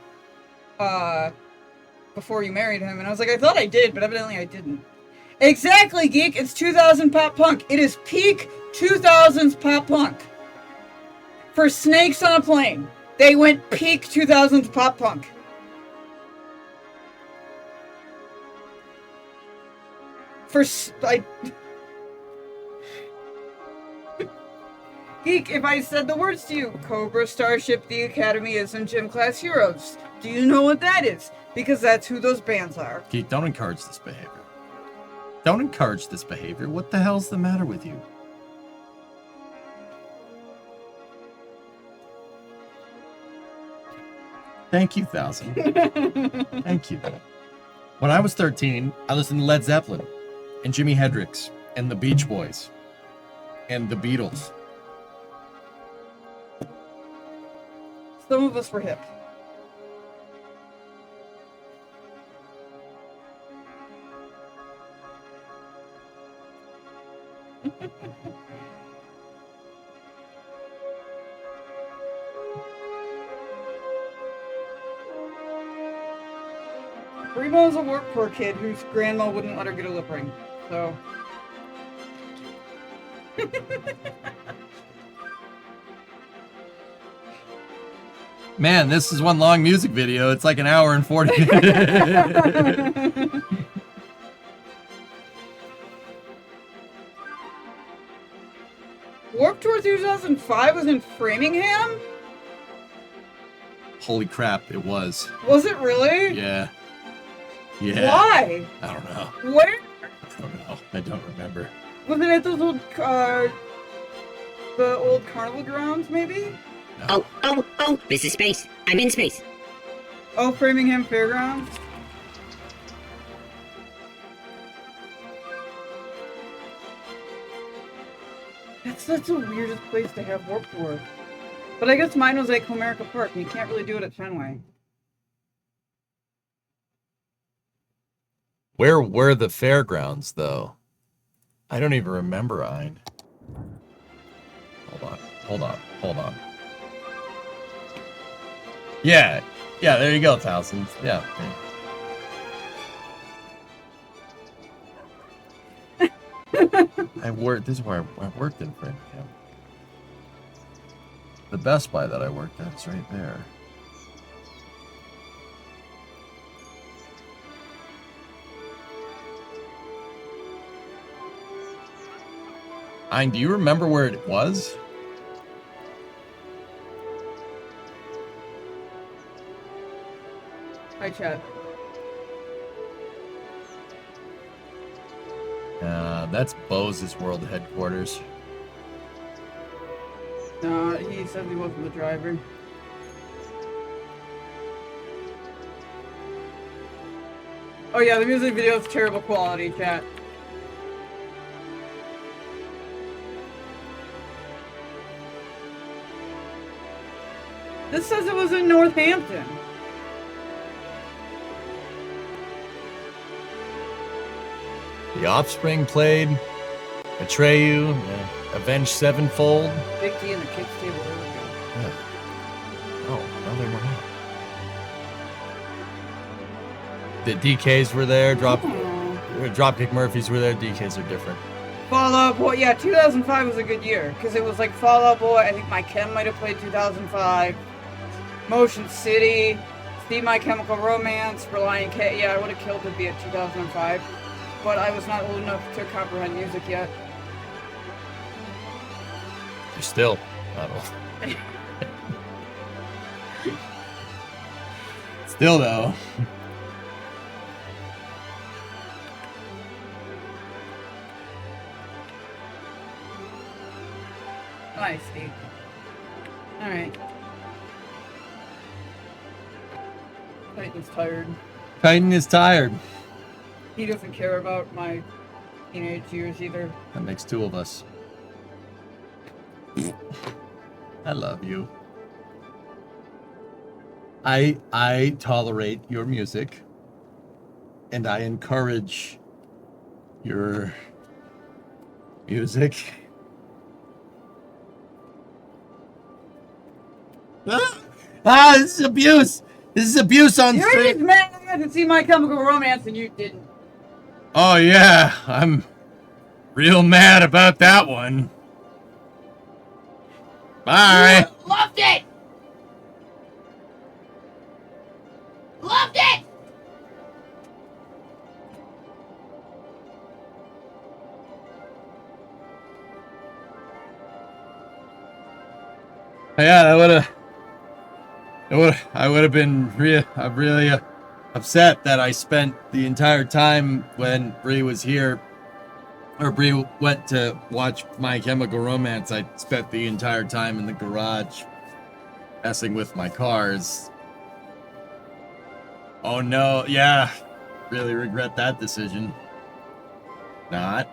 before you married him." And I was like, "I thought I did, but evidently I didn't." Exactly, geek. It's 2000 pop punk. It is peak 2000s pop punk. For Snakes on a Plane, they went peak 2000s pop punk. Geek, if I said the words to you, Cobra, Starship, The Academy is in Gym Class Heroes, do you know what that is? Because that's who those bands are. Geek, don't encourage this behavior. Don't encourage this behavior. What the hell's the matter with you? Thank you, 1000. Thank you. When I was 13, I listened to Led Zeppelin and Jimi Hendrix and the Beach Boys and the Beatles. Some of us were hip. Remo's a work poor kid whose grandma wouldn't let her get a lip ring, so. Man, this is one long music video. It's like an hour and 40 minutes. Warped Tour 2005 was in Framingham? Holy crap, it was. Was it really? Yeah. Yeah. Why? I don't know. Where? I don't know. I don't remember. Was it at those old, the old carnival grounds, maybe? No. Oh, this is space. I'm in space. Oh, Framingham Fairgrounds? That's the weirdest place to have Warped Tour. But I guess mine was at Comerica Park, and you can't really do it at Fenway. Where were the fairgrounds, though? I don't even remember, Ein. Hold on. Yeah, there you go, 1000. Yeah. This is where I worked in Framingham. The Best Buy that I worked at is right there. Ein, do you remember where it was? Hi, chat. That's Bose's world headquarters. No, he said he wasn't the driver. Oh yeah, the music video is terrible quality, chat. This says it was in Northampton. The Offspring played. Atreyu, Avenged Sevenfold. Big D and the kids table. Yeah. Oh, no, they were not. The DKs were there. Dropkick Murphys were there. DKs are different. Fall Out Boy, yeah, 2005 was a good year because it was like Fall Out Boy. I think My Chem might have played 2005. Motion City, See My Chemical Romance, Reliant K. Yeah, I would have killed to be at 2005, but I was not old enough to comprehend music yet. You're still not old. Still though. Nice, Steve. Alright. Titan's tired. Titan is tired. He doesn't care about my teenage years either. That makes two of us. I love you. I tolerate your music, and I encourage your music. This is abuse. This is abuse on You're stream. just mad I got to see My Chemical Romance and you didn't. Oh yeah, I'm real mad about that one. Bye. Loved it! Loved it! Yeah, I would have been really upset that I spent the entire time when Bree was here, or Bree went to watch My Chemical Romance. I spent the entire time in the garage messing with my cars. Oh no, yeah, really regret that decision. Not.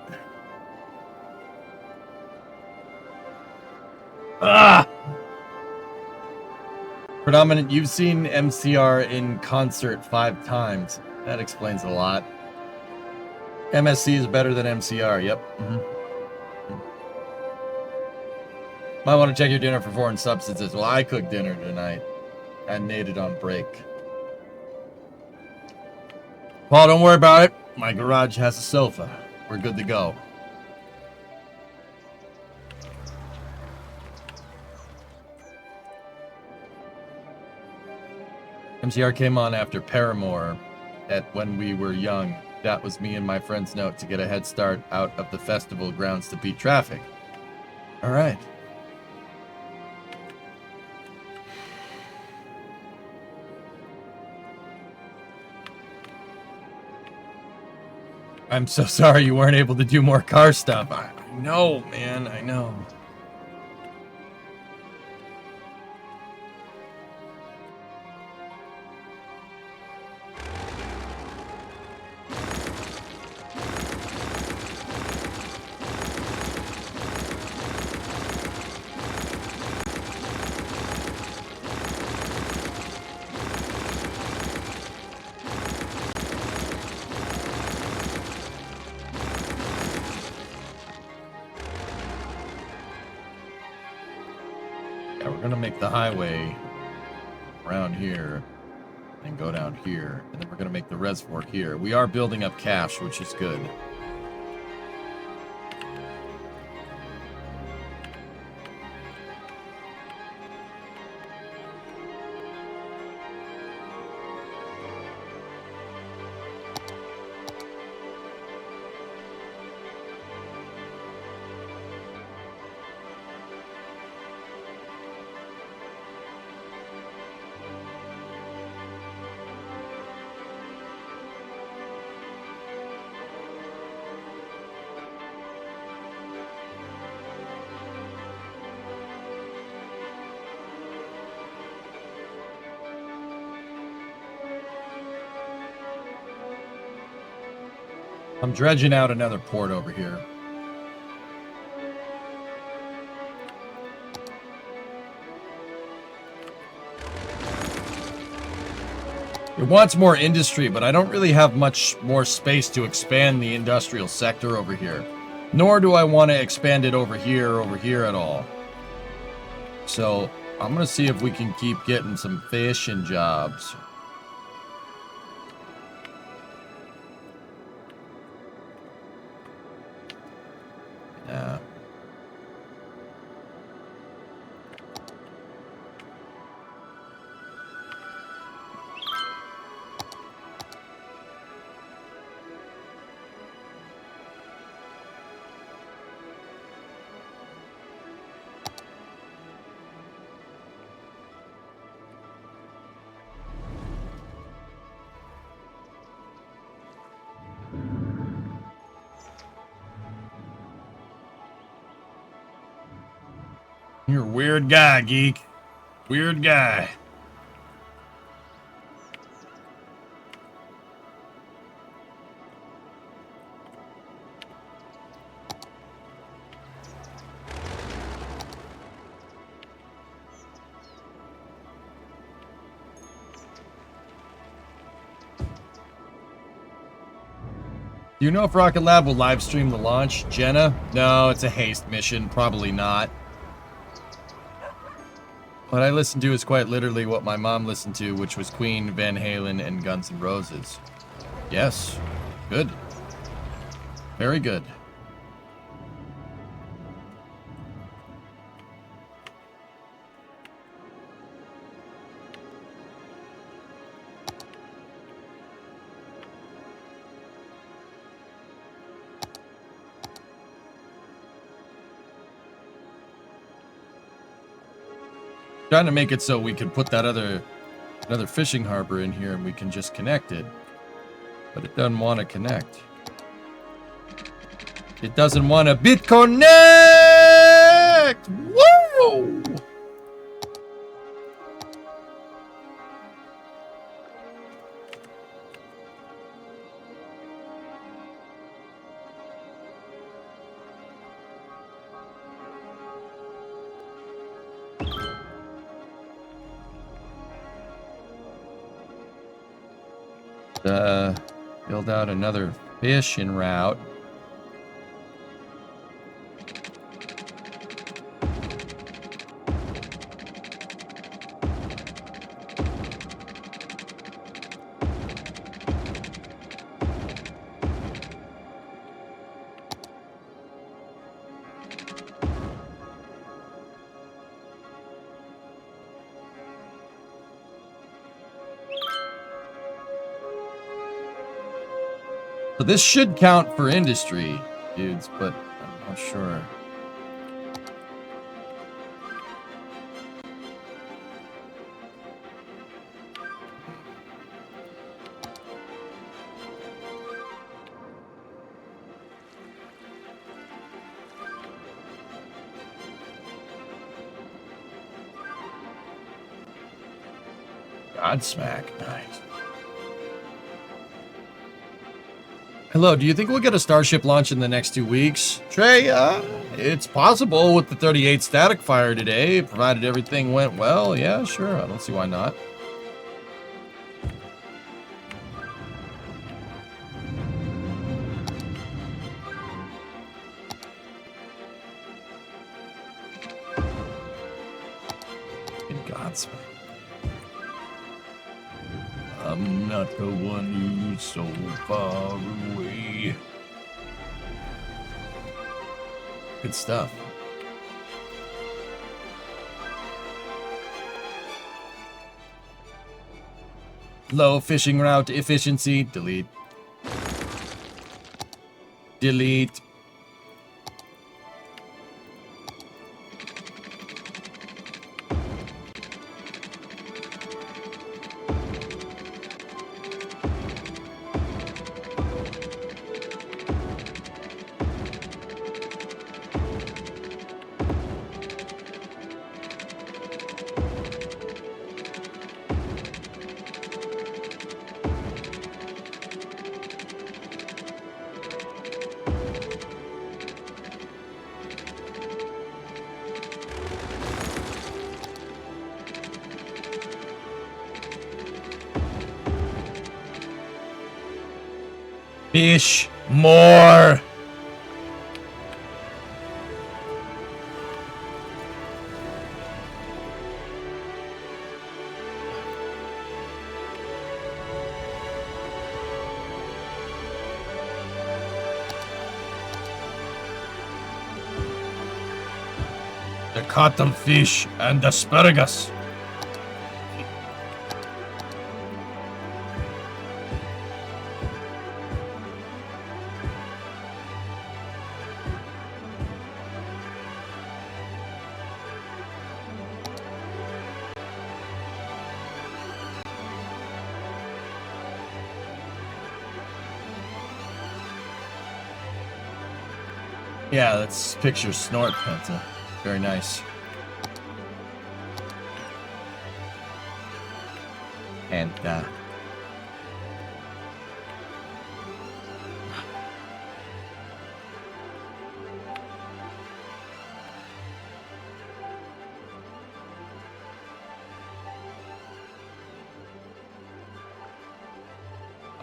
Ah! Predominant, you've seen MCR in concert 5 times. That explains a lot. MSC is better than MCR, yep. Might want to check your dinner for foreign substances. Well, I cooked dinner tonight. I made it on break. Paul, don't worry about it. My garage has a sofa. We're good to go. MCR came on after Paramore at When We Were Young. That was me and my friend's note to get a head start out of the festival grounds to beat traffic. All right. I'm so sorry you weren't able to do more car stuff. I know, man, I know. Yeah, we're gonna make the highway around here and go down here, and then we're gonna make the reservoir here. We are building up cash, which is good. I'm dredging out another port over here. It wants more industry, but I don't really have much more space to expand the industrial sector over here. Nor do I want to expand it over here at all. So I'm going to see if we can keep getting some fishing jobs. Yeah. You're a weird guy, geek. Weird guy. Do you know if Rocket Lab will live stream the launch? Jenna? No, it's a haste mission. Probably not. What I listened to is quite literally what my mom listened to, which was Queen, Van Halen, and Guns N' Roses. Yes. Good. Very good. Trying to make it so we can put that another fishing harbor in here and we can just connect it. But it doesn't want to connect. It doesn't want to BitConnect! Whoa! Build out another fishing route. So this should count for industry, dudes, but I'm not sure. Godsmack, nice. Hello, do you think we'll get a Starship launch in the next 2 weeks? Trey, it's possible with the 38 static fire today, provided everything went well. Yeah, sure, I don't see why not. In God's name. I'm not the one who's so far away. Good stuff. Low fishing route efficiency. Delete. Delete. Fish more. The cuttlefish and asparagus. Yeah, let's picture snort, Penta. Very nice. And,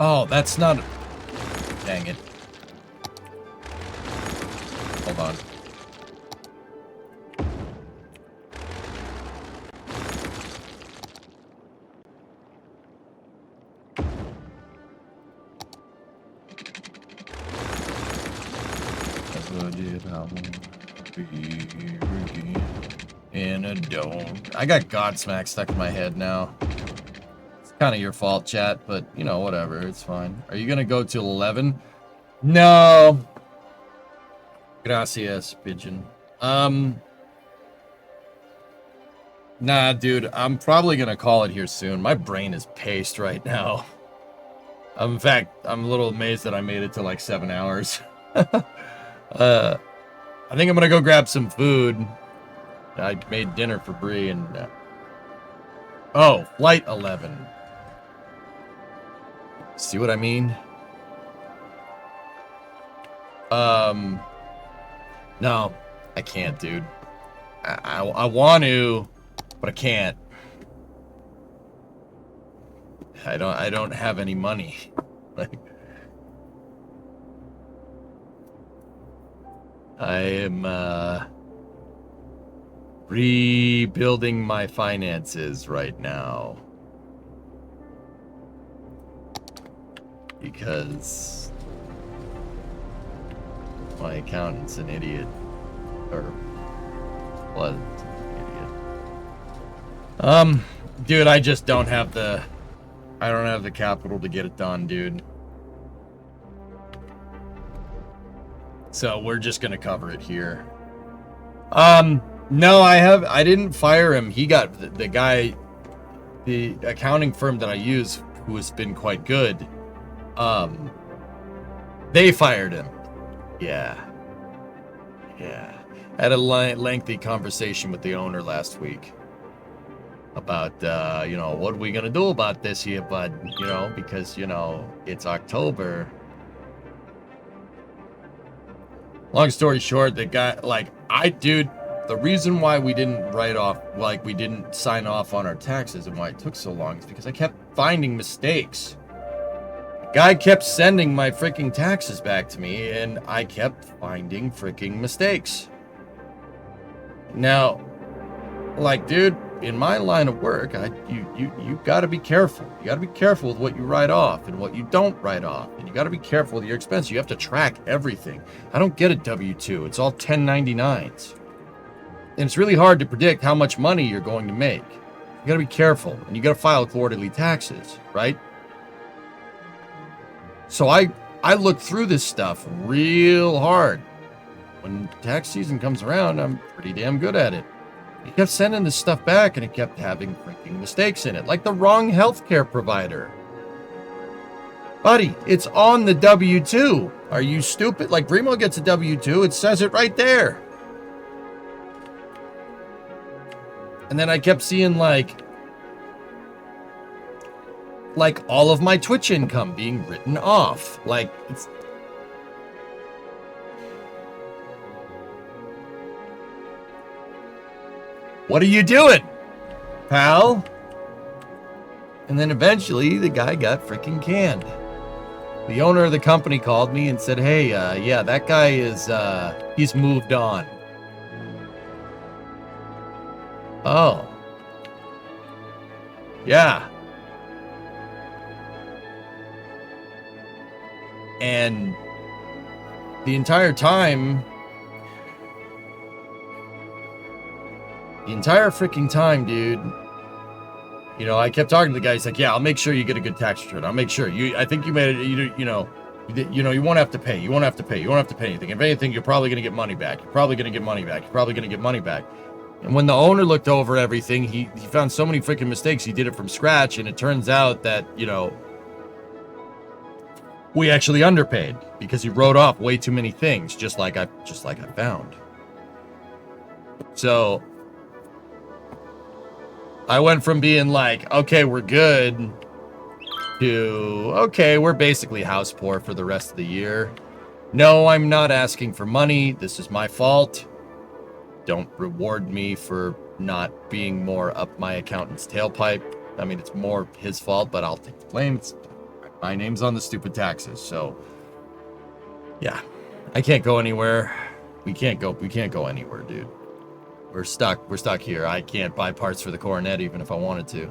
oh, that's not... Dang it. it, I won't be redeemed. And I don't. I got Godsmack stuck in my head now. It's kind of your fault, chat, but you know, whatever. It's fine. Are you gonna go till 11? No. Gracias, pigeon. Nah, dude. I'm probably gonna call it here soon. My brain is paced right now. In fact, I'm a little amazed that I made it to like 7 hours. I think I'm gonna go grab some food. I made dinner for Bree and oh, flight 11. See what I mean? No, I can't, dude. I want to, but I can't. I don't have any money. Like, I am rebuilding my finances right now because my accountant's an idiot, or was an idiot. Dude, I just don't have the capital to get it done, dude. So we're just gonna cover it here. No, I didn't fire him. He got the guy, the accounting firm that I use, who has been quite good. They fired him. Yeah. I had a lengthy conversation with the owner last week about, you know, what are we gonna do about this here, bud? You know, because, you know, it's October. Long story short, the guy, like, dude, the reason why we didn't we didn't sign off on our taxes and why it took so long is because I kept finding mistakes. The guy kept sending my freaking taxes back to me, and I kept finding freaking mistakes. Now, like, dude, in my line of work, you got to be careful. You got to be careful with what you write off and what you don't write off. And you got to be careful with your expenses. You have to track everything. I don't get a W-2. It's all 1099s. And it's really hard to predict how much money you're going to make. You got to be careful. And you got to file quarterly taxes, right? So I look through this stuff real hard. When tax season comes around, I'm pretty damn good at it. He kept sending this stuff back, and it kept having freaking mistakes in it, like the wrong healthcare provider. Buddy, it's on the W-2. Are you stupid? Like, Bremo gets a W-2. It says it right there. And then I kept seeing, like all of my Twitch income being written off. Like, it's... What are you doing, pal? And then eventually the guy got freaking canned. The owner of the company called me and said, hey, yeah, that guy is, he's moved on. Oh. Yeah. And the entire freaking time, dude, you know, I kept talking to the guy. He's like, yeah, I'll make sure you get a good tax return. I'll make sure. I think you made it, you know, you won't have to pay. You won't have to pay. You won't have to pay anything. If anything, you're probably going to get money back. You're probably going to get money back. You're probably going to get money back. And when the owner looked over everything, he found so many freaking mistakes. He did it from scratch, and it turns out that, you know, we actually underpaid because he wrote off way too many things, just like I found. So I went from being like, okay, we're good, to, okay, we're basically house poor for the rest of the year. No, I'm not asking for money. This is my fault. Don't reward me for not being more up my accountant's tailpipe. I mean, it's more his fault, but I'll take the blame. My name's on the stupid taxes, so yeah, I can't go anywhere. We can't go anywhere, dude. We're stuck here. I can't buy parts for the Coronet even if I wanted to.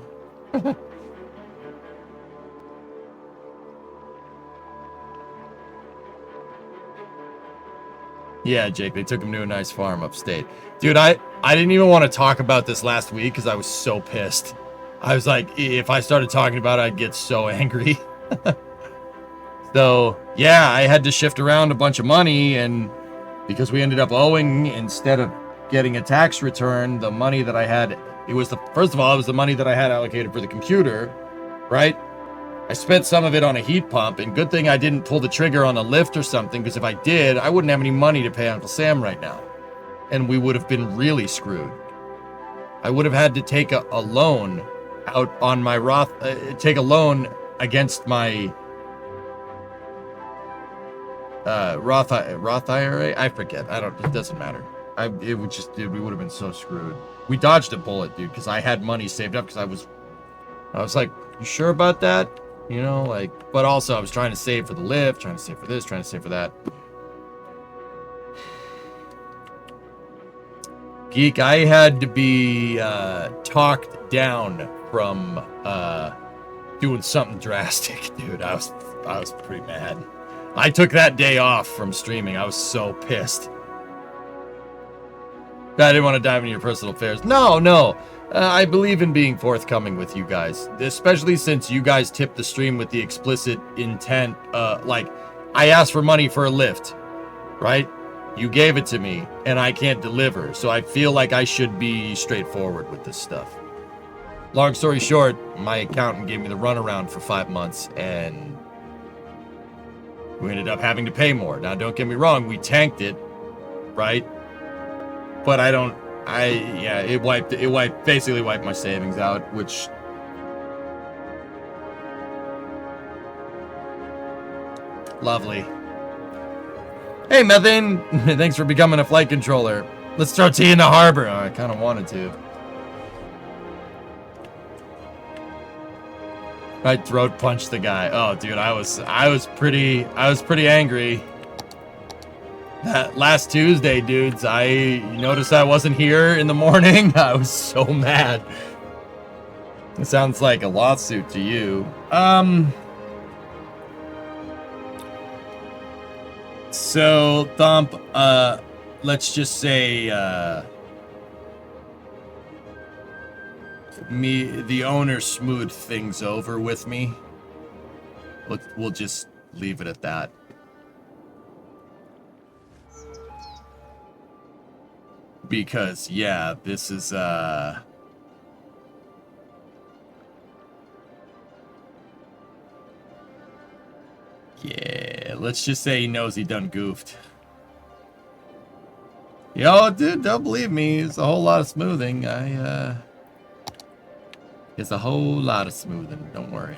Yeah, Jake, they took him to a nice farm upstate. Dude, I didn't even want to talk about this last week because I was so pissed. I was like, if I started talking about it, I'd get so angry. So, yeah, I had to shift around a bunch of money, and because we ended up owing, instead of getting a tax return, the money that I had, first of all, it was the money that I had allocated for the computer, right? I spent some of it on a heat pump, and good thing I didn't pull the trigger on a lift or something, because if I did, I wouldn't have any money to pay Uncle Sam right now. And we would have been really screwed. I would have had to take a loan out on my take a loan against my Roth IRA. I forget. It doesn't matter. We would have been so screwed. We dodged a bullet, dude, because I had money saved up because I was like, you sure about that? You know, like, but also I was trying to save for the lift, trying to save for this, trying to save for that. Geek, I had to be talked down from doing something drastic, dude. I was pretty mad. I took that day off from streaming. I was so pissed. I didn't want to dive into your personal affairs. No. I believe in being forthcoming with you guys, especially since you guys tipped the stream with the explicit intent. Like, I asked for money for a lift, right? You gave it to me, and I can't deliver, so I feel like I should be straightforward with this stuff. Long story short, my accountant gave me the runaround for 5 months, and we ended up having to pay more. Now, don't get me wrong, we tanked it, right? But it basically wiped my savings out, which lovely. Hey, Methane, thanks for becoming a flight controller. Let's throw tea in the harbor. Oh, I kind of wanted to. I throat punched the guy. Oh, dude, I was pretty angry. That last Tuesday, dudes, I noticed I wasn't here in the morning. I was so mad. It sounds like a lawsuit to you. So, Thump, let's just say, the owner smoothed things over with me. We'll just leave it at that. Because, yeah, this is, yeah, let's just say he knows he done goofed. Yo, dude, don't believe me. It's a whole lot of smoothing. It's a whole lot of smoothing. Don't worry.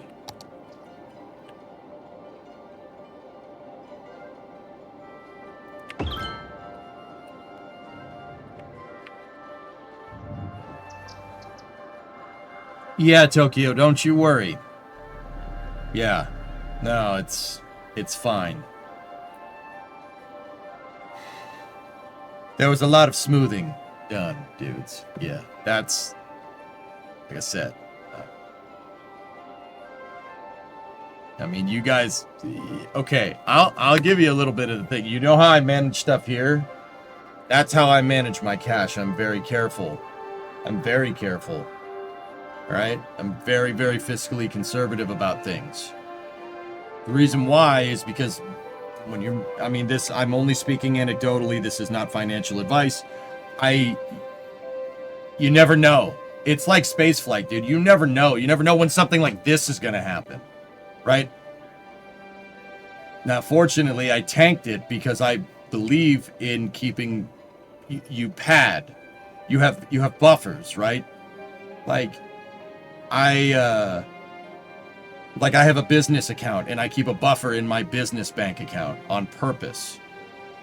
Yeah, Tokyo, don't you worry. Yeah. No, it's fine. There was a lot of smoothing done, dudes. Yeah, that's, like I said. I mean, you guys, okay, I'll give you a little bit of the thing. You know how I manage stuff here? That's how I manage my cash. I'm very careful. I'm very careful. All right? I'm very, very fiscally conservative about things. The reason why is because when you're, I mean, this, I'm only speaking anecdotally. This is not financial advice. You never know. It's like space flight, dude. You never know. You never know when something like this is going to happen. Right? Now, fortunately, I tanked it because I believe in keeping you pad. You have buffers, right? Like I have a business account and I keep a buffer in my business bank account on purpose,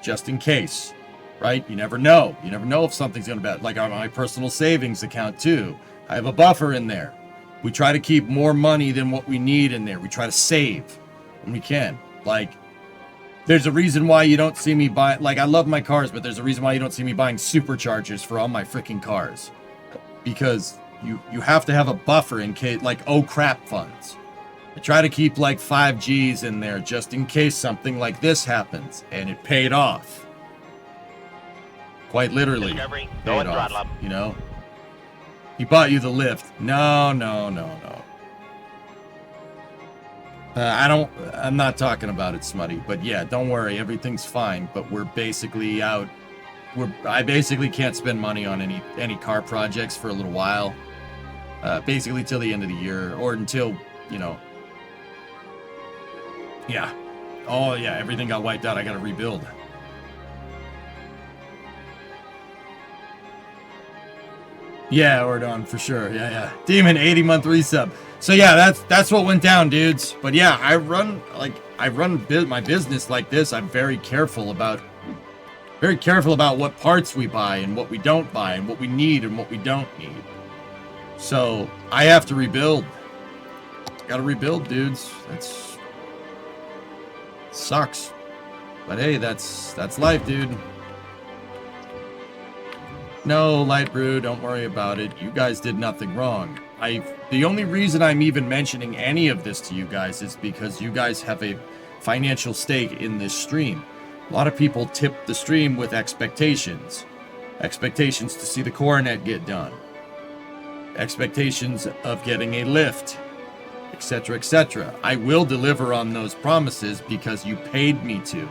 just in case, right? You never know. You never know if something's gonna be like on my personal savings account too. I have a buffer in there. We try to keep more money than what we need in there. We try to save when we can. Like, there's a reason why you don't see me buy, like, I love my cars, but there's a reason why you don't see me buying superchargers for all my freaking cars. Because you have to have a buffer in case, like, oh crap funds. I try to keep like 5 G's in there just in case something like this happens, and it paid off. Quite literally. Discovery, Pay go it and throttle off, up. you know? He bought you the lift. No, no, no, no. I'm not talking about it, Smutty, but yeah, don't worry, everything's fine, but we're basically out. I basically can't spend money on any car projects for a little while. Basically till the end of the year, or until, you know. Yeah. Oh yeah, everything got wiped out, I gotta rebuild. Yeah, Ordon, for sure. Yeah. Demon, 80-month resub. So yeah, that's what went down, dudes. But yeah, I run my business like this. I'm very careful about what parts we buy and what we don't buy and what we need and what we don't need. So I have to rebuild. Gotta rebuild, dudes. That's sucks. But hey, that's life, dude. No, Light Brew, don't worry about it. You guys did nothing wrong. The only reason I'm even mentioning any of this to you guys is because you guys have a financial stake in this stream. A lot of people tip the stream with expectations. Expectations to see the coronet get done. Expectations of getting a lift, etc., etc. I will deliver on those promises because you paid me to.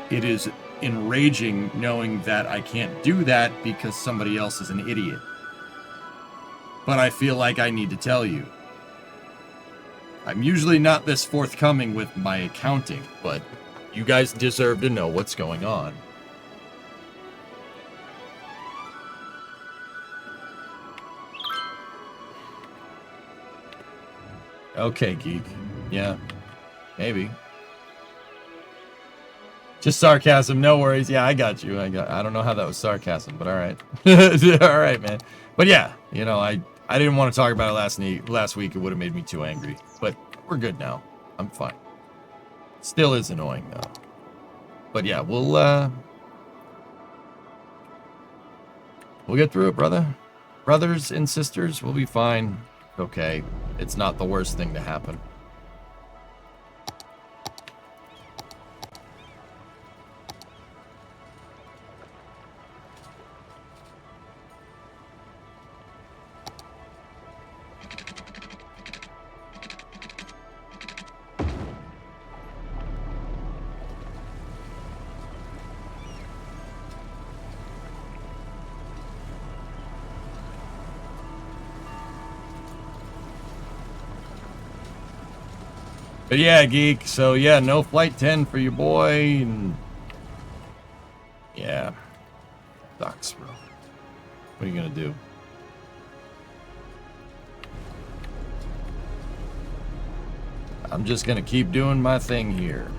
It is enraging knowing that I can't do that because somebody else is an idiot. But I feel like I need to tell you. I'm usually not this forthcoming with my accounting, but you guys deserve to know what's going on. Okay, Geek. Yeah, maybe. Just sarcasm, no worries. Yeah, I got you. I don't know how that was sarcasm, but all right. All right, man. But yeah, you know, I didn't want to talk about it last week. It would have made me too angry. But we're good now. I'm fine. Still is annoying though. But yeah, we'll get through it, brother. Brothers and sisters, we'll be fine. Okay. It's not the worst thing to happen. But yeah, Geek, so yeah, no Flight 10 for your boy, and yeah, sucks, bro. What are you gonna do? I'm just gonna keep doing my thing here.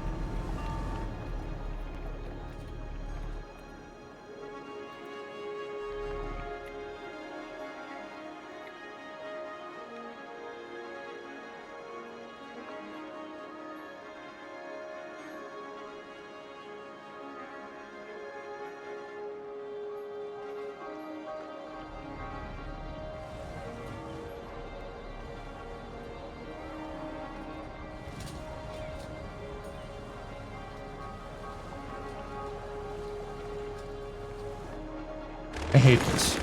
I hate this.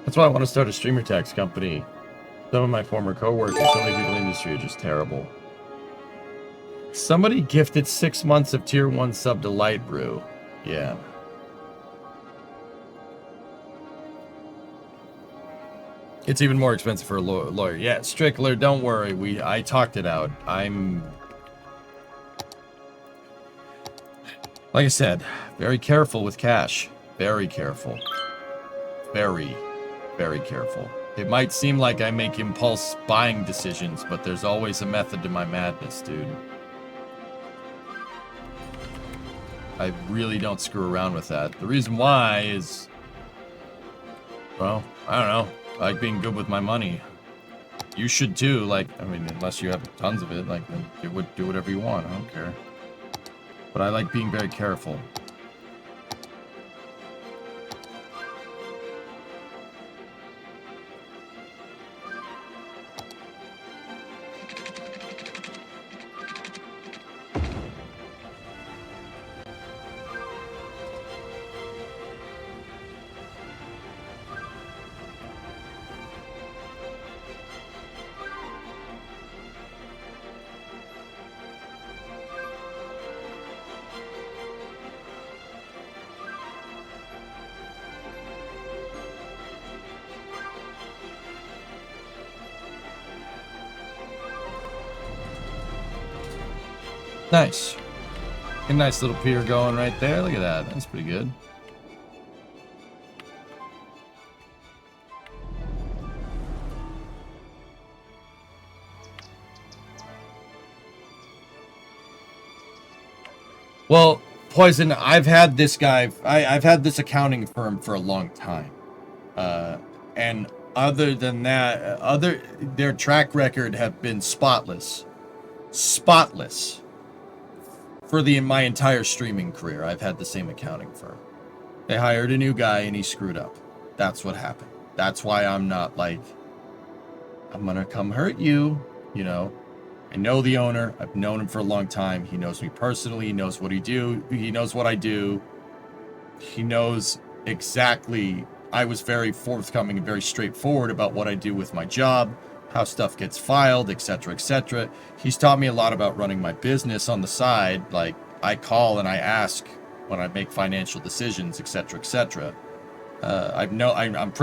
That's why I want to start a streamer tax company. Some of my former co-workers, so many people in the industry are just terrible. Somebody gifted 6 months of tier 1 sub to Light Brew. Yeah. It's even more expensive for a lawyer. Yeah, Strickler, don't worry. I talked it out. Like I said, very careful with cash. Very careful. Very, very careful. It might seem like I make impulse buying decisions, but there's always a method to my madness, dude. I really don't screw around with that. The reason why is, well, I don't know. I like being good with my money. You should too. Like, I mean, unless you have tons of it, like, then do whatever you want. I don't care. But I like being very careful. Nice. A nice little pier going right there. Look at that. That's pretty good. Well, Poison, I've had this guy, I've had this accounting firm for a long time. And other than that, their track record have been spotless. Spotless. For my entire streaming career, I've had the same accounting firm. They hired a new guy and he screwed up. That's what happened. That's why I'm not like, I'm gonna come hurt you, you know. I know the owner. I've known him for a long time. He knows me personally. He knows what he do. He knows what I do. He knows exactly. I was very forthcoming and very straightforward about what I do with my job, how stuff gets filed, etc., etc. He's taught me a lot about running my business on the side. Like, I call and I ask when I make financial decisions, etc., etc. I'm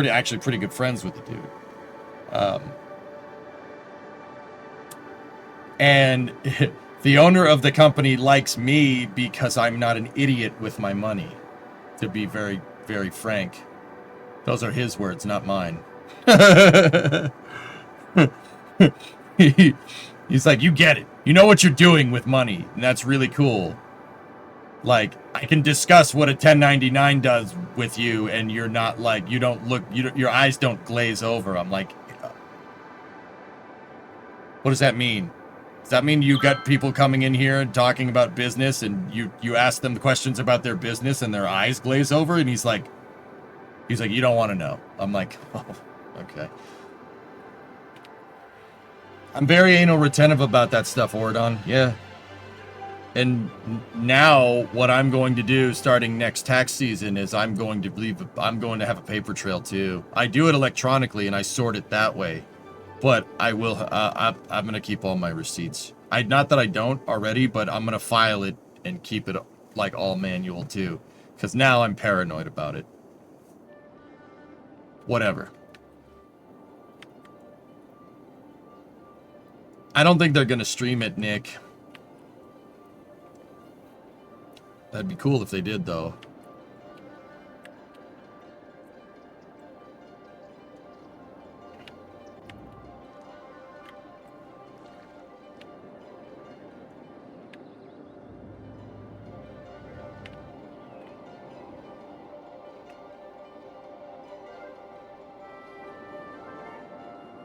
actually pretty good friends with the dude. And the owner of the company likes me because I'm not an idiot with my money, to be very, very frank. Those are his words, not mine. He's like, you get it. You know what you're doing with money, and that's really cool. Like, I can discuss what a 1099 does with you, and you're not like, your eyes don't glaze over. I'm like, what does that mean? Does that mean you got people coming in here and talking about business and you ask them questions about their business and their eyes glaze over? And he's like, you don't want to know. I'm like, oh, okay. I'm very anal retentive about that stuff, Ordon. Yeah. And now what I'm going to do starting next tax season is I'm going to have a paper trail too. I do it electronically and I sort it that way. But I will, I'm going to keep all my receipts. Not that I don't already, but I'm going to file it and keep it like all manual too. Because now I'm paranoid about it. Whatever. I don't think they're going to stream it, Nick. That'd be cool if they did, though.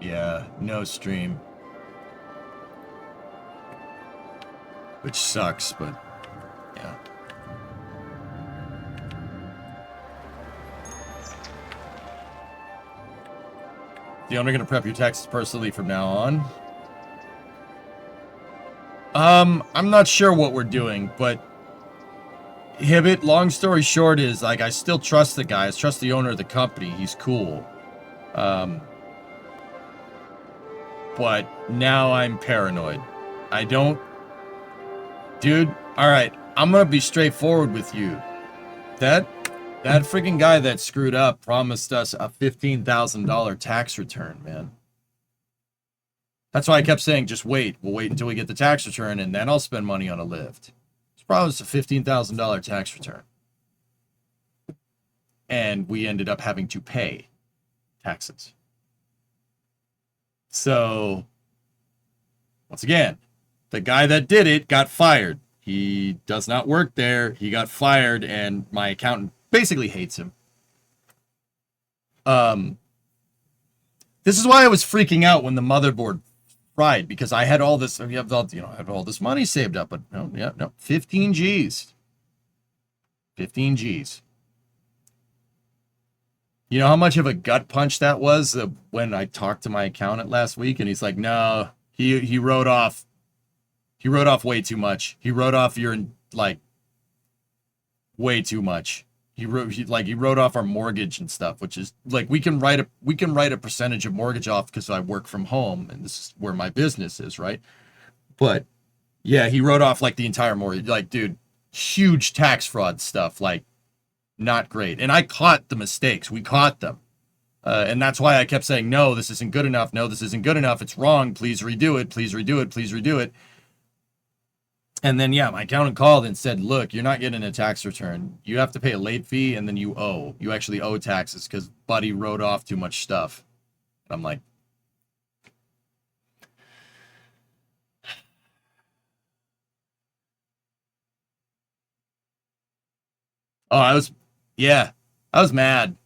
Yeah, no stream. Which sucks, but yeah. The owner gonna prep your taxes personally from now on? I'm not sure what we're doing, but Hibbit, long story short is, like, I still trust the guy. I trust the owner of the company. He's cool. But now I'm paranoid. I don't... Dude, alright, I'm gonna be straightforward with you. That freaking guy that screwed up promised us a $15,000 tax return, man. That's why I kept saying, just wait. We'll wait until we get the tax return, and then I'll spend money on a lift. It's promised a $15,000 tax return. And we ended up having to pay taxes. So, once again, the guy that did it got fired. He does not work there. He got fired, and my accountant basically hates him. This is why I was freaking out when the motherboard fried, because I had all this, I had all this money saved up, but no, 15 G's. 15 G's. You know how much of a gut punch that was when I talked to my accountant last week, and he's like, no, he wrote off way too much. He wrote off way too much. He wrote off our mortgage and stuff, which is like, we can write a percentage of mortgage off because I work from home and this is where my business is, right? But yeah, he wrote off like the entire mortgage. Like, dude, huge tax fraud stuff, like, not great. And I caught the mistakes. We caught them. And that's why I kept saying, no, this isn't good enough. No, this isn't good enough. It's wrong. Please redo it. Please redo it. Please redo it. And then, yeah, my accountant called and said, look, you're not getting a tax return. You have to pay a late fee, and then you owe. You actually owe taxes because Buddy wrote off too much stuff. And I'm like, oh, I was mad.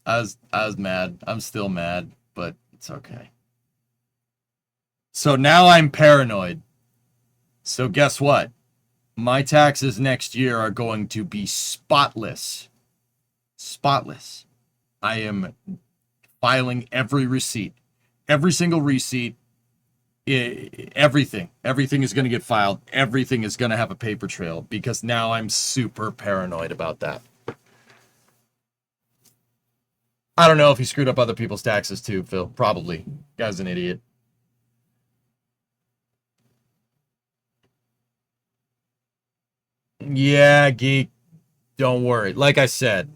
I was mad. I'm still mad, but it's okay. So now I'm paranoid. So guess what? My taxes next year are going to be spotless. Spotless. I am filing every receipt. Every single receipt. Everything. Everything is going to get filed. Everything is going to have a paper trail because now I'm super paranoid about that. I don't know if he screwed up other people's taxes too, Phil. Probably. Guy's an idiot. Yeah, geek. Don't worry. Like I said,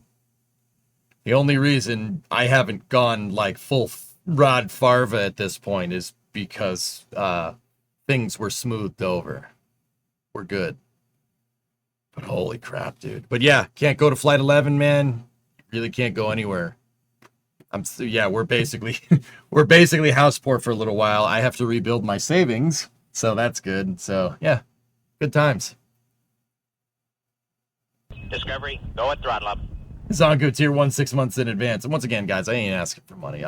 the only reason I haven't gone like full Rod Farva at this point is because things were smoothed over. We're good. But holy crap, dude. But yeah, can't go to Flight 11, man. Really can't go anywhere. We're basically house poor for a little while. I have to rebuild my savings, so that's good. So yeah, good times. Discovery, go at throttle up. Zongo tier 1 6 months in advance. And once again, guys, I ain't asking for money.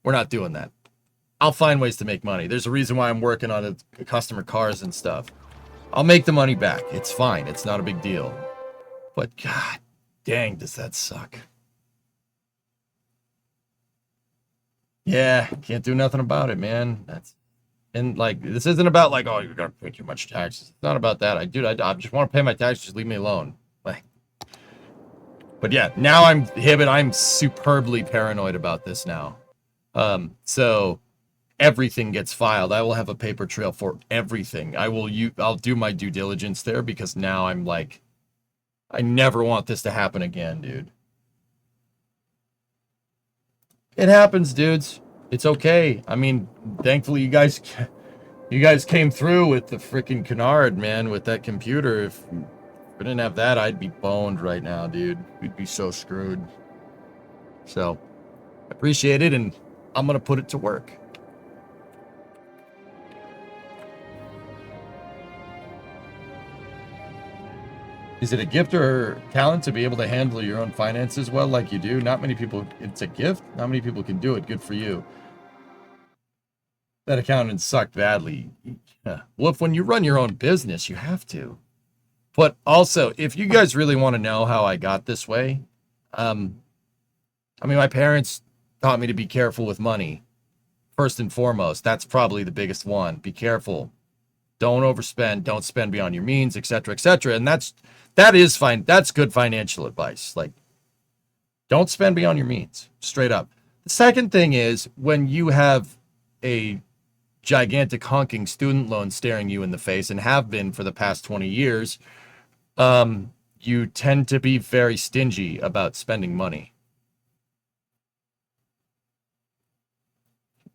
We're not doing that. I'll find ways to make money. There's a reason why I'm working on customer cars and stuff. I'll make the money back. It's fine. It's not a big deal. But god dang, does that suck. Yeah, can't do nothing about it, man. And like, this isn't about like, oh, you're gonna pay too much taxes. It's not about that. I just want to pay my taxes. Just leave me alone. Like, but yeah, now I'm superbly paranoid about this now. So everything gets filed. I will have a paper trail for everything. I'll do my due diligence there because now I'm like, I never want this to happen again, dude. It happens, dudes. It's okay. I mean, thankfully you guys came through with the freaking canard, man, with that computer. If we didn't have that, I'd be boned right now, dude. We'd be so screwed. So, I appreciate it, and I'm going to put it to work. Is it a gift or talent to be able to handle your own finances well like you do? Not many people, it's a gift. Not many people can do it. Good for you. That accountant sucked badly. Yeah. Well, when you run your own business, you have to. But also, if you guys really want to know how I got this way, my parents taught me to be careful with money. First and foremost, that's probably the biggest one. Be careful. Don't overspend. Don't spend beyond your means, etc., etc. And that is fine. That's good financial advice. Like, don't spend beyond your means. Straight up. The second thing is when you have a gigantic honking student loan staring you in the face and have been for the past 20 years, you tend to be very stingy about spending money.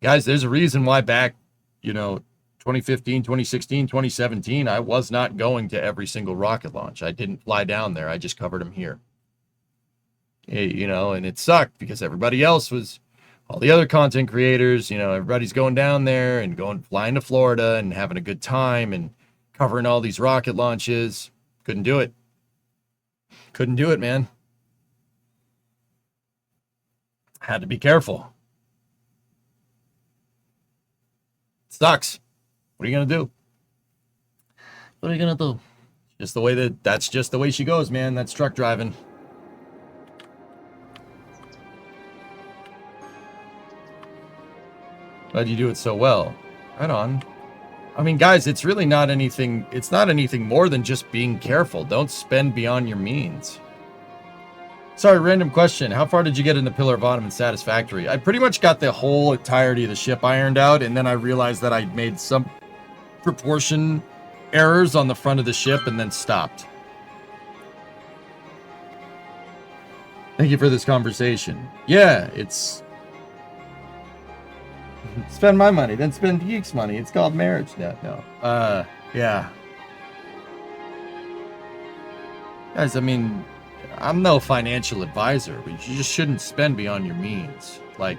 Guys, there's a reason why back, 2015, 2016, 2017, I was not going to every single rocket launch. I didn't fly down there. I just covered them here. And it sucked because everybody else was, all the other content creators, everybody's going down there and flying to Florida and having a good time and covering all these rocket launches. Couldn't do it. Couldn't do it, man. Had to be careful. Sucks. What are you gonna do? What are you gonna do? That's just the way she goes, man. That's truck driving. Glad you do it so well. Right on. I mean, guys, it's really not anything. It's not anything more than just being careful. Don't spend beyond your means. Sorry, random question. How far did you get in the Pillar of Autumn and Satisfactory? I pretty much got the whole entirety of the ship ironed out, and then I realized that I made some proportion errors on the front of the ship and then stopped. Thank you for this conversation. Yeah, it's... spend my money, then spend Geek's money. It's called marriage debt. No. Yeah. Guys, I mean, I'm no financial advisor, but you just shouldn't spend beyond your means. Like,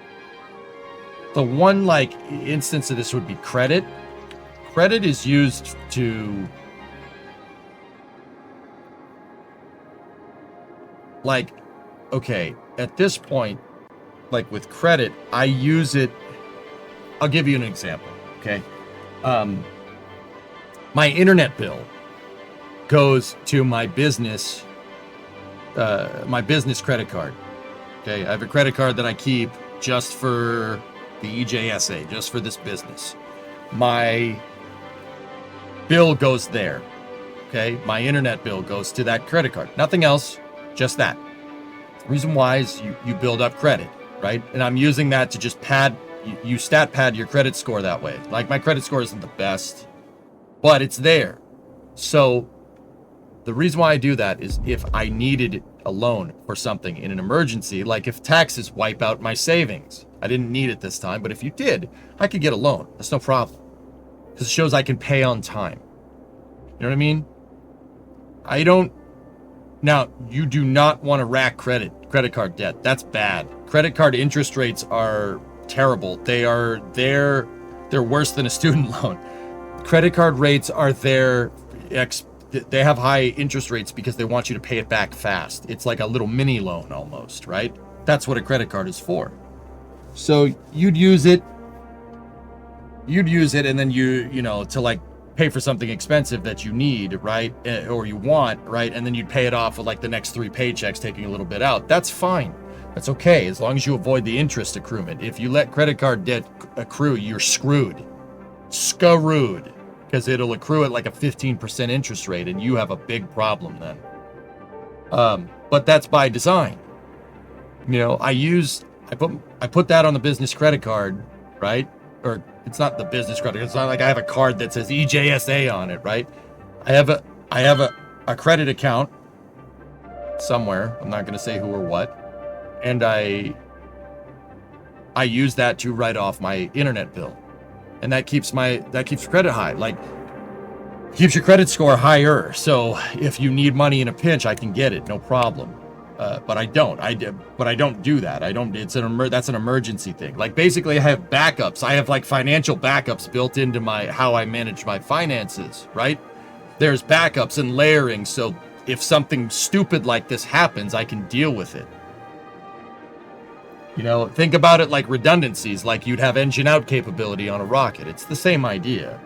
the one, like, instance of this would be credit. Credit is used to, like, okay, at this point, like with credit, I use it. I'll give you an example, okay? My internet bill goes to my business credit card. Okay, I have a credit card that I keep just for the EJSA, just for this business. My bill goes there. Okay, my internet bill goes to that credit card. Nothing else, just that. The reason why is you build up credit, right? And I'm using that to just pad, you stat pad your credit score that way. Like, my credit score isn't the best, but it's there. So the reason why I do that is if I needed a loan for something in an emergency, like if taxes wipe out my savings. I didn't need it this time, but if you did, I could get a loan. That's no problem. Because it shows I can pay on time. You know what I mean? Now, you do not want to rack credit card debt. That's bad. Credit card interest rates are terrible. They're worse than a student loan. Credit card rates are they have high interest rates because they want you to pay it back fast. It's like a little mini loan almost, right? That's what a credit card is for. So you'd use it and then you know, to like pay for something expensive that you need, right? Or you want, right? And then you'd pay it off with like the next 3 paychecks, taking a little bit out. That's fine. That's okay, as long as you avoid the interest accruement. If you let credit card debt accrue, you're screwed. Screwed. Because it'll accrue at like a 15% interest rate, and you have a big problem then. But that's by design. You know, I put that on the business credit card, right? Or it's not the business credit. It's not like I have a card that says EJSA on it, right? I have a credit account somewhere. I'm not going to say who or what. And I use that to write off my internet bill. And that keeps credit high. Like, keeps your credit score higher. So if you need money in a pinch, I can get it, no problem. But I don't. But I don't do that. That's an emergency thing. Like, basically, I have backups. I have like financial backups built into how I manage my finances. Right? There's backups and layering. So if something stupid like this happens, I can deal with it. You know, think about it like redundancies, like you'd have engine out capability on a rocket. It's the same idea.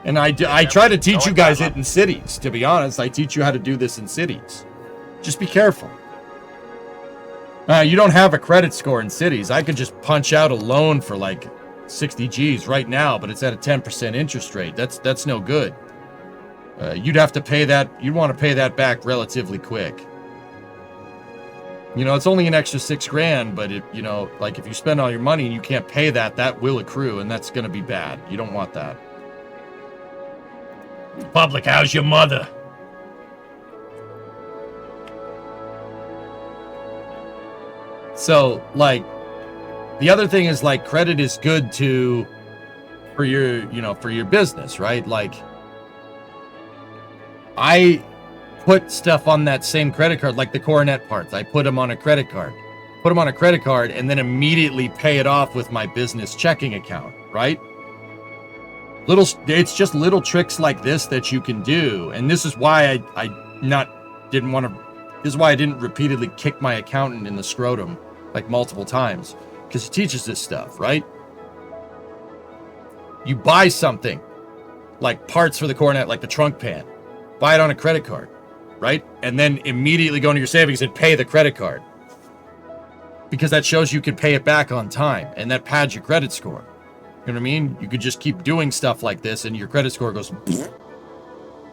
And I try to teach you guys it in cities. To be honest, I teach you how to do this in cities. Just be careful. You don't have a credit score in cities. I could just punch out a loan for like 60 G's right now, but it's at a 10% interest rate. That's no good. You'd have to pay that. You'd want to pay that back relatively quick. You know, it's only an extra $6,000, but you know, like if you spend all your money and you can't pay that, that will accrue, and that's going to be bad. You don't want that. Public, how's your mother? So, like, the other thing is, like, credit is good for your business, right? Like, I put stuff on that same credit card, like the Coronet parts. I put them on a credit card. And then immediately pay it off with my business checking account, right? It's just little tricks like this that you can do. And this is why this is why I didn't repeatedly kick my accountant in the scrotum like multiple times, because he teaches this stuff, right? You buy something like parts for the Coronet, like the trunk pan, buy it on a credit card, right? And then immediately go into your savings and pay the credit card, because that shows you can pay it back on time, and that pads your credit score. You know what I mean? You could just keep doing stuff like this and your credit score goes,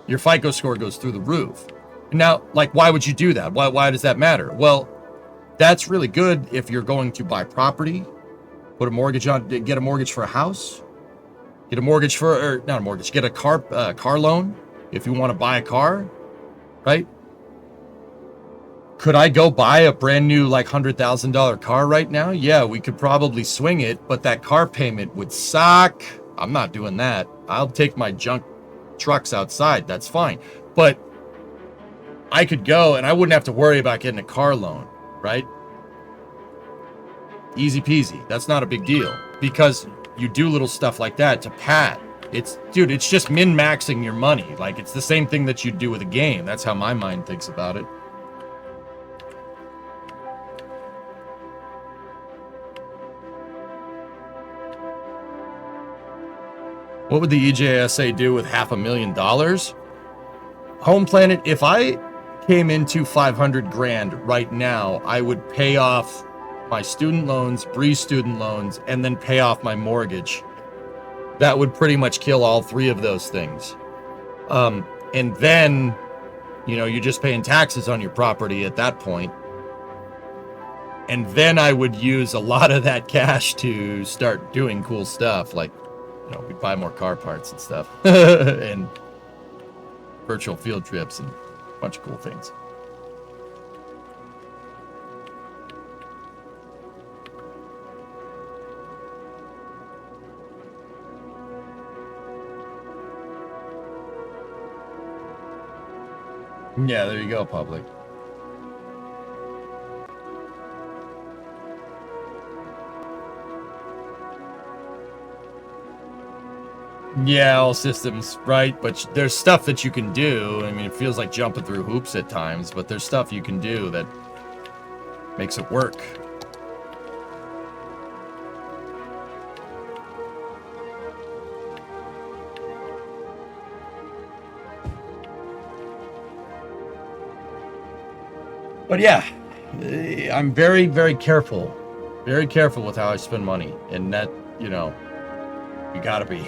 your FICO score goes through the roof. Now, like, why would you do that? Why does that matter? Well, that's really good if you're going to buy property, put a mortgage on, get a mortgage for a house, get a mortgage get a car loan if you want to buy a car, right? Could I go buy a brand new like $100,000 car right now? Yeah, we could probably swing it, but that car payment would suck. I'm not doing that. I'll take my junk trucks outside. That's fine. But I could go and I wouldn't have to worry about getting a car loan, right? Easy peasy. That's not a big deal because you do little stuff like that to pad. It's just min-maxing your money. Like, it's the same thing that you do with a game. That's how my mind thinks about it. What would the EJSA do with $500,000? Home Planet, if I came into 500 grand right now, I would pay off my student loans, Breeze student loans, and then pay off my mortgage. That would pretty much kill all three of those things. And then, you're just paying taxes on your property at that point. And then I would use a lot of that cash to start doing cool stuff, like, we buy more car parts and stuff, and virtual field trips and a bunch of cool things. Yeah, there you go, public. Yeah, all systems, right? But there's stuff that you can do. I mean, it feels like jumping through hoops at times, but there's stuff you can do that makes it work. But yeah, I'm very, very careful with how I spend money. And that, you gotta be.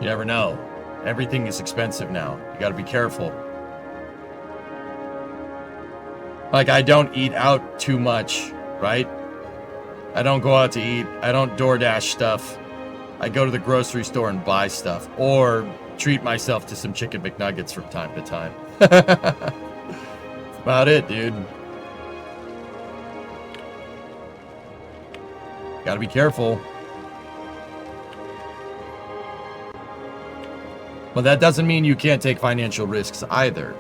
You never know. Everything is expensive now. You gotta be careful. Like, I don't eat out too much, right? I don't go out to eat. I don't DoorDash stuff. I go to the grocery store and buy stuff. Or treat myself to some chicken McNuggets from time to time. That's about it, dude. Gotta be careful. But that doesn't mean you can't take financial risks either,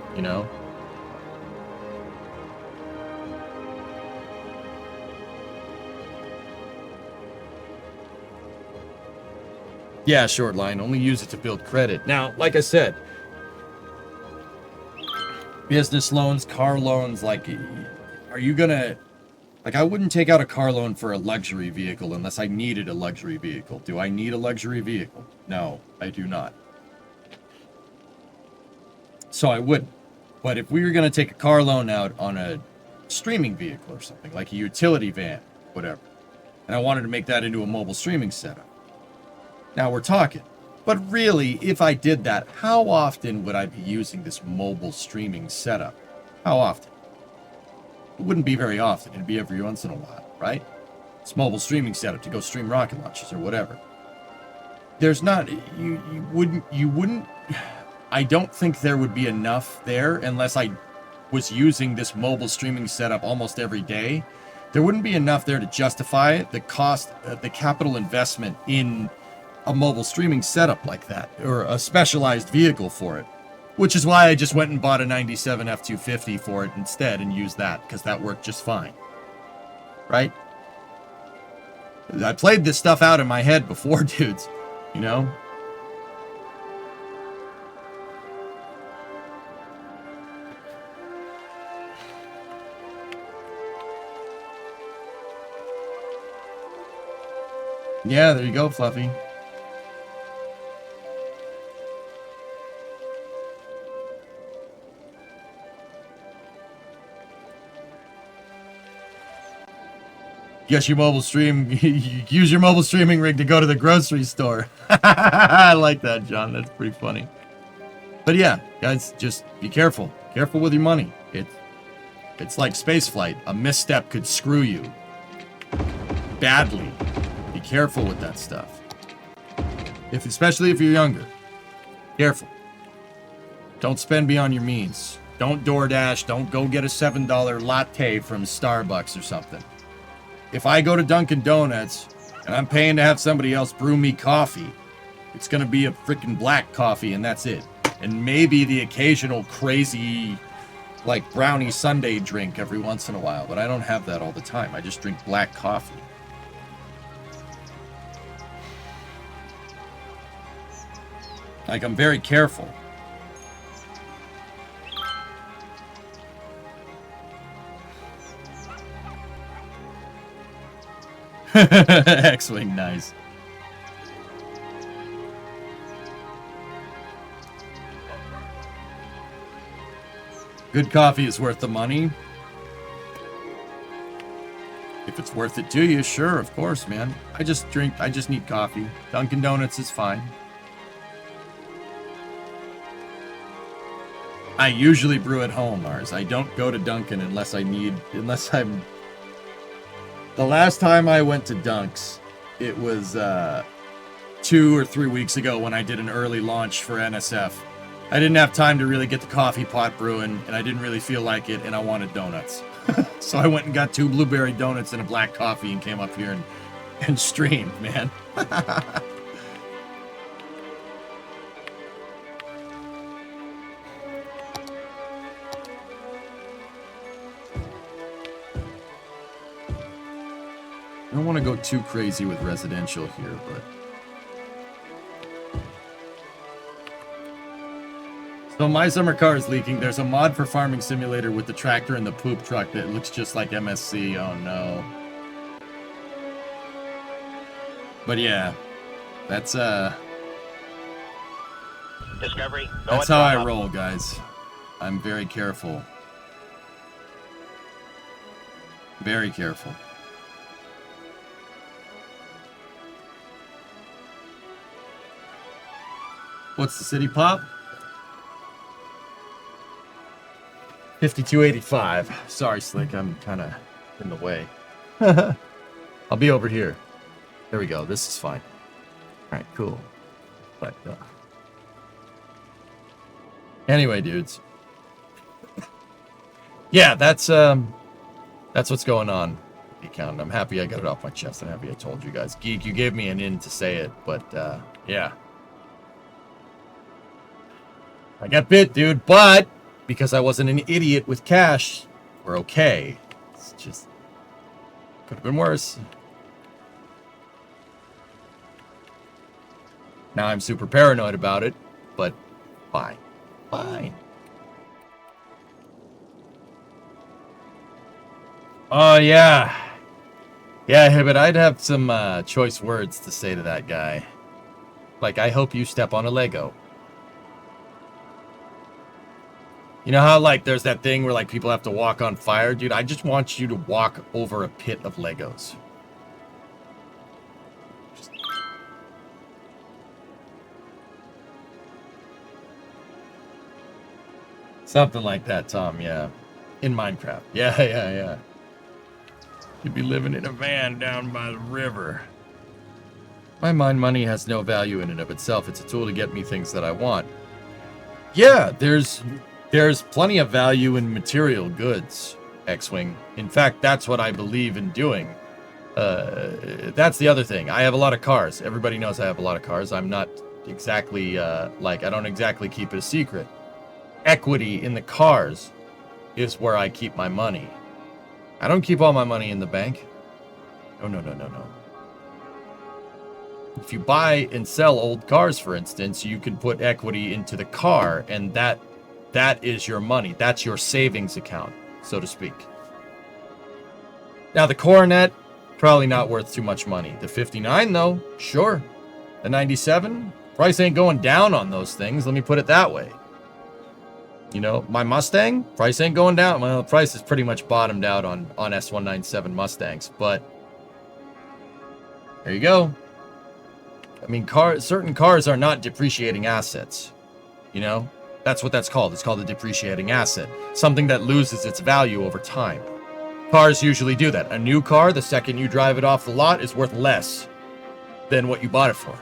Yeah, short line. Only use it to build credit. Now, like I said, business loans, car loans, like, are you gonna... Like, I wouldn't take out a car loan for a luxury vehicle unless I needed a luxury vehicle. Do I need a luxury vehicle? No, I do not. So I wouldn't. But if we were going to take a car loan out on a streaming vehicle or something, like a utility van, whatever, and I wanted to make that into a mobile streaming setup, now we're talking. But really, if I did that, how often would I be using this mobile streaming setup? How often? It wouldn't be very often. It'd be every once in a while, right? It's mobile streaming setup to go stream rocket launches or whatever. There's not... You wouldn't... I don't think there would be enough there unless I was using this mobile streaming setup almost every day. There wouldn't be enough there to justify the cost, the capital investment in a mobile streaming setup like that, or a specialized vehicle for it. Which is why I just went and bought a 97 F-250 for it instead and used that, because that worked just fine. Right? I played this stuff out in my head before, dudes. Yeah, there you go, Fluffy. Guess your mobile stream, you use your mobile streaming rig to go to the grocery store. I like that, John. That's pretty funny. But yeah, guys, just be careful. Careful with your money. It's like spaceflight. A misstep could screw you badly. Be careful with that stuff. Especially if you're younger. Careful. Don't spend beyond your means. Don't DoorDash. Don't go get a $7 latte from Starbucks or something. If I go to Dunkin' Donuts and I'm paying to have somebody else brew me coffee, it's going to be a freaking black coffee and that's it. And maybe the occasional crazy, like, brownie sundae drink every once in a while. But I don't have that all the time. I just drink black coffee. Like, I'm very careful. X-Wing, nice. Good coffee is worth the money. If it's worth it to you, sure, of course, man. I just need coffee. Dunkin' Donuts is fine. I usually brew at home, Mars. I don't go to Dunkin' unless I'm... The last time I went to Dunk's, it was 2 or 3 weeks ago when I did an early launch for NSF. I didn't have time to really get the coffee pot brewing, and I didn't really feel like it, and I wanted donuts. So I went and got 2 blueberry donuts and a black coffee and came up here and streamed, man. I don't want to go too crazy with residential here, but... So my summer car is leaking. There's a mod for Farming Simulator with the tractor and the poop truck that looks just like MSC. Oh no. But yeah, that's Discovery, go that's at how I throttle. roll, guys. I'm very careful. Very careful. What's the city pop? 5285. Sorry, Slick. I'm kind of in the way. I'll be over here. There we go. This is fine. All right, cool. But anyway, dudes. Yeah, that's what's going on. Account. I'm happy I got it off my chest. I'm happy I told you guys. Geek, you gave me an in to say it, but yeah. I got bit, dude, but because I wasn't an idiot with cash, we're okay. It's just could have been worse. Now I'm super paranoid about it, but fine. Fine. Oh, yeah. Yeah, but I'd have some choice words to say to that guy. Like, I hope you step on a Lego. You know how, like, there's that thing where, like, people have to walk on fire? Dude, I just want you to walk over a pit of Legos. Something like that, Tom, yeah. In Minecraft. Yeah. You'd be living in a van down by the river. My mind money has no value in and of itself. It's a tool to get me things that I want. Yeah, there's plenty of value in material goods, X-Wing. In fact, that's what I believe in doing. That's the other thing. I have a lot of cars. Everybody knows I have a lot of cars. I'm not exactly, I don't exactly keep it a secret. Equity in the cars is where I keep my money. I don't keep all my money in the bank. No. If you buy and sell old cars, for instance, you can put equity into the car, and that is your money. That's your savings account, so to speak. Now, the Coronet, probably not worth too much money. The 59, though, sure. The 97, price ain't going down on those things. Let me put it that way. You know, my Mustang, price ain't going down. Well, the price is pretty much bottomed out on S197 Mustangs, but there you go. I mean, certain cars are not depreciating assets, you know? That's what that's called. It's called a depreciating asset. Something that loses its value over time. Cars usually do that. A new car, the second you drive it off the lot, is worth less than what you bought it for.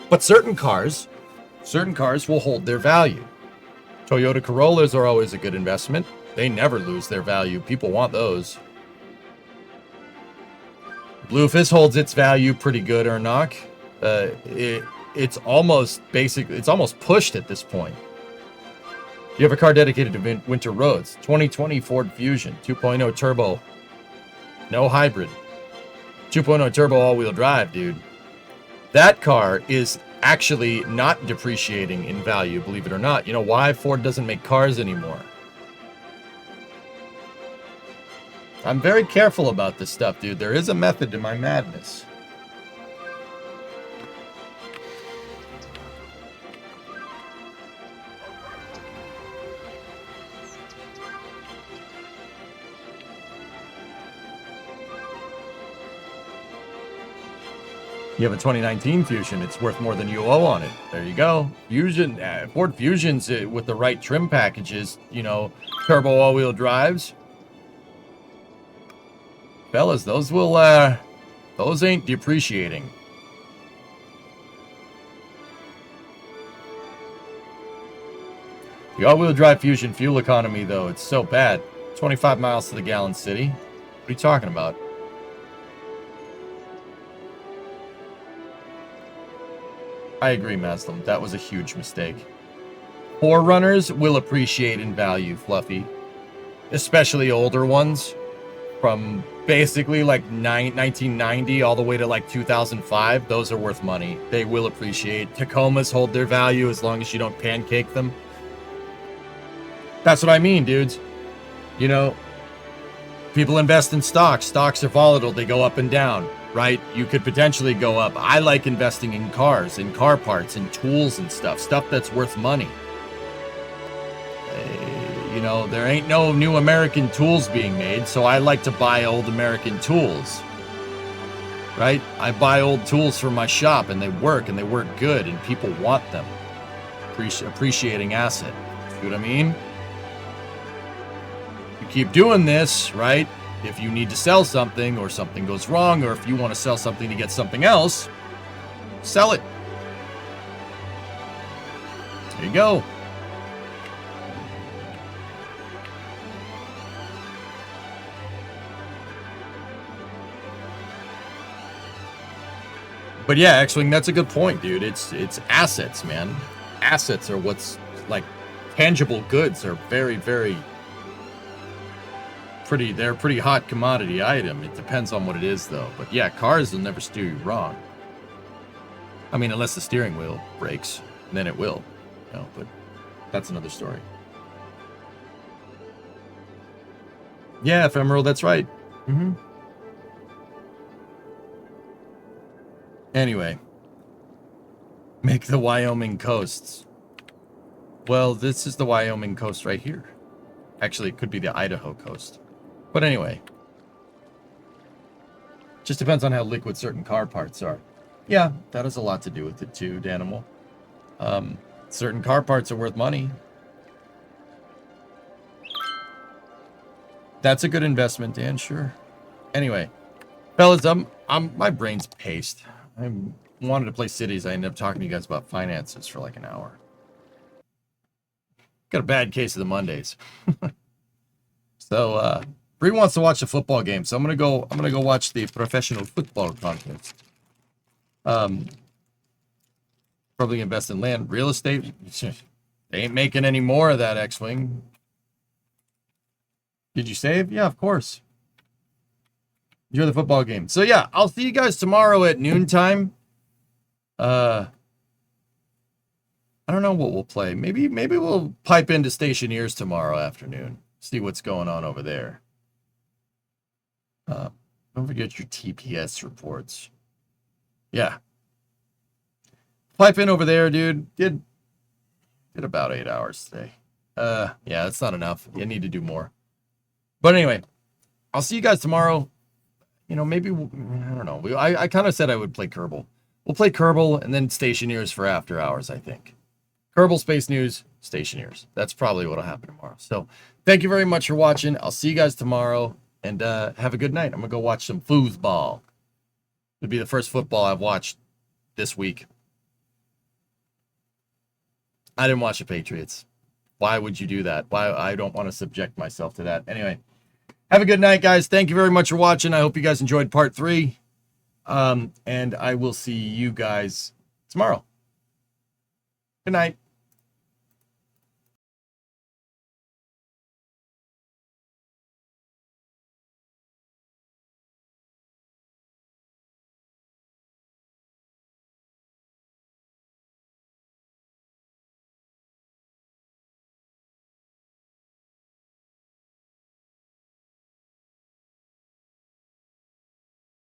But certain cars will hold their value. Toyota Corollas are always a good investment. They never lose their value. People want those. Bluefist holds its value pretty good, Ernock. It's almost pushed at this point. You have a car dedicated to winter roads. 2020 Ford Fusion, 2.0 turbo. No hybrid. 2.0 turbo all-wheel drive, dude. That car is actually not depreciating in value, believe it or not. You know why? Ford doesn't make cars anymore. I'm very careful about this stuff, dude. There is a method to my madness. You have a 2019 Fusion. It's worth more than you owe on it. There you go. Fusion, Ford Fusions with the right trim packages, you know, turbo all-wheel drives. Fellas, those ain't depreciating. The all-wheel drive Fusion fuel economy, though, it's so bad. 25 miles to the gallon city. What are you talking about? I agree, Maslam. That was a huge mistake. Forerunners will appreciate in value, Fluffy. Especially older ones. From basically like 1990 all the way to like 2005. Those are worth money. They will appreciate. Tacomas hold their value as long as you don't pancake them. That's what I mean, dudes. You know, people invest in stocks. Stocks are volatile. They go up and down, right? You could potentially go up. I like investing in cars, in car parts, in tools and stuff. Stuff that's worth money. You know, there ain't no new American tools being made, so I like to buy old American tools. Right? I buy old tools for my shop, and they work good, and people want them. Appreciating asset. See what I mean? You keep doing this, right? If you need to sell something, or something goes wrong, or if you want to sell something to get something else, sell it. There you go. But yeah, X-Wing, that's a good point, dude. It's assets, man. Assets are what's, like, tangible goods are very, very they're a pretty hot commodity item. It depends on what it is, though. But yeah, cars will never steer you wrong. I mean, unless the steering wheel breaks, then it will. You know, but that's another story. Yeah, Ephemeral, that's right. Mm-hmm. Anyway, make the Wyoming coasts. Well, this is the Wyoming coast right here. Actually, it could be the Idaho coast. But anyway, just depends on how liquid certain car parts are. Yeah, that has a lot to do with it too, Danimal. Certain car parts are worth money. That's a good investment, Dan, sure. Anyway, fellas, my brain's paced. I wanted to play cities. I ended up talking to you guys about finances for like an hour. Got a bad case of the Mondays. So, Bree wants to watch the football game, so I'm gonna go watch the professional football conference. Probably invest in land, real estate. They ain't making any more of that, X-Wing. Did you save? Yeah, of course. Enjoy the football game. So yeah, I'll see you guys tomorrow at noontime. I don't know what we'll play. Maybe we'll pipe into Stationeers tomorrow afternoon. See what's going on over there. Don't forget your TPS reports. Yeah. Pipe in over there, dude. Did about 8 hours today. Yeah, that's not enough. You need to do more. But anyway, I'll see you guys tomorrow. You know, maybe, I don't know. I kind of said I would play Kerbal. We'll play Kerbal and then Stationeers for after hours, I think. Kerbal, Space News, Stationeers. That's probably what'll happen tomorrow. So, thank you very much for watching. I'll see you guys tomorrow. And have a good night. I'm going to go watch some foosball. It'll be the first football I've watched this week. I didn't watch the Patriots. Why would you do that? Why? I don't want to subject myself to that. Anyway, have a good night, guys. Thank you very much for watching. I hope you guys enjoyed part 3. And I will see you guys tomorrow. Good night.